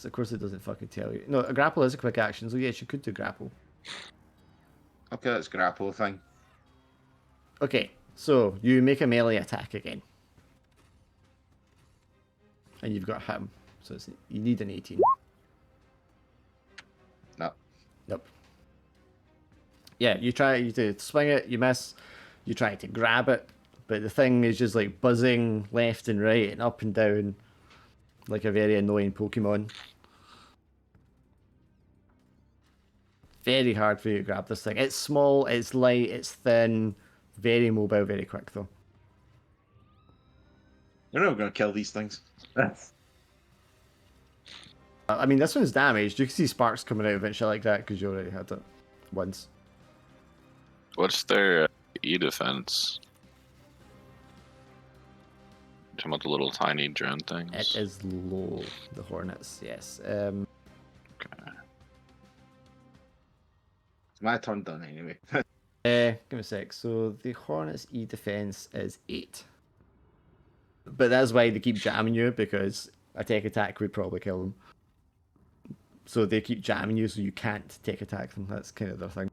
Of course, it doesn't fucking tell you. No, a grapple is a quick action, so yes, you could do grapple. Okay, let's grapple thing. Okay, so you make a melee attack again. And you've got him. So you need an 18. No. Nope. Yeah, you to swing it, you miss. You try to grab it, but the thing is just like buzzing left and right and up and down like a very annoying Pokemon. Very hard for you to grab this thing. It's small, it's light, it's thin, very mobile, very quick though. You're never gonna kill these things. I mean, this one's damaged. You can see sparks coming out of it and shit like that because you already had it once. what's their E defense? Talking about the little tiny drone things. It is low, the Hornets, yes. Okay. It's my turn done anyway. Give me a sec. So the Hornets' E defense is 8. But that's why they keep jamming you, because a tech attack would probably kill them. So they keep jamming you so you can't tech attack them. That's kind of their thing.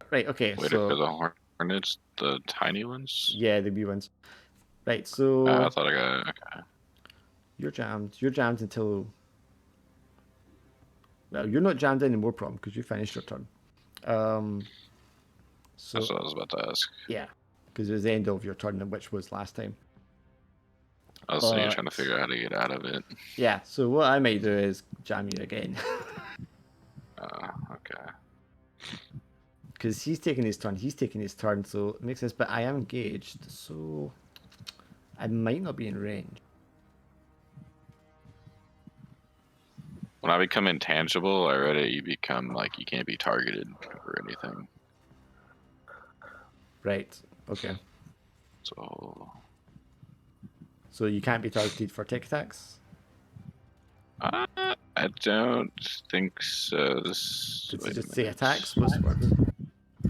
Right, okay, Wait, so... are the Hornets the tiny ones? Yeah, the wee ones. Right, so... I thought I got okay. You're jammed. You're jammed until... Well, you're not jammed anymore, Prom, because you finished your turn. So, That's what I was about to ask. yeah, because it was the end of your turn, which was last time. I was trying to But- figure out how to get out of it. Yeah, so what I might do is jam you again. Okay. Because he's taking his turn, so it makes sense. But I am engaged, so I might not be in range. When I become intangible, I read it, you become like you can't be targeted or anything. Right, okay. So So you can't be targeted for tech attacks? I don't think so. This Did you wait a just say minute. attacks? What's the word?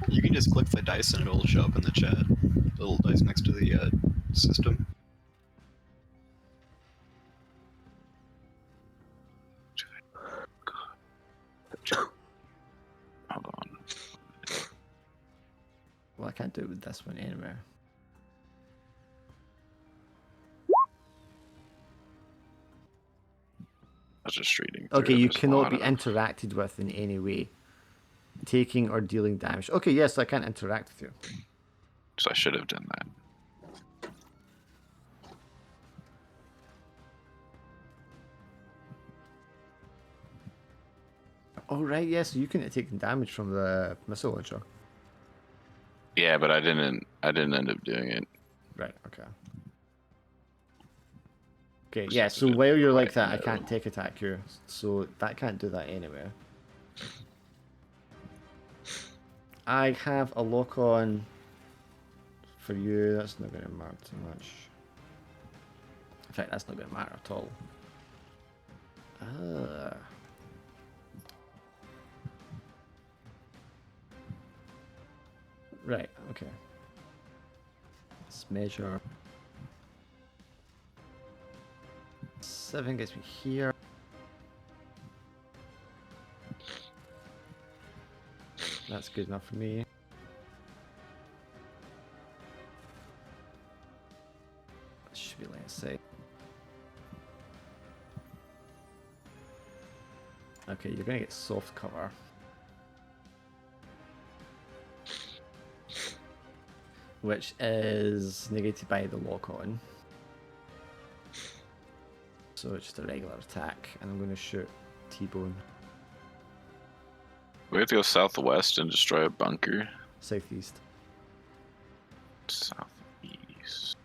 You can just click the dice and it'll show up in the chat. The little dice next to the system. Hold on. Well, I can't do it with this one anyway. I was just reading. Okay, through it. you There's a cannot lot be of- interacted with in any way. Taking or dealing damage. Okay, yes, I can't interact with you. So I should have done that. Oh, right, yes, you couldn't have taken damage from the missile launcher. Yeah, but I didn't end up doing it. Right, okay. Okay, Because yeah, I so didn't while you're like quite that, I know. can't take attack you, so that can't do that anyway. I have a lock on for you, that's not going to matter too much. In fact, that's not going to matter at all. Right, okay. Let's measure. 7 gets me here. That's good enough for me. Should be let's say. Okay, you're gonna get soft cover. which is negated by the lock on. So it's just a regular attack, and I'm going to shoot T-Bone. We have to go southwest and destroy a bunker. Southeast. Southeast.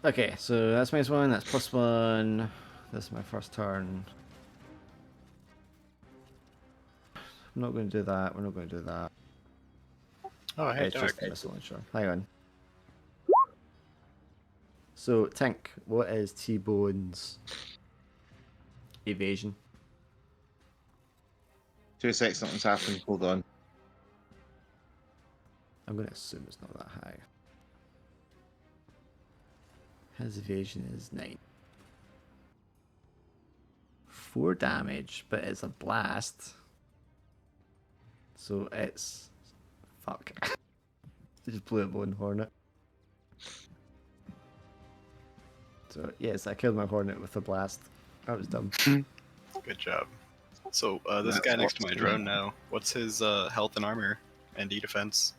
Okay, so that's -1, that's +1. This is my first turn. I'm not going to do that, we're not going to do that. Oh, hey, It's Dark. just a missile launcher. Hang on. So, Tink, what is T-Bone's evasion? 2 seconds, something's happened. Hold on. I'm going to assume it's not that high. His evasion is 9. 4 damage, but it's a blast. So it's... Fuck. I just blew up one hornet. So yes, I killed my hornet with a blast. That was dumb. Good job. So this That's guy next to my awesome. drone now. What's his health and armor and defense?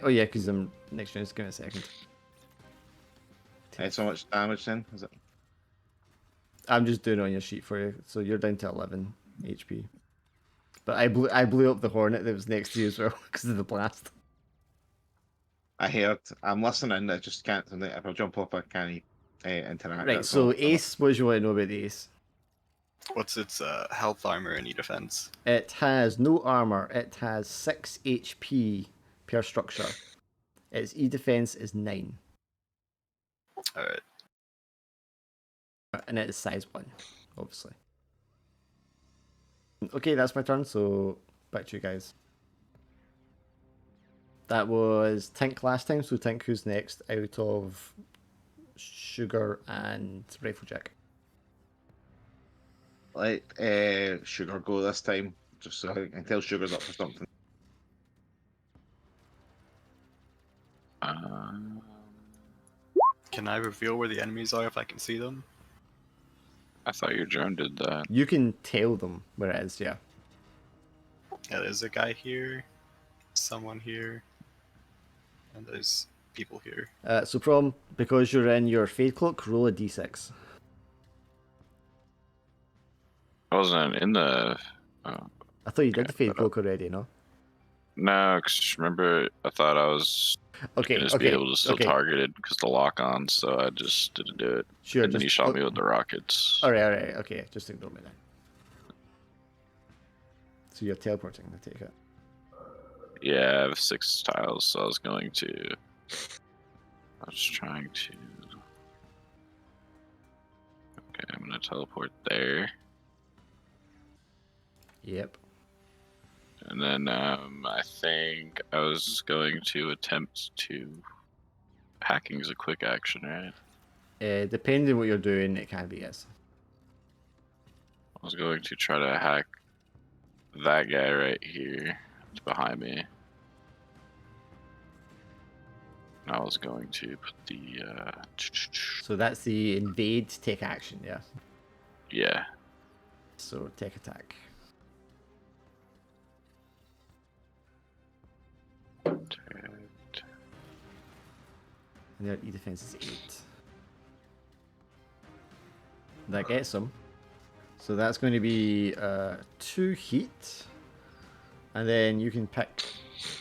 Oh yeah, because I'm next turn. Just give me a second. So much damage then? Is it? I'm just doing it on your sheet for you. So you're down to 11 HP. But I blew up the hornet that was next to you as well because of the blast. I heard. I'm listening. I just can't. If I jump up, I can't interact. Right. that's So all. Ace, what do you want to know about the Ace? What's its health, armor, and defense? It has no armor. It has 6 HP per structure. Its E defense is 9. Alright. And it is size 1, obviously. Okay, that's my turn, so back to you guys. That was Tink last time, so Tink, who's next out of Sugar and Riflejack? Let Sugar go this time, just so I can tell Sugar's up for something. Can I reveal where the enemies are if I can see them? I thought your drone did that. You can tell them where it is, yeah. Yeah, there's a guy here, someone here, and there's people here. So problem, because you're in your Fade Cloak, roll a d6. I wasn't in the. Oh. I thought you did Okay, the Fade but, Cloak already, no? No, because remember, I thought I was Okay, gonna just okay, be able to still okay. target it because the lock on, so I just didn't do it. Sure, And then he shot me oh, with the rockets. Alright, okay, just ignore me then. So you're teleporting, I take it. Yeah, I have 6 tiles, so I was going to. I was trying to. Okay, I'm gonna teleport there. Yep. And then I think I was going to attempt to. Hacking is a quick action, right? Depending on what you're doing, it can be, yes. I was going to try to hack that guy right here. It's behind me. And I was going to put the. So that's the invade, take action, yeah. Yeah. So take attack. And their E defense is 8. That gets them. So that's going to be 2 heat. And then you can pick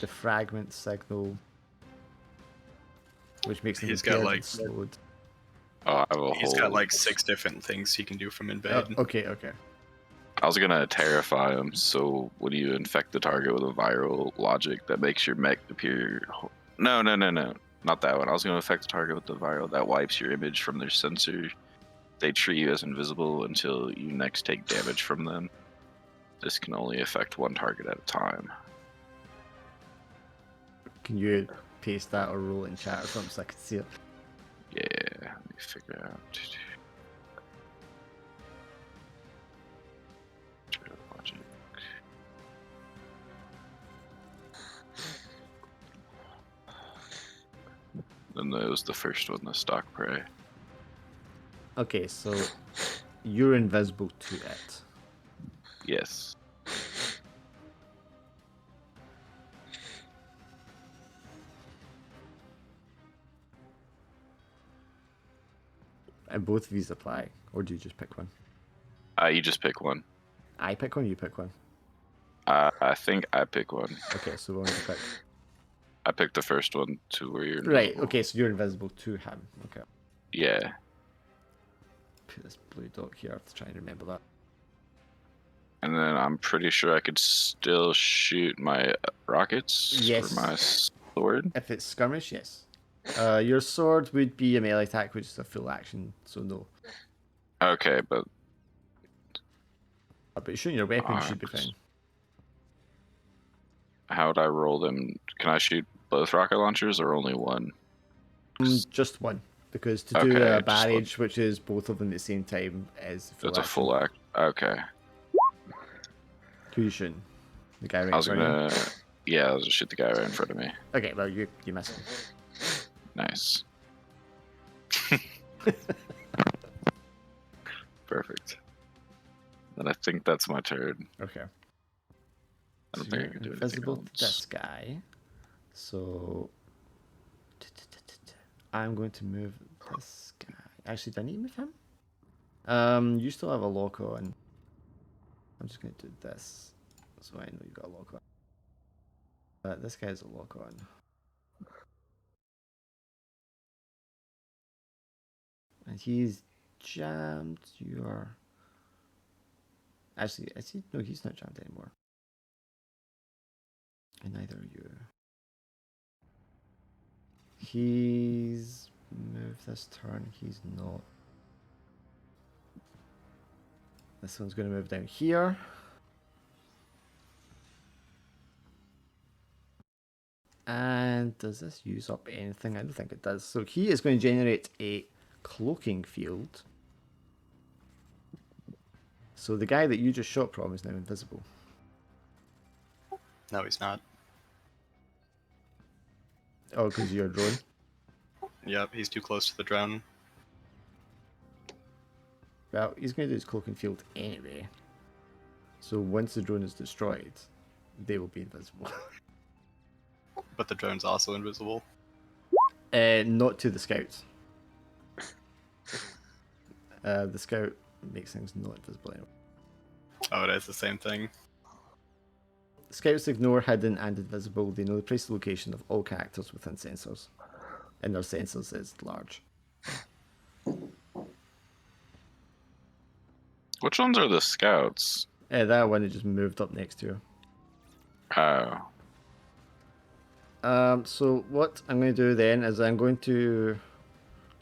the fragment signal, which makes them He's got, impaired like- and slowed. Oh, I have a He's whole. got like 6 different things he can do from invade. Okay. I was gonna terrify him. So when you infect the target with a viral logic that makes your mech appear. No, not that one. I was gonna infect the target with the viral that wipes your image from their sensor. They treat you as invisible until you next take damage from them. This can only affect one target at a time. Can you paste that or roll it in chat or something so I can see it? Yeah, let me figure out. Logic. Then there was the first one, the stock prey. Okay, so you're invisible to it. Yes. And both of these apply, or do you just pick one? You just pick one. I pick one, you pick one. I think I pick one. Okay, so we're going to pick. I picked the first one to where you're Right, invisible. okay, so you're invisible to him. Okay. Yeah. Put this blue dot here to try and remember that. And then I'm pretty sure I could still shoot my rockets Yes. or my sword. If it's skirmish, yes. Your sword would be a melee attack, which is a full action, so no. Okay, but But shooting your weapon should be Arcs. fine. how would I roll them? Can I shoot both rocket launchers or only one? Just one. Because to do Okay, a just one. barrage, which is both of them at the same time, is full It's a action. full act. Okay. Who you shooting? The guy right I was in front of gonna. Yeah, I'll just shoot the guy right in front of me. you? Okay, well, you miss him. Nice. Perfect. Then I think that's my turn. Okay. I don't So think I you're can do anything invisible to else. this guy. So I'm going to move this guy. Actually, do I need to move him? You still have a lock on. I'm just going to do this, so I know you got a lock on. This guy's a lock on. And he's jammed. You are. Actually, I see. No, he's not jammed anymore. And neither are you. He's moved this turn. He's not. This one's going to move down here. And does this use up anything? I don't think it does. So he is going to generate a cloaking field. So the guy that you just shot from is now invisible. No, he's not. Oh, because you're a drone? Yep, he's too close to the drone. Well, he's going to do his cloaking field anyway. So once the drone is destroyed, they will be invisible. But the drone's also invisible. Not to the scouts. The scout makes things not invisible anyway. Oh, it is the same thing. Scouts ignore hidden and invisible. They know the precise location of all characters within sensors. And their sensors is large. Which ones are the scouts? That one that just moved up next to you. Oh. So what I'm going to do then is I'm going to...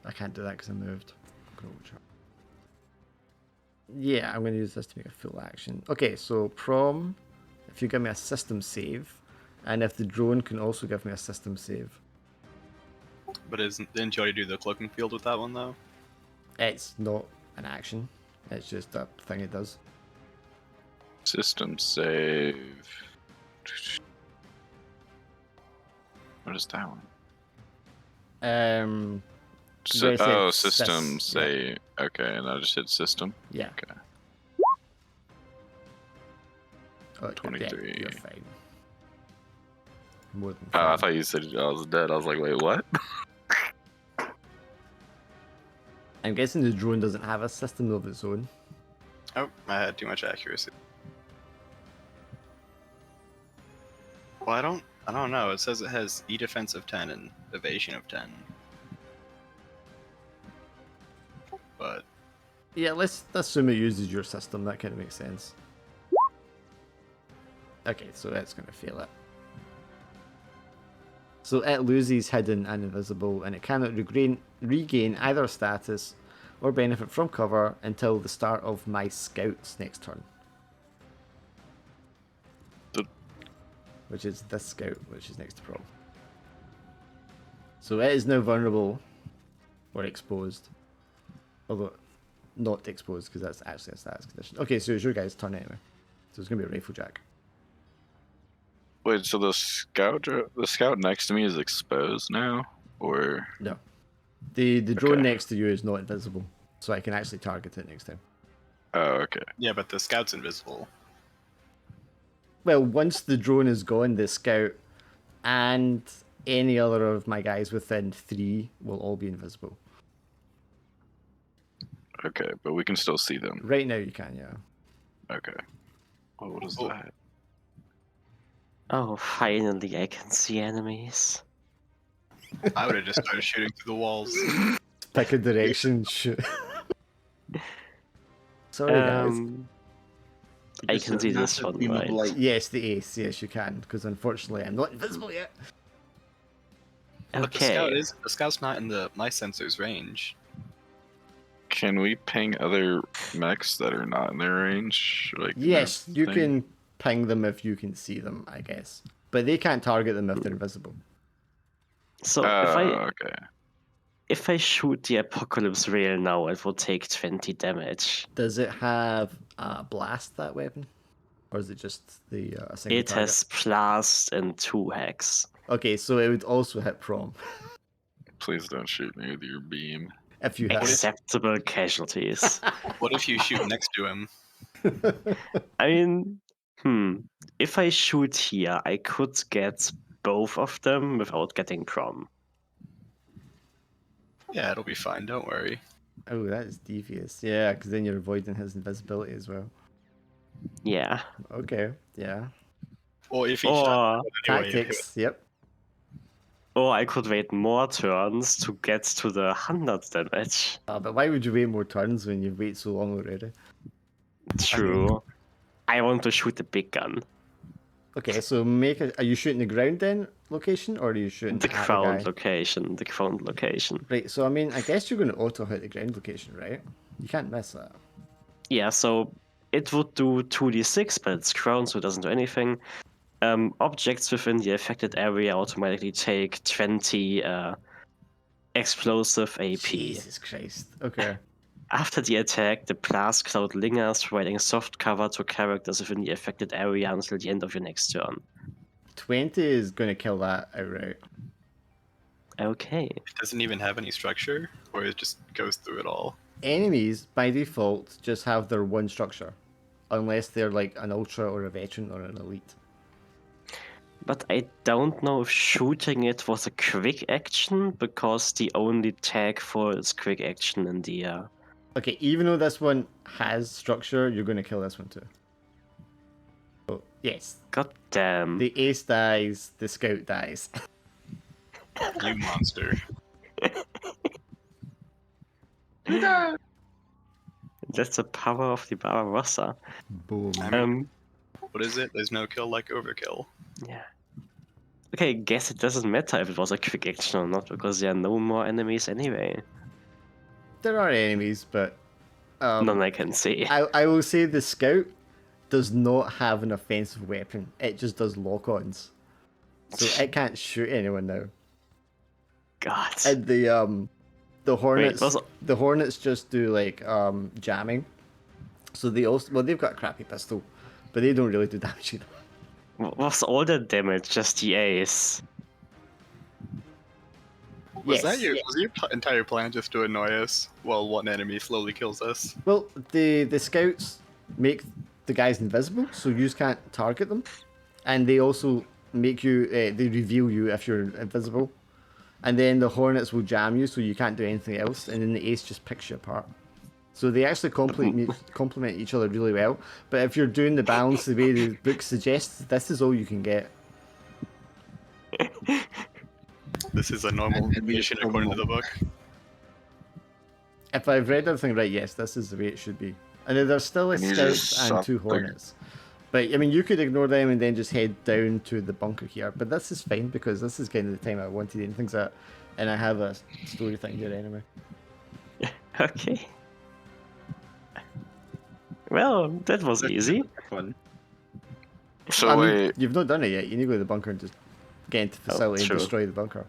I can't do that because I moved. Yeah, I'm going to use this to make a full action. Okay, so Prom, if you give me a system save, and if the drone can also give me a system save. But didn't you already do the cloaking field with that one, though? It's not an action. It's just a thing it does. System save. What is that one? Where it says System sys, save. Okay, and I just hit system. Yeah. Okay. Oh, 23. You're fine. More than Oh, I fine. thought you said I was dead. I was like, wait, what? I'm guessing the drone doesn't have a system of its own. Oh, I had too much accuracy. Well, I don't know. It says it has E-defense of 10 and evasion of 10. But Yeah, let's assume it uses your system. That kind of makes sense. Okay, so that's going to fail it. So it loses hidden and invisible, and it cannot regain either status or benefit from cover until the start of my scout's next turn. Which is this scout, which is next to Prom. So it is now vulnerable or exposed. Although, not exposed, because that's actually a status condition. Okay, so it's your guys' turn anyway. So it's going to be a Riflejack. Wait, so the scout next to me is exposed now, or No. The drone Okay. next to you is not invisible, so I can actually target it next time. oh, okay. yeah, but the scout's invisible. Well, once the drone is gone, the scout and any other of my guys within 3 will all be invisible. Okay, but we can still see them. Right now you can, yeah. Okay. Oh, what is Oh. that? Oh, finally I can see enemies. I would have just started shooting through the walls. Pick a direction, shoot. Sorry, guys. I Just can a see this massive one, beam of right? light. Yes, the ace. Yes, you can, because unfortunately I'm not invisible yet. But the scout's not in my sensor's range. Can we ping other mechs that are not in their range? Like in their Yes, you thing? can ping them if you can see them, I guess. But they can't target them if they're invisible. So Okay. if I shoot the Apocalypse Rail now, it will take 20 damage. Does it have blast, that weapon? Or is it just the single It target? has blast and 2 hacks. Okay, so it would also hit prom. Please don't shoot me with your beam. If you have Acceptable casualties. What if you shoot next to him? I mean, if I shoot here, I could get both of them without getting prom. Yeah, it'll be fine. Don't worry. Oh, that is devious. Yeah, because then you're avoiding his invisibility as well. Yeah. Okay, yeah. Or if he shot Or, anyway, Tactics, yep. or I could wait more turns to get to the 100 damage. But why would you wait more turns when you've waited so long already? True. I want to shoot the big gun. Okay, so are you shooting the ground then location, or are you shooting The at ground the guy? location. The ground location. Right, so I mean, I guess you're going to auto hit the ground location, right? You can't miss that. Yeah, so it would do 2d6, but it's ground, so it doesn't do anything. Objects within the affected area automatically take 20 explosive AP. Jesus Christ. Okay. After the attack, the blast cloud lingers, providing soft cover to characters within the affected area until the end of your next turn. 20 is going to kill that outright. Okay. It doesn't even have any structure, or it just goes through it all. Enemies, by default, just have their one structure. Unless they're like an ultra or a veteran or an elite. But I don't know if shooting it was a quick action, because the only tag for it is quick action in the Okay, even though this one has structure, you're going to kill this one too. So, yes. God damn. The ace dies, the scout dies. You monster. That's the power of the Barbarossa. Boom. I mean, what is it? There's no kill like overkill. Yeah. Okay, I guess it doesn't matter if it was a quick action or not, because there are no more enemies anyway. There are enemies, but None I can see. I will say the scout does not have an offensive weapon. It just does lock-ons. So it can't shoot anyone now. God. And the hornets was- the hornets just do like jamming. So they also they've got a crappy pistol, but they don't really do damage either. Was all the damage just the ace? Was Yes. your entire plan just to annoy us while one enemy slowly kills us? Well, the scouts make the guys invisible, so you can't target them, and they also make you they reveal you if you're invisible, and then the hornets will jam you, so you can't do anything else, and then the ace just picks you apart. So they actually complement each other really well. But if you're doing the balance the way the book suggests, this is all you can get. This is a normal And we mission just according to normal. the book. If I've read everything right, yes, this is the way it should be. And then there's still a And you scouts just and shot 2 the- hornets. But I mean, you could ignore them and then just head down to the bunker here. But this is fine because this is kind of the time I wanted to end things at, and I have a story thing here anyway. Okay. Well, that was easy. Fun. So I mean, wait, you've not done it yet. You need to go to the bunker and just get into the facility and true. destroy the bunker.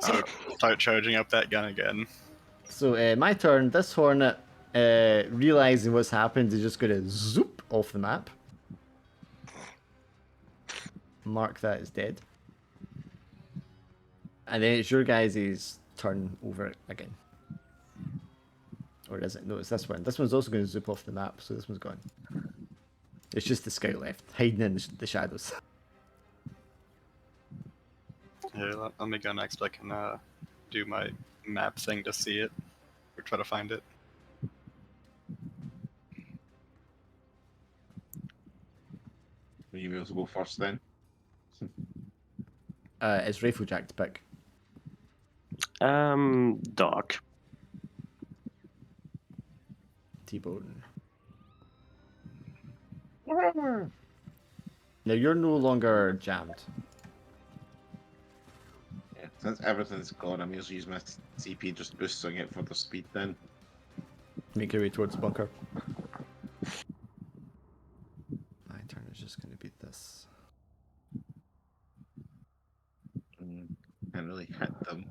So start charging up that gun again. So my turn. This hornet, realizing what's happened, is just going to zoop off the map. Mark that as dead. And then it's your guys' turn over it again. Or is it? No, it's this one. This one's also going to zoop off the map, so this one's gone. It's just the scout left, hiding in the shadows. Here, let me go next. I can do my map thing to see it. or try to find it. Will you be able to go first then? It's Rifle Jack to pick. Dog. T-Bone. Now you're no longer jammed. Yeah, since everything's gone, I'm just using my CP just boosting it for the speed then. Make your way towards the bunker. My turn is just going to be this. Can't really hit them.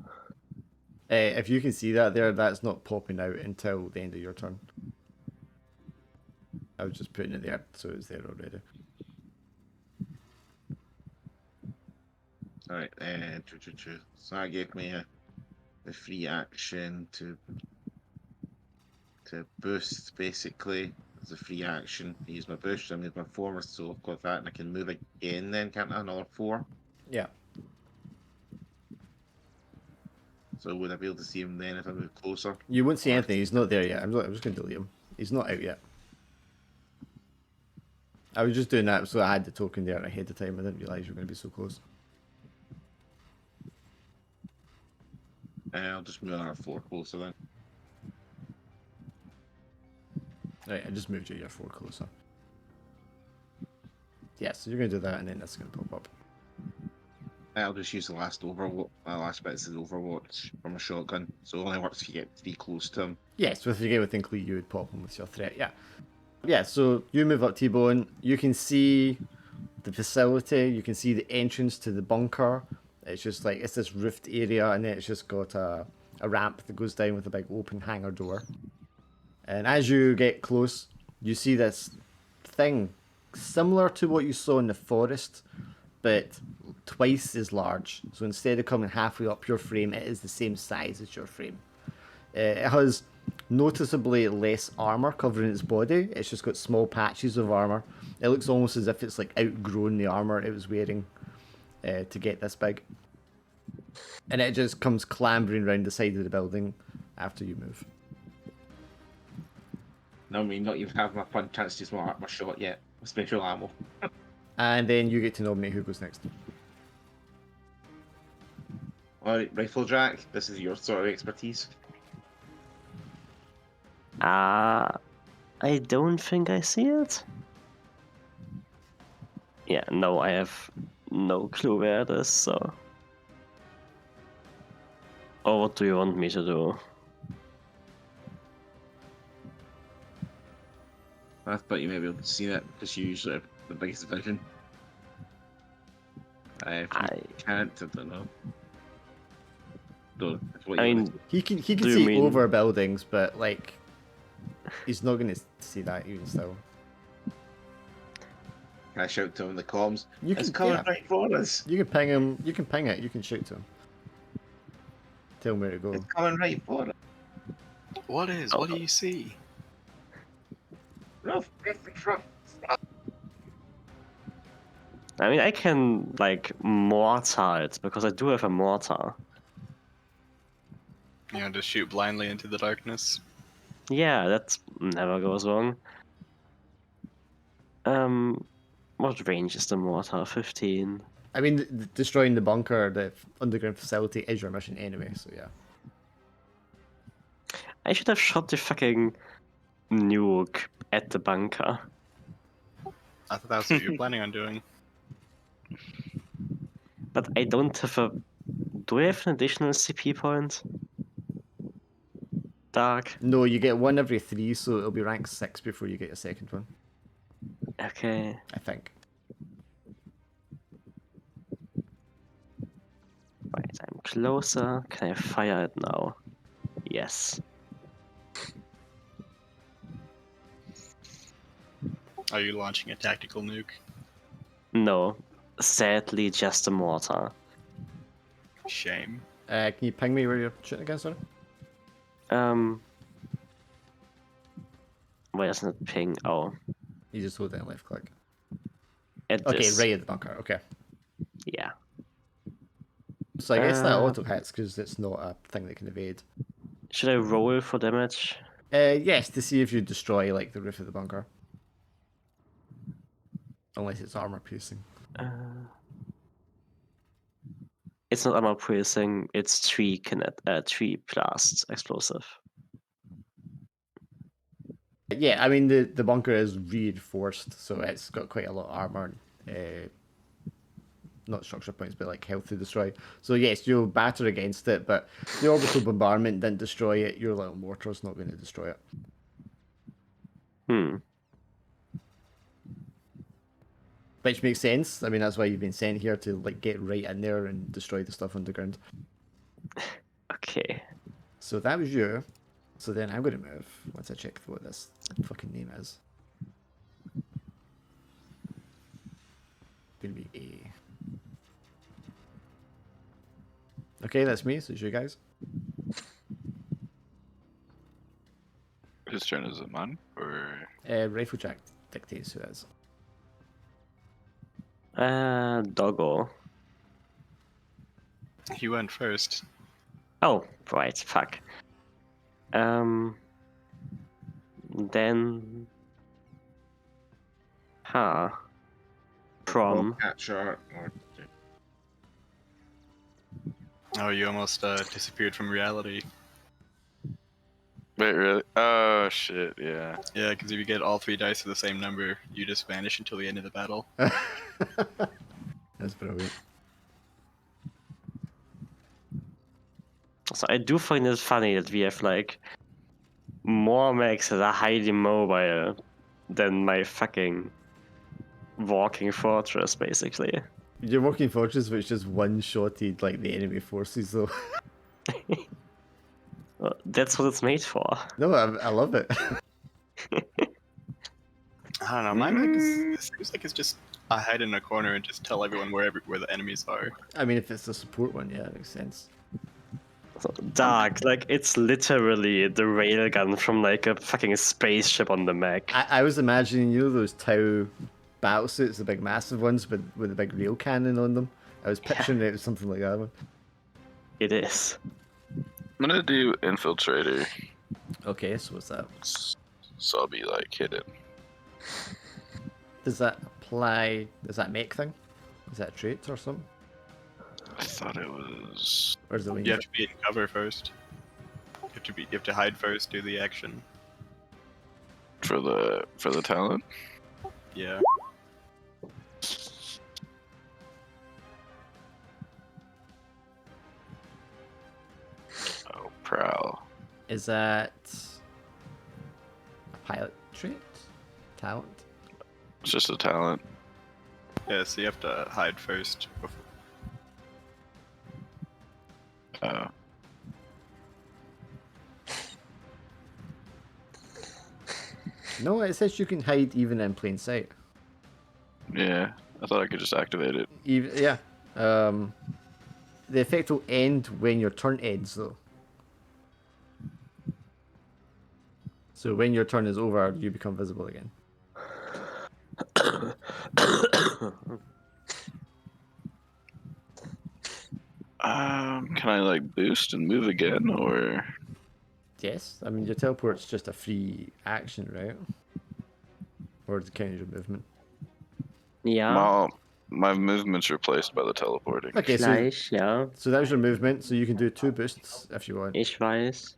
If you can see that there, that's not popping out until the end of your turn. I was just putting it there, so it's there already. Alright, true. So that gave me a free action to boost, basically. As a free action, I use my boost, I move my forward, so I've got that, and I can move again then, can't I? Another 4. Yeah. So would I be able to see him then if I move closer? You won't see anything, he's not there yet. I'm just going to delete him. He's not out yet. I was just doing that so I had the token there ahead of time. I didn't realise you were going to be so close. I'll just move another 4 closer then. Right, I just moved you your 4 closer. Yeah, so you're going to do that and then that's going to pop up. I'll just use the last bits of Overwatch from a shotgun, so it only works if you get to be close to him. Yes, if you get within clear, you would pop him with your threat, yeah. Yeah, so you move up T-Bone, you can see the facility, you can see the entrance to the bunker. It's just like, it's this roofed area, and then it's just got a ramp that goes down with a big open hangar door. And as you get close, you see this thing similar to what you saw in the forest, but twice as large. So instead of coming halfway up your frame, it is the same size as your frame. It has noticeably less armor covering its body. It's just got small patches of armor. It looks almost as if it's like outgrown the armor it was wearing to get this big. And it just comes clambering around the side of the building after you move. No, I mean, not even have my fun chance to use my shot yet. Special ammo. And then you get to nominate who goes next. Alright, Rifle Jack, this is your sort of expertise. I don't think I see it. Yeah, no, I have no clue where it is, so. Or what do you want me to do? I thought you may be able to see that because you usually have the biggest vision. If you can't, I don't know. I mean, He can Do you see mean- over buildings, but like he's not going to see that even still. Can I shout to him in the comms? You It's can coming yeah, right for us. you can ping him. You can ping it. You can shoot to him. Tell him where to go. It's coming right for us. What is? What do you see? Rough. I mean, I can like mortar it because I do have a mortar. You know, just shoot blindly into the darkness. Yeah, that never goes wrong. What range is the mortar? 15. I mean, destroying the bunker, the underground facility, is your mission anyway. So yeah. I should have shot the fucking nuke at the bunker. I thought that's what you were planning on doing. But I don't have a... Do I have an additional CP point? Dark. No, you get one every 3, so it'll be rank 6 before you get your second one. Okay. I think. Right, I'm closer. Can I fire it now? Yes. Are you launching a tactical nuke? No. Sadly, just a mortar. Shame. Can you ping me where you're shooting again, sorry? Why doesn't it ping? Oh, You just hold down left click. it Okay, is. right at the bunker. Okay. Yeah. So I guess that Uh, auto hits because it's not a thing that can evade. Should I roll for damage? Yes, to see if you destroy like the roof of the bunker. Unless it's armor piercing. It's not armor piercing. It's 3 blast explosive. Yeah, I mean the bunker is reinforced, so it's got quite a lot of armor. Not structure points, but like health to destroy. So yes, you'll batter against it, but the orbital bombardment didn't destroy it. Your little mortar's not going to destroy it. Hmm. Which makes sense. I mean, that's why you've been sent here to like get right in there and destroy the stuff underground. Okay. So that was you. So then I'm going to move once I check what this fucking name is. Going to be A. Okay, that's me. So it's you guys. Whose turn is it, mine? Or Riflejack dictates who it is. Doggo. He went first. Oh, right. Fuck. Then. Huh. Prom. Catcher or Oh, you almost disappeared from reality. wait, really? Oh shit! Yeah. Yeah, because if you get all 3 dice of the same number, you just vanish until the end of the battle. That's brilliant. So I do find it funny that we have like more mechs that are highly mobile than my fucking walking fortress, basically. Your walking fortress, which just one-shotted like the enemy forces, though. Well, that's what it's made for. No, I love it. I don't know. My mech it seems like it's just I hide in a corner and just tell everyone where the enemies are. I mean, if it's a support one, yeah, it makes sense. So dark, like it's literally the railgun from like a fucking spaceship on the mech. I was imagining, you know, those Tau battle suits, the big massive ones, but with a big rail cannon on them. I was picturing it as something like that one. It is. I'm gonna do infiltrator, Okay, so what's that? so I'll be like hidden. Does that apply? Does that make thing? Is that a trait or something? I thought it was. Or is it when You have to be in cover first. You have to hide first, do the action. For the talent. Yeah. Oh, prowl. Is that a pilot trait? Talent? It's just a talent. Yeah, so you have to hide first before. Oh. No, it says you can hide even in plain sight. Yeah. I thought I could just activate it. Even, yeah. The effect will end when your turn ends, though. So when your turn is over, you become visible again. Can I like boost and move again, or? Yes, I mean your teleport's just a free action, right? Or does it count as your movement? Yeah. My movement's replaced by the teleporting. Okay, Gleich, ja. so that was your movement. So you can do 2 boosts if you want. Ich weiß.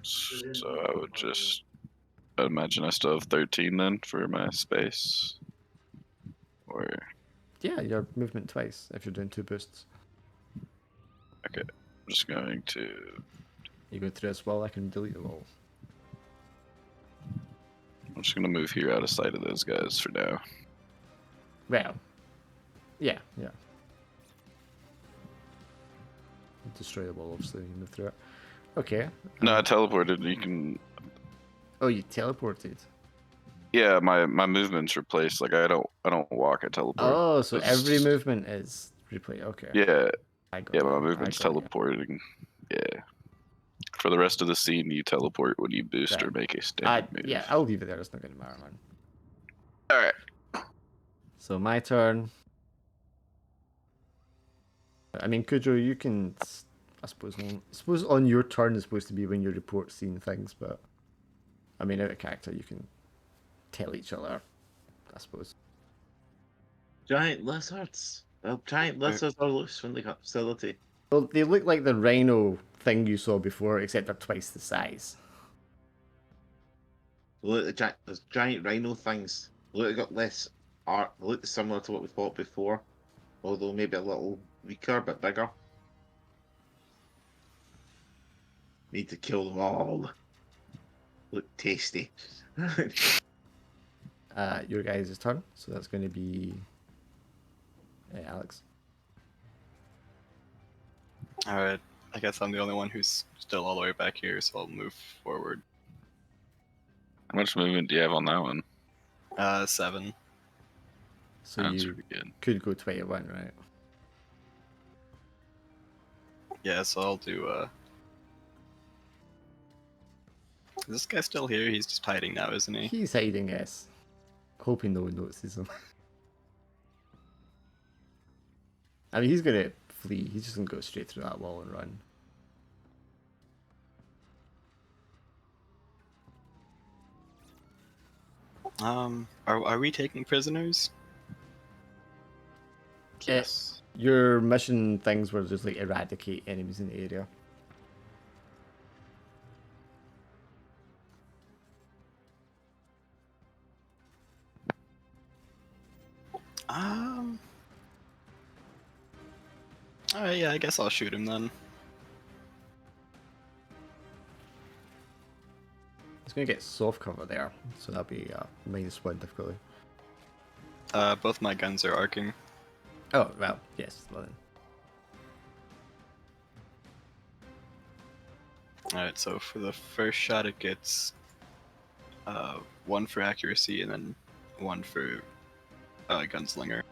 So I would just. I imagine I still have 13 then for my space. Or. Yeah, your movement twice if you're doing 2 boosts. Okay. I'm just going to. You go through this wall, I can delete the wall. I'm just gonna move here out of sight of those guys for now. Well, yeah. Destroy the wall, obviously, you move through it. Okay. No, I teleported. You can. Oh, you teleported. Yeah, my movement's replaced. Like I don't walk. I teleport. Oh, so It's- every movement is replay. Okay. Yeah, I got yeah. you, My I movement's got you. teleporting. Yeah. For the rest of the scene, you teleport when you boost Right. or make a standard move. Yeah, I'll leave it there. It's not going to matter, man. All right. So my turn. I mean, Kujo, you can I suppose on your turn is supposed to be when you report seeing things, but I mean, out of character, you can tell each other, I suppose. Giant lizards. Well, giant lizards are loose from the facility. Well, they look like the rhino thing you saw before, except they're twice the size. Look at those giant rhino things. Look, they got less art. They look similar to what we fought before, although maybe a little weaker, but bigger. Need to kill them all. Look tasty. Your guys' turn, so that's going to be Alex. Alright, I guess I'm the only one who's still all the way back here, so I'll move forward. How much movement do you have on that one? 7. So That's you pretty good. could go 21, right? Yeah, so I'll do, Is this guy still here? He's just hiding now, isn't he? He's hiding, yes. Hoping no one notices him. I mean, he's gonna flee. He's just gonna go straight through that wall and run. Are we taking prisoners? Yes. Your mission things were just like eradicate enemies in the area. Alright, yeah, I guess I'll shoot him then. He's gonna get soft cover there, so that'll be -1 difficulty. Both my guns are arcing. Oh, well, yes, well then. Alright, so for the first shot it gets 1 for accuracy and then 1 for gunslinger.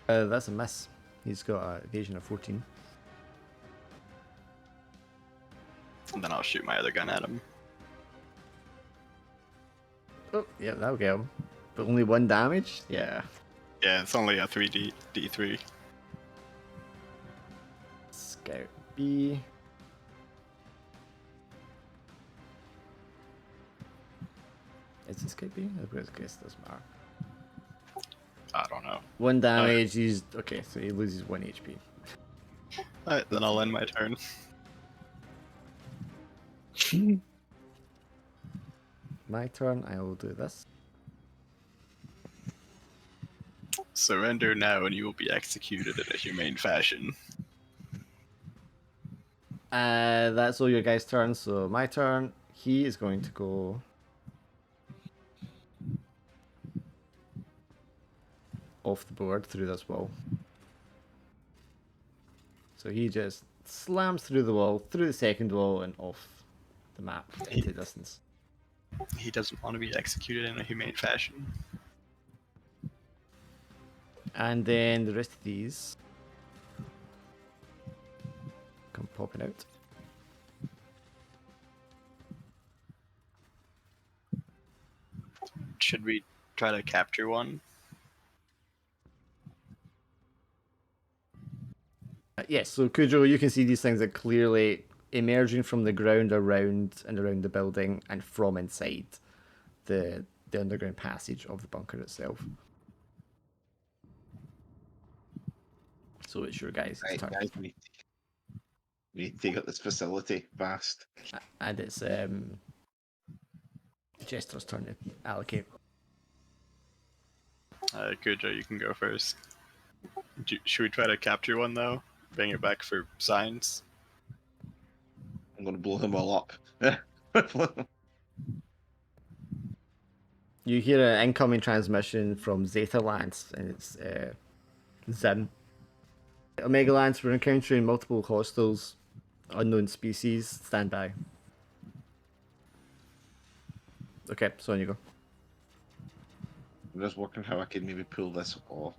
That's a miss. He's got an evasion of 14. And then I'll shoot my other gun at him. Oh, yeah, that'll get him. But only 1 damage? Yeah. Yeah, it's only a 3d3. Scout B. Is it Scout B? I guess it doesn't matter. I don't know. 1 damage, he's... Okay, so he loses 1 HP. Alright, then I'll end my turn. My turn, I will do this. Surrender now and you will be executed in a humane fashion. That's all your guys' turns, so my turn. He is going to go... off the board through this wall. So he just slams through the wall, through the second wall, and off the map into distance. He doesn't want to be executed in a humane fashion. And then the rest of these come popping out. Should we try to capture one? Yes, so Kujo, you can see these things are clearly emerging from the ground around the building and from inside the underground passage of the bunker itself. So it's your guys' Right, turn. guys, we need to take up this facility fast. And it's Jester's turn to allocate. Kujo, you can go first. Should we try to capture one though? Bring it back for signs? I'm gonna blow them all up. You hear an incoming transmission from Zeta Lance, and it's Zin. Omega Lance, we're encountering multiple hostiles, unknown species. Stand by. Okay, so on you go. I'm just working how I can maybe pull this off.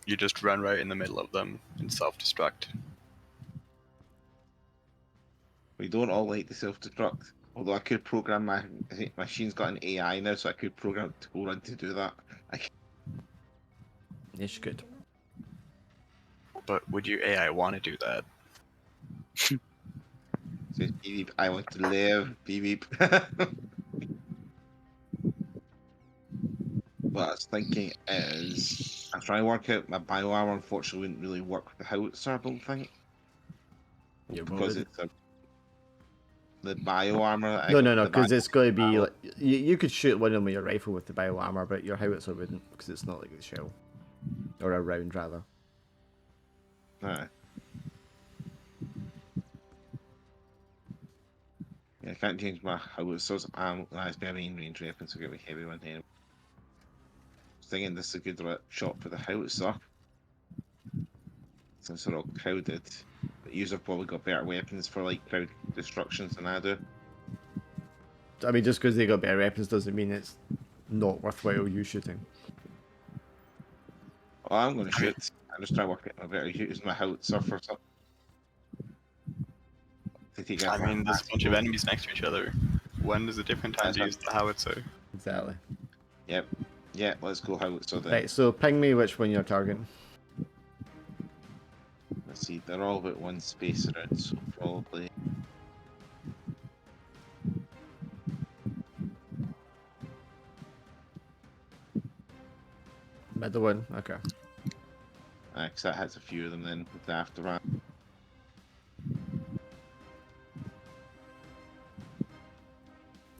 You just run right in the middle of them and self-destruct. We don't all like to self-destruct. Although I could program my I think my machine's got an AI now, so I could program it to go run to do that. Yes, you could. But would your AI want to do that? Says beep beep, I want to live, beep beep. What I was thinking is I'm trying to work out my bio armor. Unfortunately, wouldn't really work with the howitzer, I don't think, Yeah, what because would it? it's the bio armor. That I No, got, no, no, the bio because it's going to be armor. like you could shoot one of them with your rifle with the bio armor, but your howitzer wouldn't because it's not like the shell or a round rather. Aye. Yeah, I can't change my howitzers. That's my main range weapon, so get a heavy one here. Thinking this is a good shot for the howitzer. Since they're all crowded, but you've probably got better weapons for like crowd destructions than I do. I mean, just because they got better weapons doesn't mean it's not worthwhile you shooting. Oh, I'm going to shoot. I'm just trying to work out my better use my howitzer for something. To take out I my mean, there's a bunch of fastball. enemies next to each other. When is a different time That's to what- use the howitzer? Exactly. Yep. Yeah, let's go howitzer then. Right, so ping me which one you're targeting. Let's see, they're all about one space around, so probably. Middle one. Okay. Because that hits a few of them then with the aftermath.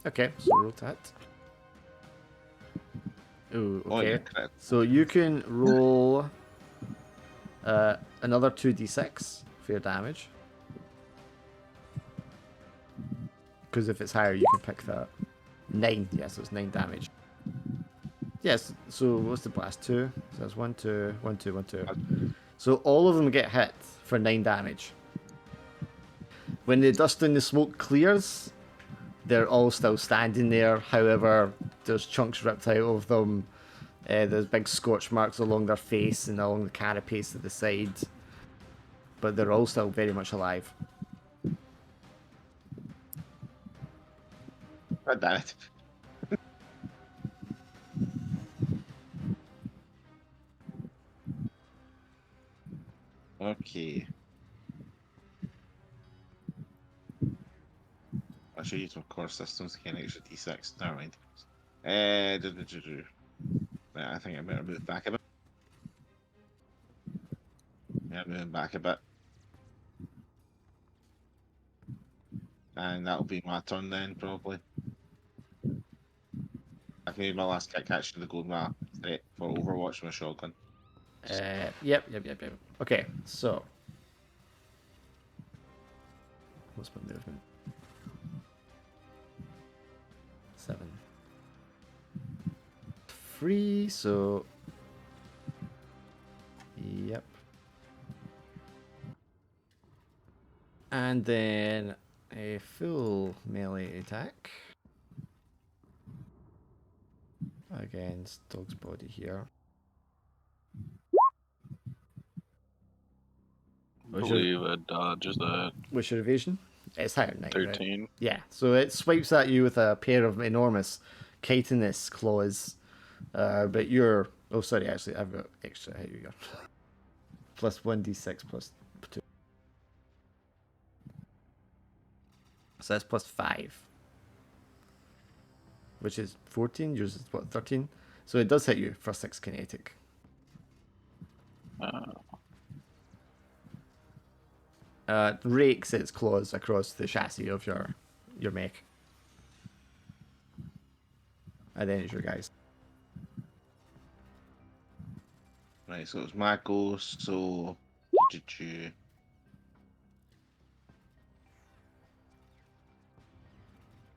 Okay, so roll to hit. Ooh, Oh, yeah, okay. correct. So you can roll another 2d6 for your damage. Because if it's higher, you can pick that. 9, yeah, so it's 9 damage. Yes, so what's the blast? 2? So that's 1, 2, 1, 2, 1, 2. So all of them get hit for 9 damage. When the dust and the smoke clears, they're all still standing there. However, there's chunks ripped out of them. There's big scorch marks along their face and along the carapace at the side. But they're all still very much alive. God damn it. Okay. I should use my core systems to get an extra D6. Never mind. Right, I think I better move back a bit. Yeah, moving back a bit. And that'll be my turn then, probably. I can use my last kick action to go my threat for Overwatch with my shotgun. Yep. Okay, so. What's my movement? 7. 3, so. Yep. And then a full melee attack against Dog's body here. I believe it dodges that. What's your evasion? It's higher than 9, right? 13. Yeah, so it swipes at you with a pair of enormous chitinous claws. But you're... Oh, sorry, actually, I've got extra. Here you go. Plus 1d6 plus 2. So that's plus 5. Which is 14. Yours is, what, 13? So it does hit you for 6 kinetic. Rakes its claws across the chassis of your mech. And then it's your guys. Right, so it's my go, so.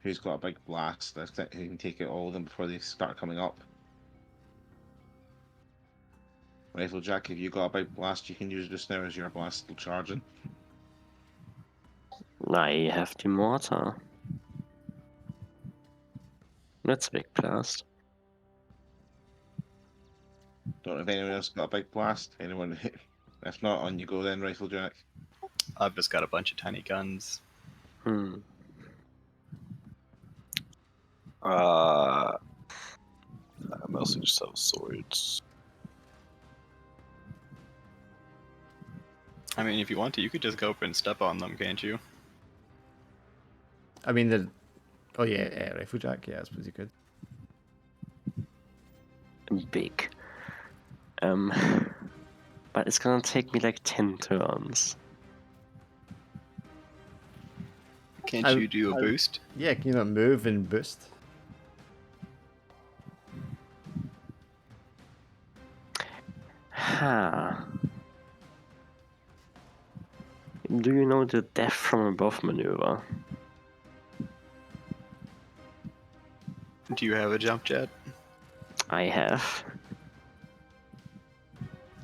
Who's got a big blast? I think who can take out all of them before they start coming up. Rifle Jack, if you got a big blast, you can use just now as your blast still charging. I have the mortar. That's a big blast. Don't know if anyone else got a big blast. Anyone? If not, on you go then, Rifle Jack. I've just got a bunch of tiny guns. Hmm. I mostly just have swords. I mean, if you want to, you could just go up and step on them, can't you? I mean, the. Oh yeah, rifle jack. Yeah, I suppose you could. Big. But it's gonna take me like 10 turns. Can't I- you do a boost? Yeah, can you not move and boost? Ha. Do you know the death from above maneuver? Do you have a jump jet? I have.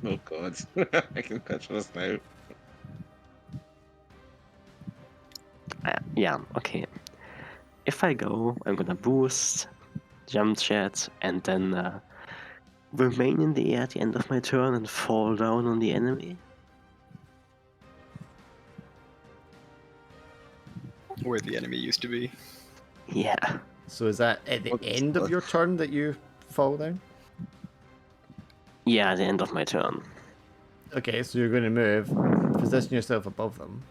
Oh god. I can picture this now. Yeah, okay. If I go, I'm gonna boost, jump jet, and then remain in the air at the end of my turn and fall down on the enemy. Where the enemy used to be? Yeah. So is that at the What end of the- your turn that you fall down? Yeah, at the end of my turn. Okay, so you're going to move, position yourself above them.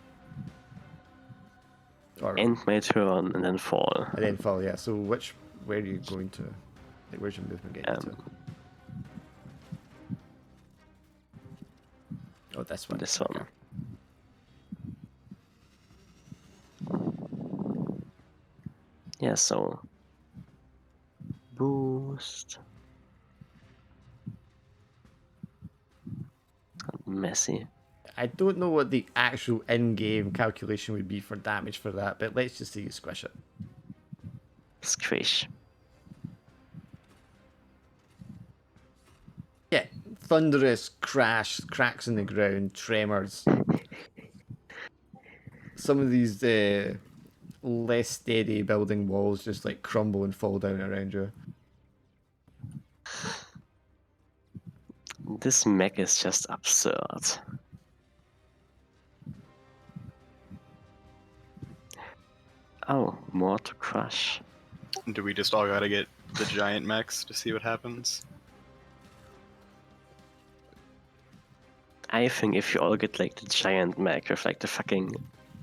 Or, End my turn and then fall. and then fall, yeah. So where are you going to? Like, where's your movement getting you to? Oh, this one. This one. Okay. Yeah, so boost. Messy. I don't know what the actual in-game calculation would be for damage for that, but let's just say you squish it. Squish. Yeah, thunderous crash, cracks in the ground, tremors. Some of these less steady building walls just like crumble and fall down around you. This mech is just absurd. Oh, more to crush. Do we just all gotta get the giant mechs to see what happens? I think if you all get like the giant mech with like the fucking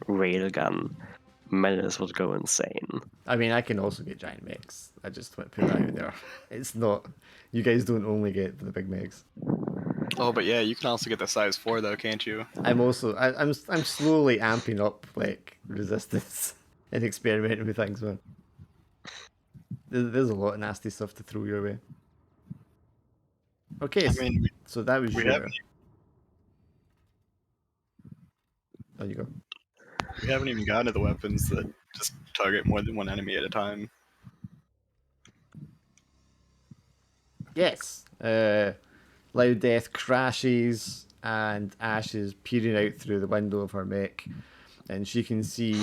railgun, Menace would go insane. I mean, I can also get giant mechs. I just want to put that out there. It's not. You guys don't only get the big mechs. Oh, but yeah, you can also get the size 4 though, can't you? I'm slowly amping up like resistance and experimenting with things, man. There's a lot of nasty stuff to throw your way. Okay, I mean, so that was we your. haven't, There you go. we haven't even gotten to the weapons that just target more than one enemy at a time. Yes. Loud Death crashes and Ash is peering out through the window of her mech, and she can see,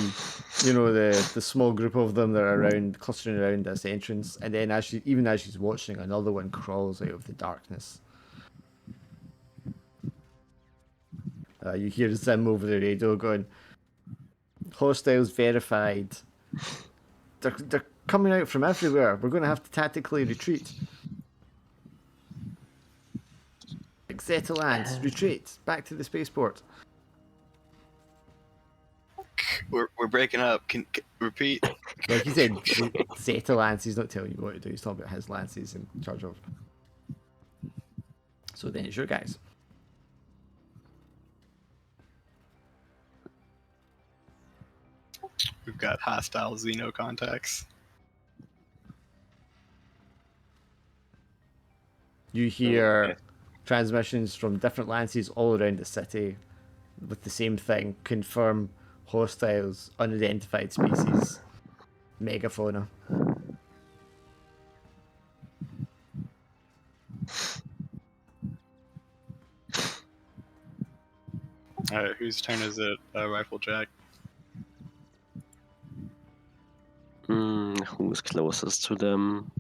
the small group of them that are around, clustering around this entrance. And then even as she's watching, another one crawls out of the darkness. You hear Zim over the radio going, "Hostiles verified. They're coming out from everywhere. We're going to have to tactically retreat. Xetalands, retreat back to the spaceport." We're breaking up. Can repeat? Like he said, Xetalands. He's not telling you what to do. He's talking about his lance he's in charge of. So then it's your guys. We've got hostile Xeno contacts. You hear transmissions from different lances all around the city with the same thing. Confirm hostiles, unidentified species, megafauna. Alright, whose turn is it? Rifle Jack. Who's closest to them?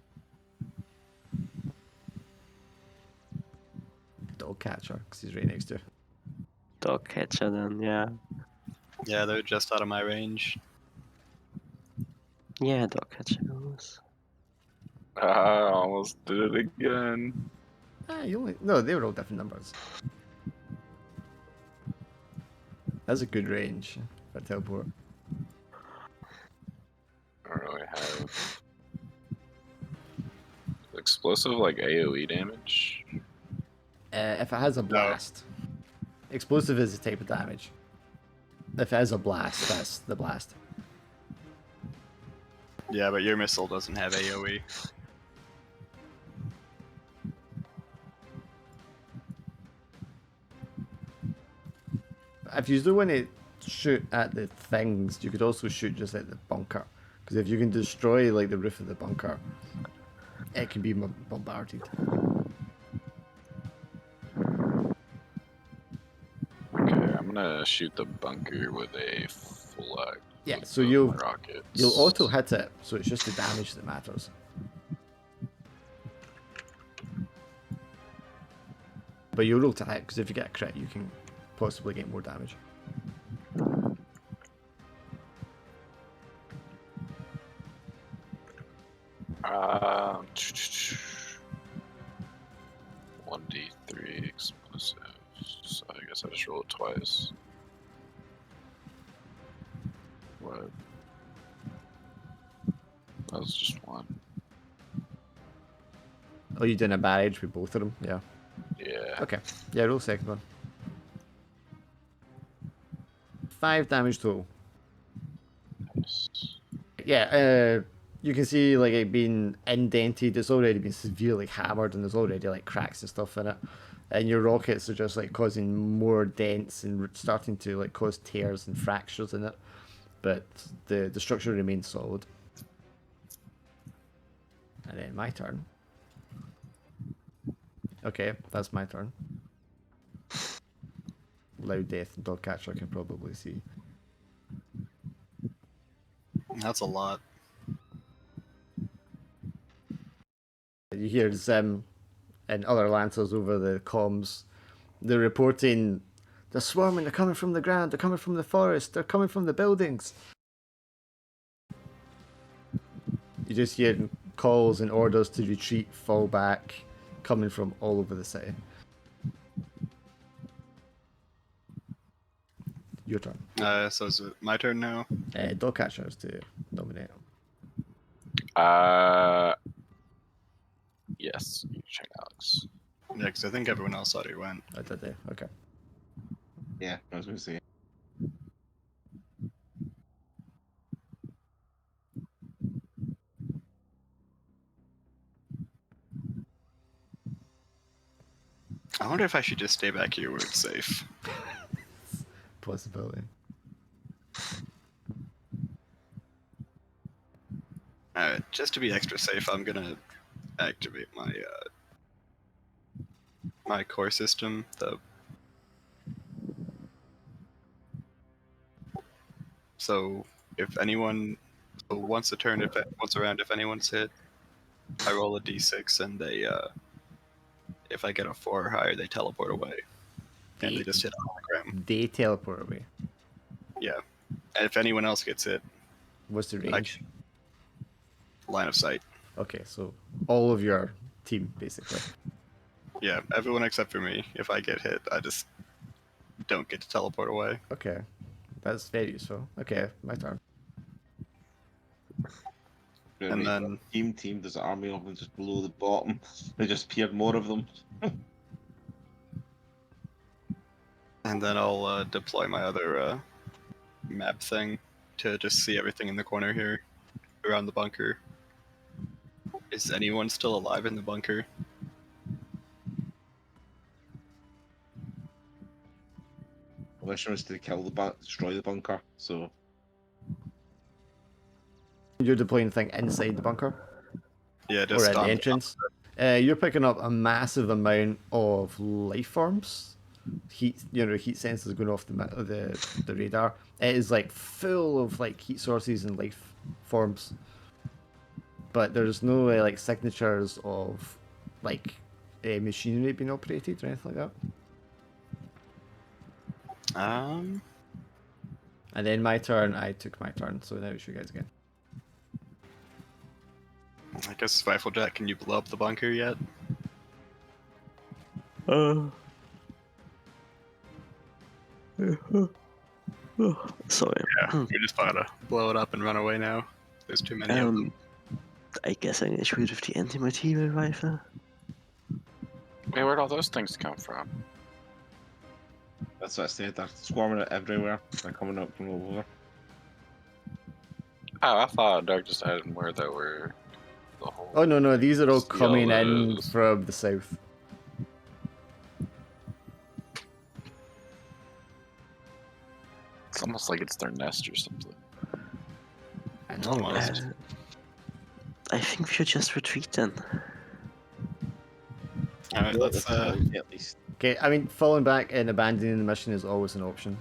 Dog catcher, because he's right next to you. Dog catcher then, yeah. Yeah, they're just out of my range. Yeah, dog catcher goes. I almost did it again. You only no, they were all different numbers. That's a good range for teleport. I don't really have explosive like AoE damage. If it has a blast, explosive is a type of damage. If it has a blast, that's the blast. Yeah, but your missile doesn't have AoE. If you do want to shoot at the things, you could also shoot just at the bunker. Because if you can destroy like the roof of the bunker, it can be bombarded. Okay, I'm gonna shoot the bunker with a full act. Yeah, with so both you'll my rockets. you'll auto hit it, so it's just the damage that matters. But you'll roll to hit, because if you get a crit, you can possibly get more damage. Um, 1d3 explosives. So I guess I just roll it twice. What? That was just one. Oh, you doing a barrage with both of them? Yeah. Yeah. Okay. Yeah, roll second one. 5 damage total. Nice. Yeah, you can see like it being indented. It's already been severely hammered, and there's already like cracks and stuff in it. And your rockets are just like causing more dents and starting to like cause tears and fractures in it. But the structure remains solid. And then my turn. Okay, that's my turn. Loud Death and Dogcatcher I can probably see. That's a lot. You hear Zim and other Lancers over the comms. They're reporting, they're swarming, they're coming from the ground, they're coming from the forest, they're coming from the buildings. You just hear calls and orders to retreat, fall back, coming from all over the city. Your turn. So is it my turn now? Dogcatcher is to nominate. Yes. You check Alex. Yeah, because I think everyone else already went. I did they? Okay. Yeah, I was going to say. I wonder if I should just stay back here where it's safe. Possibility. Alright, just to be extra safe, I'm gonna activate my my core system. So if anyone, so once a turn, once around, if anyone's hit, I roll a d6 and they, if I get a 4 or higher, they teleport away, and they just hit a hologram. They teleport away. Yeah, and if anyone else gets hit, What's the range? line of sight. Okay, so all of your team, basically. Yeah, everyone except for me. If I get hit, I just don't get to teleport away. Okay. That's very useful. Okay, my turn. And then Team, there's an army of them just below the bottom. They just appeared more of them. I'll deploy my other map thing to just see everything in the corner here around the bunker. Is anyone still alive in the bunker? The mission was to kill destroy the bunker. So You're deploying the thing inside the bunker? Yeah, Or just at the on entrance? You're picking up a massive amount of life forms. Heat sensors going off the radar. It is like full of like heat sources and life forms. But there's no like signatures of like machinery being operated or anything like that. And then my turn, I took my turn, so now it's you guys again. I guess Riflejack, can you blow up the bunker yet? Sorry. Yeah, we just gotta blow it up and run away now. There's too many of them. I guess I need to shoot with the anti-material rifle. Hey, where'd all those things come from? That's what I said. They're swarming it everywhere. They're coming up from all over. Oh, I thought Doug just had where they were. The whole. Oh no, no, these are all See all coming in those. from the south. It's almost like it's their nest or something. I know. Almost. I think we should just retreat then. Alright, let's at least. Okay, I mean, falling back and abandoning the mission is always an option.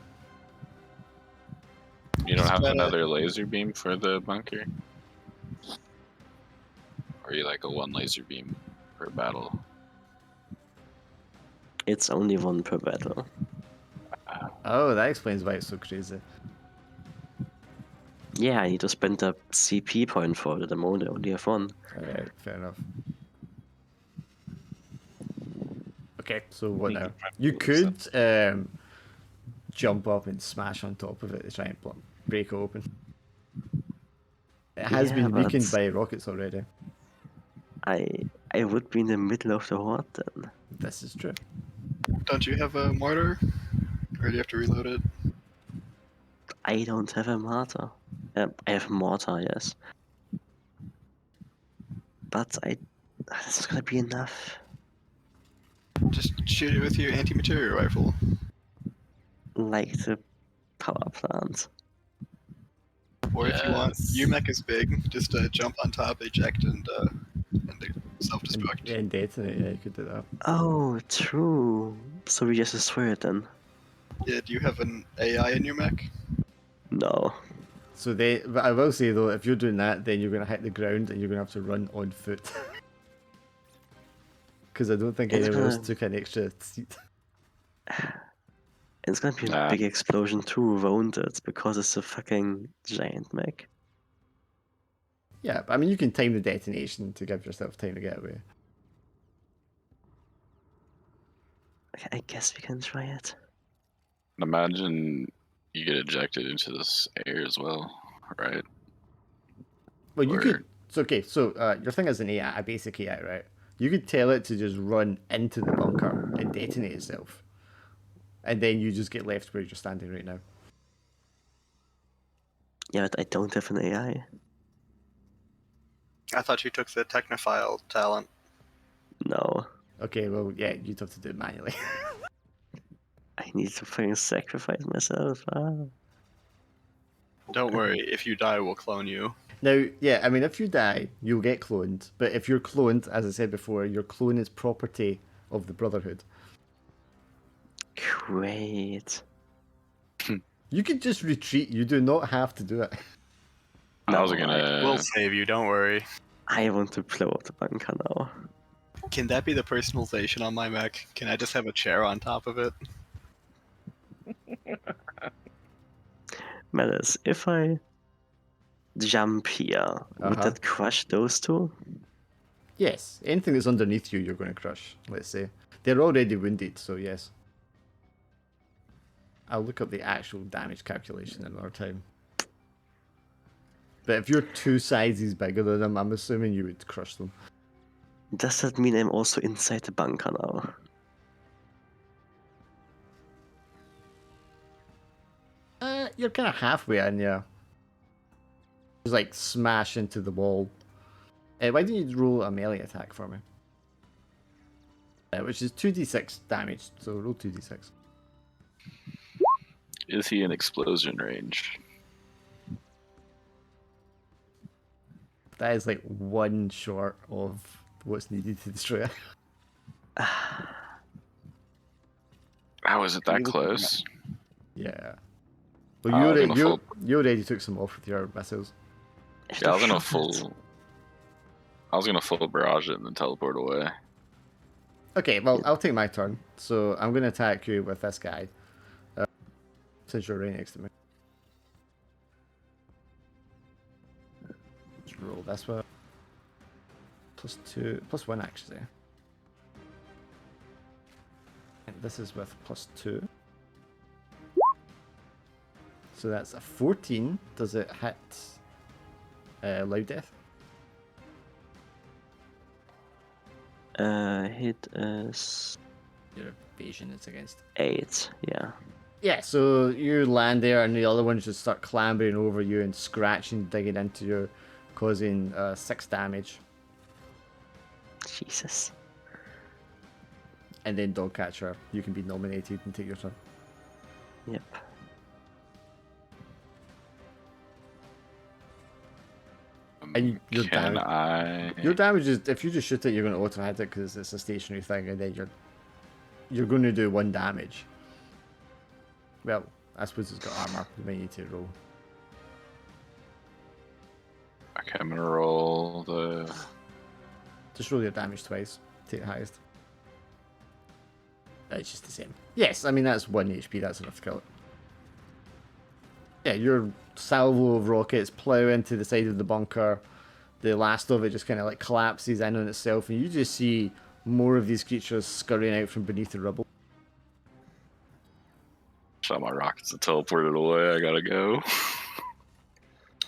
You don't Just have try to- another laser beam for the bunker? Or are you like a one laser beam per battle? It's only one per battle. Oh, that explains why it's so crazy. Yeah, I need to spend a CP point for it at the moment. I only have one. Alright, fair enough. Okay, so what now? You could jump up and smash on top of it to try and break it open. It has Yeah, been but- weakened by rockets already. I would be in the middle of the horde then. This is true. Don't you have a mortar? Or do you have to reload it? I don't have a mortar. I have a mortar, yes. But that's not gonna be enough. Just shoot it with your anti-material rifle. Like the power plant. Or if you want, Yes. your mech is big, just jump on top, eject, and self-destruct. And detonate, yeah, you could do that. Oh, true. So we just destroy it then. Yeah, do you have an AI in your mech? No. So but I will say though, if you're doing that, then you're gonna hit the ground and you're gonna have to run on foot. Because I don't think It's anyone else gonna- took an extra seat. It's gonna be a Nah. big explosion too, won't it? Because it's a fucking giant mech. Yeah, but I mean, you can time the detonation to give yourself time to get away. I guess we can try it. Imagine you get ejected into this air as well, right? Well, you Or- could. So okay, so your thing is an AI, a basic AI, right? You could tell it to just run into the bunker and detonate itself, and then you just get left where you're standing right now. Yeah, but I don't have an AI. I thought you took the Technophile talent. No. Okay, well, yeah, you'd have to do it manually. I need to fucking sacrifice myself. Don't worry, if you die, we'll clone you. Now, yeah, I mean, if you die, you'll get cloned. But if you're cloned, as I said before, your clone is property of the Brotherhood. Great. You could just retreat. You do not have to do it. I was No, gonna. We'll save you, don't worry. I want to blow up the bunker now. Can that be the personalization on my mech? Can I just have a chair on top of it? Melis, if I jump here, would Uh-huh. that crush those two? Yes, anything that's underneath you, you're going to crush, let's say. They're already wounded, so yes. I'll look up the actual damage calculation in our time. But if you're 2 sizes bigger than them, I'm assuming you would crush them. Does that mean I'm also inside the bunker now? You're kind of halfway in, yeah. Just like smash into the wall. Why don't you roll a melee attack for me? Which is 2d6 damage, so roll 2d6. Is he in explosion range? That is like 1 short of what's needed to destroy it. How is it that close? Yeah. Well, I you was already, gonna you, fold. you already took some off with your missiles. Yeah, I was gonna Shove it. full. I was gonna full barrage it and then teleport away. Okay, well, I'll take my turn. So I'm going to attack you with this guy. Since you're right next to me. Just roll this one. +2, +1 actually. And this is with +2. So that's a 14. Does it hit Loud Death? Hit is Your evasion is against. 8. Yeah. Yeah, so you land there and the other ones just start clambering over you and scratching, digging into you, causing 6 damage. Jesus. And then Dogcatcher, you can be nominated and take your turn. Yep. And your Can damage, I? your damage is, if you just shoot it, you're going to auto hit it because it's a stationary thing, and then you're going to do 1 damage. Well, I suppose it's got armor. You might need to roll. Okay, I'm gonna roll the. Just roll your damage twice. Take the highest. It's just the same. Yes, I mean that's 1 HP. That's enough to kill it. Yeah, your salvo of rockets plow into the side of the bunker. The last of it just kind of like collapses in on itself, and you just see more of these creatures scurrying out from beneath the rubble. Shot my rockets and teleported away. I gotta go.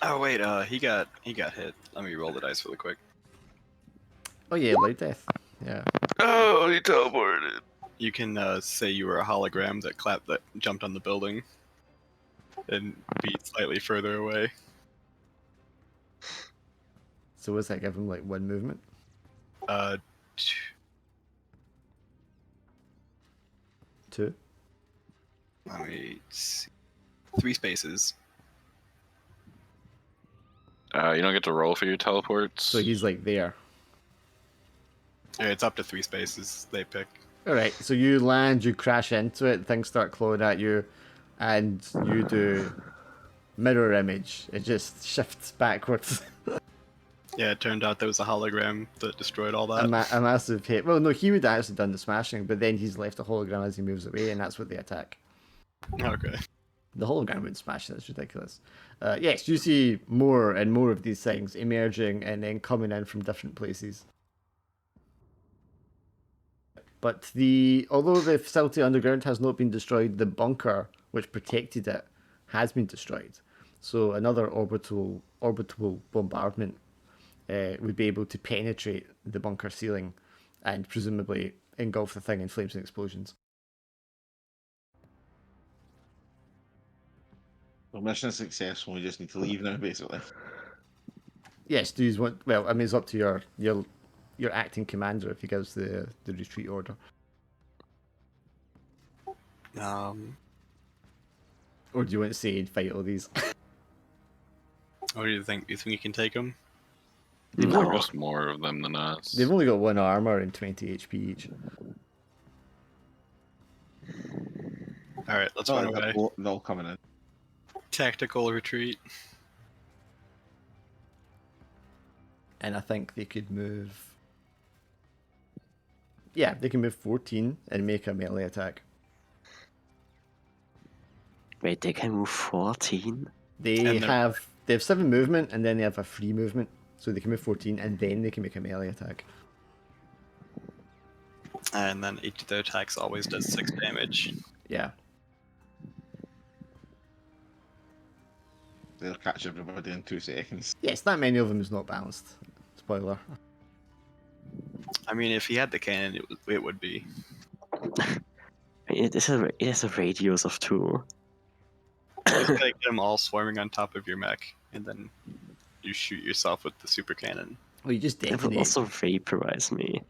Oh wait, he got hit. Let me roll the dice really quick. Oh yeah, Loud Death. Yeah. Oh, he teleported. You can say you were a hologram that jumped on the building, and be slightly further away. So what's that give him, like 1 movement? Uh, 2? let me see. 3 spaces. You don't get to roll for your teleports. So he's like there. Yeah, it's up to 3 spaces they pick. Alright, so you land, you crash into it, things start clawing at you, and you do mirror image. It just shifts backwards. Yeah, it turned out there was a hologram that destroyed all that. A massive hit. Well, no, he would have actually done the smashing, but then he's left a hologram as he moves away, and that's what they attack. Okay. The hologram wouldn't smash it, that's ridiculous. Yes, you see more and more of these things emerging and then coming in from different places. But although the facility underground has not been destroyed, the bunker which protected it has been destroyed. So another orbital bombardment would be able to penetrate the bunker ceiling and presumably engulf the thing in flames and explosions. Well, mission is successful. We just need to leave now, basically. Yes, do you want? Well, I mean, it's up to your acting commander if he gives the retreat order. Or do you want to say and fight all these? What do you think? You think you can take him? There's more of them than us. They've only got 1 armor and 20 HP each. All right, let's Oh, run away. they're all coming in. Tactical retreat. And I think they could move. Yeah, they can move 14 and make a melee attack. Wait, they can move 14? They And have 7 movement and then they have a free movement, so they can move 14 and then they can make a melee attack. And then each of their attacks always does 6 damage. Yeah. They'll catch everybody in 2 seconds. Yes, that many of them is not balanced. Spoiler. I mean, if he had the cannon, it would be. It has a radius of 2. Just gotta get them all swarming on top of your mech, and then you shoot yourself with the super cannon. Well, you just It will detonate. also vaporize me.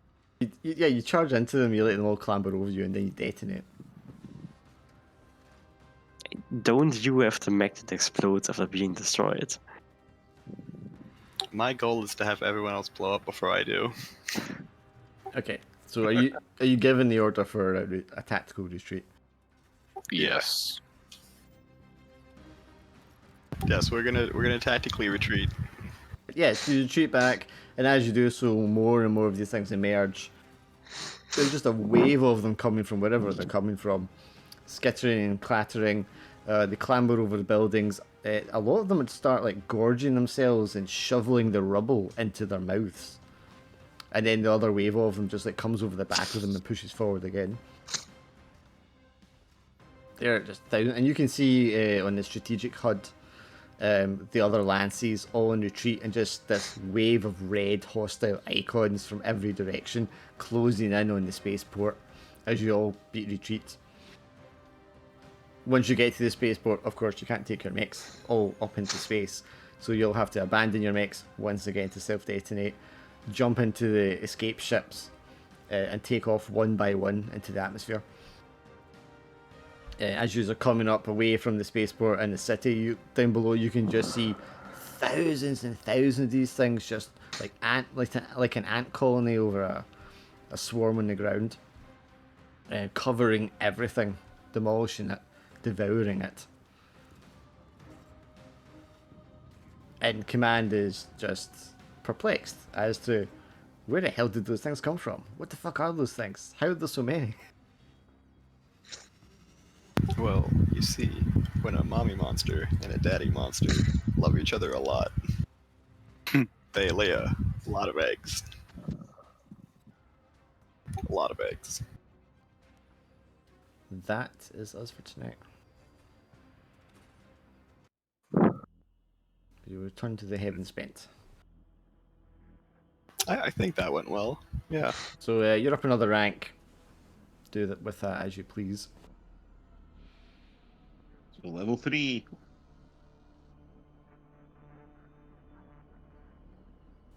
You charge into them, you let them all clamber over you, and then you detonate. Don't you have the mech that explodes after being destroyed? My goal is to have everyone else blow up before I do. Okay, so are you given the order for a tactical retreat? Yes. Yes, we're gonna tactically retreat. Yes, you retreat back, and as you do so, more and more of these things emerge. There's just a wave of them coming from wherever they're coming from, skittering and clattering. They clamber over the buildings. A lot of them would start like gorging themselves and shoveling the rubble into their mouths. and then the other wave of them just like comes over the back of them and pushes forward again. They're just down, and you can see on the strategic HUD the other lances all in retreat, and just this wave of red hostile icons from every direction closing in on the spaceport as you all beat retreat. Once you get to the spaceport, of course, you can't take your mechs all up into space, so you'll have to abandon your mechs once again to self-detonate, jump into the escape ships, and take off one by one into the atmosphere. As you are coming up away from the spaceport and the city, down below you can just see thousands and thousands of these things, just like like an ant colony over a swarm on the ground, covering everything, demolishing it, devouring it. And Command is just perplexed as to where the hell did those things come from? What the fuck are those things? How are there so many? Well, you see, when a mommy monster and a daddy monster love each other a lot, they lay a lot of eggs. A lot of eggs. That is us for tonight. You return to the Heaven Spent. I think that went well. Yeah. So you're up another rank. Do that with that as you please. So level 3.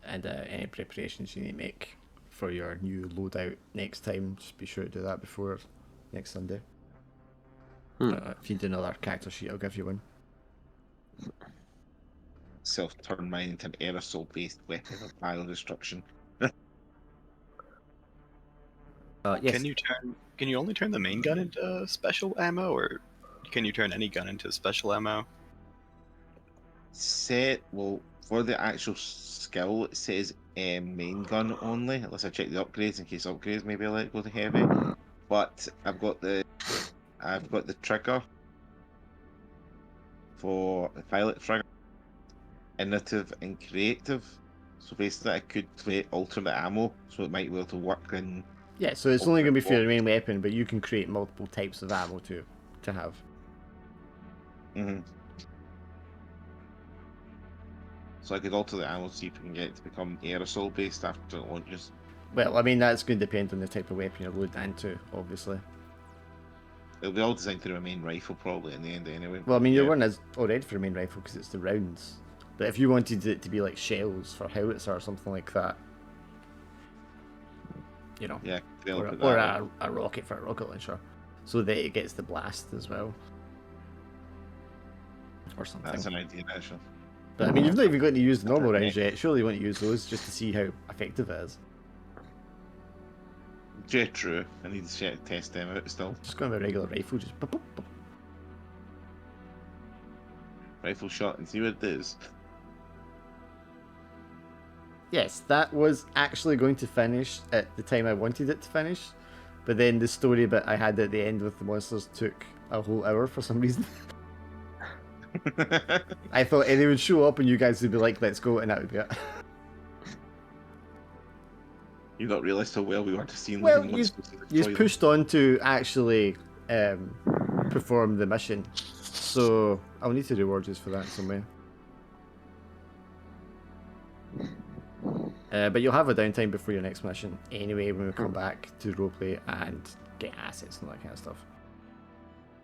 And any preparations you need to make for your new loadout next time, just be sure to do that before next Sunday. If you do another character sheet, I'll give you one. Self-turn mine into an aerosol-based weapon of biodestruction. Yes. Can you only turn the main gun into special ammo, or can you turn any gun into special ammo? Well, for the actual skill, it says main gun only, unless I check the upgrades in case upgrades maybe I let it go to heavy. But I've got the trigger for the pilot trigger, innovative and creative. So basically, I could create alternate ammo, so it might be able to work in. Yeah, so it's only going to be for your main weapon, but you can create multiple types of ammo to have. Mm-hmm. So I could alter the ammo, see if we can get it to become aerosol based after it launches. Well, I mean, that's going to depend on the type of weapon you're loading into, obviously. It'll be all designed through a main rifle probably in the end anyway. Well, I mean, your one is already for a main rifle because it's the rounds. But if you wanted it to be like shells for howitzer or something like that, you know, Yeah, or a rocket for a rocket launcher, so that it gets the blast as well, or something. That's an idea, actually. But I mean, you've not even got to use the normal rounds yet. Surely you want to use those just to see how effective it is. Yeah, true. I need to test them out still. Just going with a regular rifle, just boop, boop, boop. Rifle shot and see what it is. Yes, that was actually going to finish at the time I wanted it to finish, but then the story bit I had at the end with the monsters took a whole hour for some reason. I thought they would show up and you guys would be like, let's go, and that would be it. You not realised how well we were to see Well, you pushed on to actually perform the mission, so I'll need to reward you for that in some way. But you'll have a downtime before your next mission anyway when we come back to roleplay and get assets and all that kind of stuff.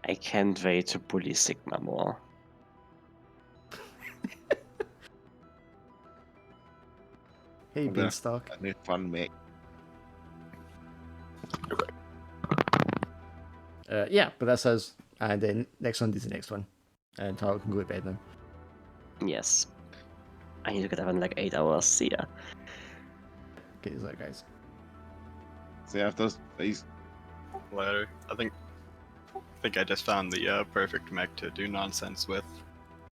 I can't wait to bully Sigma more. Hey, Beanstalk. A new fun mech. Yeah, but that's us. And then next Sunday's the next one. And Tyler can go to bed now. Yes. I need to get up in like 8 hours. See ya. Okay, so guys. See after these. Later. I think I just found the perfect mech to do nonsense with.